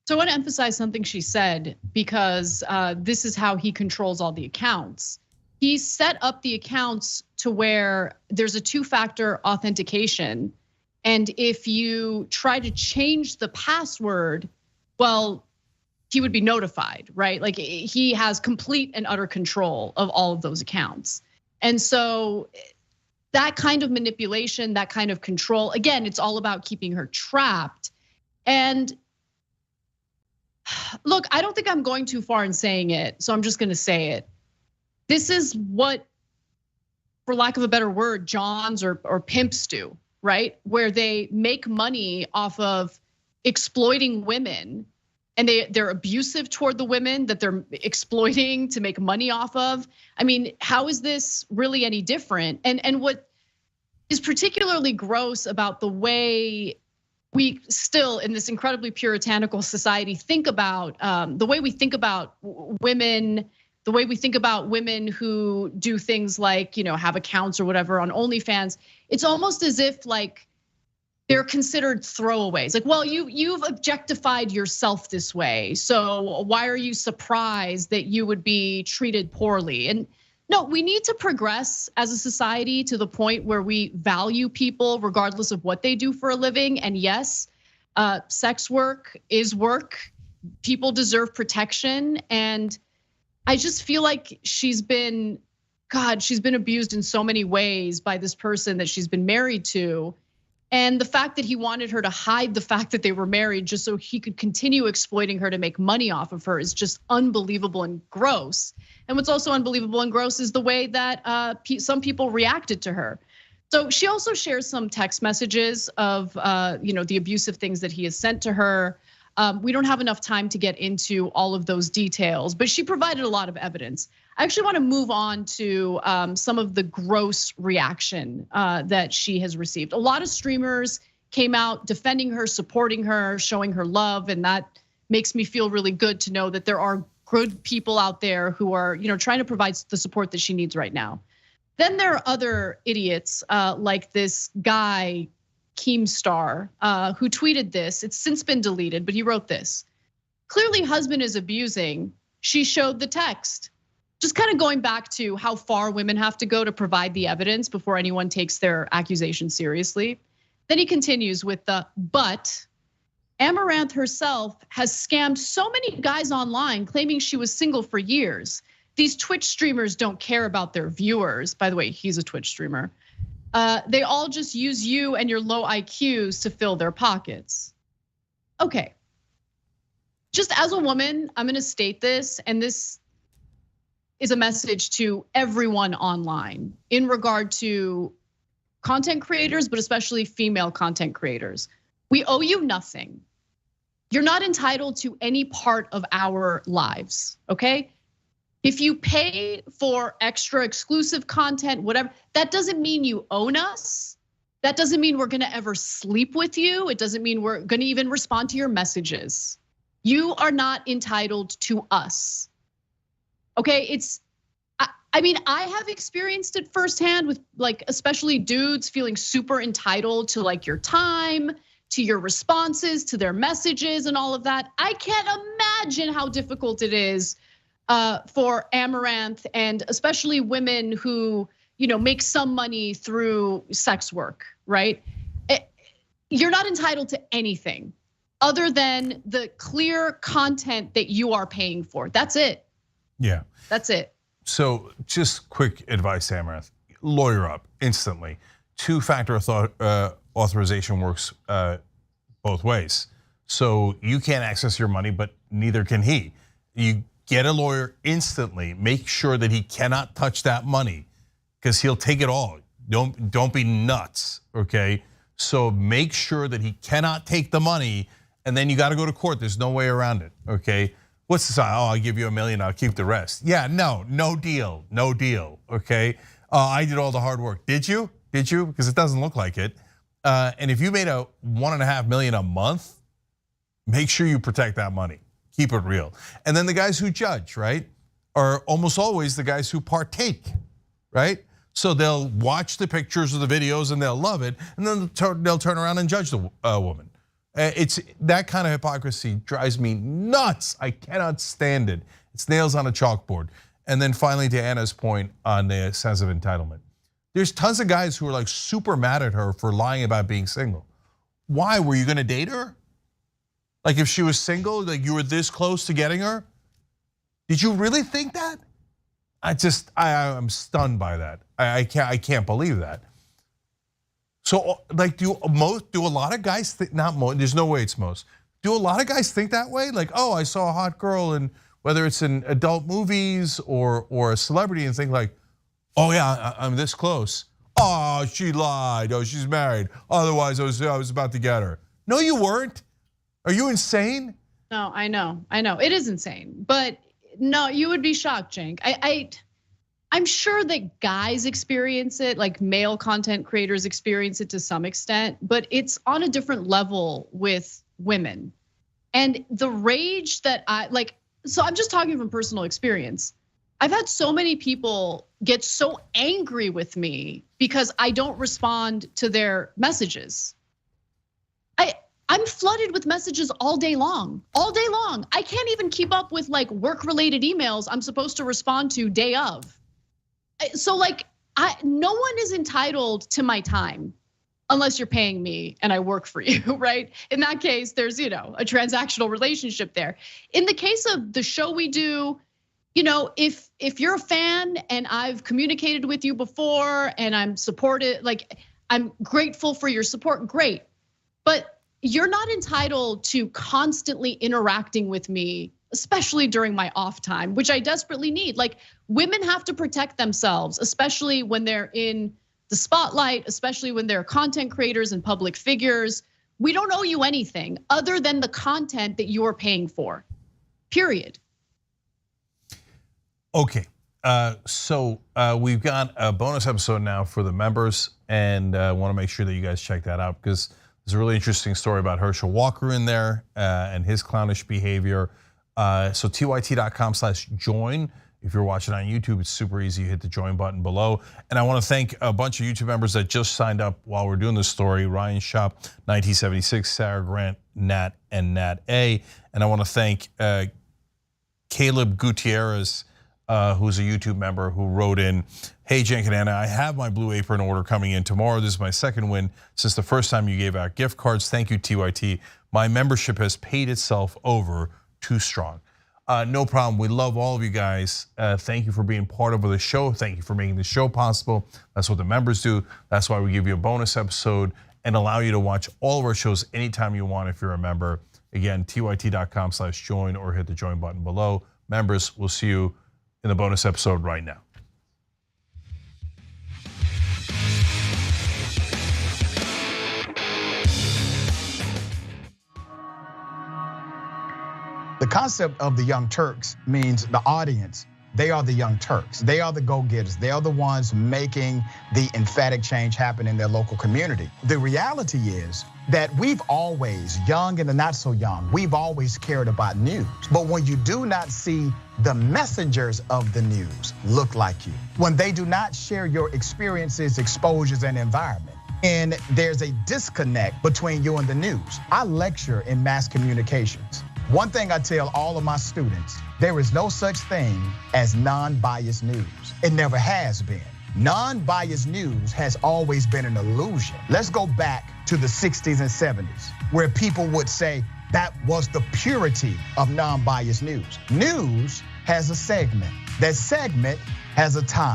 S13: So I want to emphasize something she said, because this is how he controls all the accounts. He set up the accounts to where there's a two-factor authentication. And if you try to change the password, well, he would be notified, right? Like he has complete and utter control of all of those accounts. And so that kind of manipulation, that kind of control, again, it's all about keeping her trapped. And look, I don't think I'm going too far in saying it, so I'm just gonna say it. This is what, for lack of a better word, Johns or pimps do, right? Where they make money off of exploiting women, and they're abusive toward the women that they're exploiting to make money off of. I mean, how is this really any different? And what is particularly gross about the way we still, in this incredibly puritanical society, think about the way we think about women, the way we think about women who do things like, have accounts or whatever on OnlyFans. It's almost as if like they're considered throwaways. Like, well, you've objectified yourself this way, so why are you surprised that you would be treated poorly? And no, we need to progress as a society to the point where we value people regardless of what they do for a living. And yes, sex work is work. People deserve protection. And I just feel like she's been abused in so many ways by this person that she's been married to. And the fact that he wanted her to hide the fact that they were married just so he could continue exploiting her to make money off of her is just unbelievable and gross. And what's also unbelievable and gross is the way that some people reacted to her. So she also shares some text messages of the abusive things that he has sent to her. We don't have enough time to get into all of those details, but she provided a lot of evidence. I actually want to move on to some of the gross reaction that she has received. A lot of streamers came out defending her, supporting her, showing her love, and that makes me feel really good to know that there are good people out there who are, trying to provide the support that she needs right now. Then there are other idiots like this guy, Keemstar, who tweeted this. It's since been deleted, but he wrote this. Clearly husband is abusing. She showed the text. Just kind of going back to how far women have to go to provide the evidence before anyone takes their accusation seriously. Then he continues with but Amaranth herself has scammed so many guys online claiming she was single for years. These Twitch streamers don't care about their viewers. By the way, he's a Twitch streamer. They all just use you and your low IQs to fill their pockets. Okay. Just as a woman, I'm gonna state this, and this is a message to everyone online in regard to content creators, but especially female content creators. We owe you nothing. You're not entitled to any part of our lives, okay? If you pay for extra exclusive content, whatever, that doesn't mean you own us. That doesn't mean we're gonna ever sleep with you. It doesn't mean we're gonna even respond to your messages. You are not entitled to us. Okay, I mean, I have experienced it firsthand with like, especially dudes feeling super entitled to like your time, to your responses, to their messages and all of that. I can't imagine how difficult it is for Amaranth, and especially women who, make some money through sex work, right? You're not entitled to anything other than the clear content that you are paying for. That's it.
S8: Yeah.
S13: That's it.
S8: So just quick advice, Amaranth. Lawyer up instantly. Two-factor authorization works both ways. So you can't access your money, but neither can he. You get a lawyer instantly. Make sure that he cannot touch that money because he'll take it all. Don't be nuts, okay? So make sure that he cannot take the money, and then you got to go to court. There's no way around it, okay? What's the sign? Oh, I'll give you $1 million, I'll keep the rest. Yeah, no deal, okay? I did all the hard work. Did you? Because it doesn't look like it. And if you made a $1.5 million a month, make sure you protect that money. Keep it real. And then the guys who judge, right, are almost always the guys who partake, right? So they'll watch the pictures or the videos and they'll love it, and then they'll turn around and judge the woman. It's that kind of hypocrisy drives me nuts. I cannot stand it. It's nails on a chalkboard. And then finally, to Anna's point on the sense of entitlement, there's tons of guys who are like super mad at her for lying about being single. Why? Were you going to date her? Like if she was single, like you were this close to getting her? Did you really think that? I'm stunned by that. I can't believe that. So like, do a lot of guys think, not most, there's no way it's most. Do a lot of guys think that way? Like, oh, I saw a hot girl, and whether it's in adult movies or a celebrity, and think like, oh yeah, I'm this close. Oh, she lied. Oh, she's married. Otherwise, I was about to get her. No, you weren't. Are you insane?
S13: No, I know. It is insane. But no, you would be shocked, Cenk. I'm sure that guys experience it, like male content creators experience it to some extent, but it's on a different level with women. And the rage that so I'm just talking from personal experience. I've had so many people get so angry with me because I don't respond to their messages. I'm flooded with messages all day long. I can't even keep up with like work-related emails I'm supposed to respond to day of. So like, no one is entitled to my time unless you're paying me and I work for you, right? In that case, there's a transactional relationship there. In the case of the show we do, if you're a fan and I've communicated with you before and I'm supported, like I'm grateful for your support, great. But you're not entitled to constantly interacting with me, especially during my off time, which I desperately need. Like women have to protect themselves, especially when they're in the spotlight, especially when they're content creators and public figures. We don't owe you anything other than the content that you're paying for, period. Okay,
S8: so we've got a bonus episode now for the members, and I wanna make sure that you guys check that out because there's a really interesting story about Herschel Walker in there and his clownish behavior. So tyt.com/join. If you're watching on YouTube, it's super easy. You hit the join button below. And I want to thank a bunch of YouTube members that just signed up while we're doing this story. Ryan Shop, 1976, Sarah Grant, Nat, and Nat A. And I want to thank Caleb Gutierrez, who's a YouTube member who wrote in, hey, Cenk and Anna, I have my Blue Apron order coming in tomorrow. This is my second win since the first time you gave out gift cards. Thank you, TYT. My membership has paid itself over too strong. No problem. We love all of you guys. Thank you for being part of the show. Thank you for making the show possible. That's what the members do. That's why we give you a bonus episode and allow you to watch all of our shows anytime you want if you're a member. Again, tyt.com/join or hit the join button below. Members, we'll see you in the bonus episode right now.
S21: The concept of the Young Turks means the audience, they are the Young Turks. They are the go-getters. They are the ones making the emphatic change happen in their local community. The reality is that we've always, young and the not so young, we've always cared about news. But when you do not see the messengers of the news look like you, when they do not share your experiences, exposures, and environment, and there's a disconnect between you and the news. I lecture in mass communications. One thing I tell all of my students, there is no such thing as non-biased news. It never has been. Non-biased news has always been an illusion. Let's go back to the 60s and 70s, where people would say that was the purity of non-biased news. News has a segment. That segment has a time.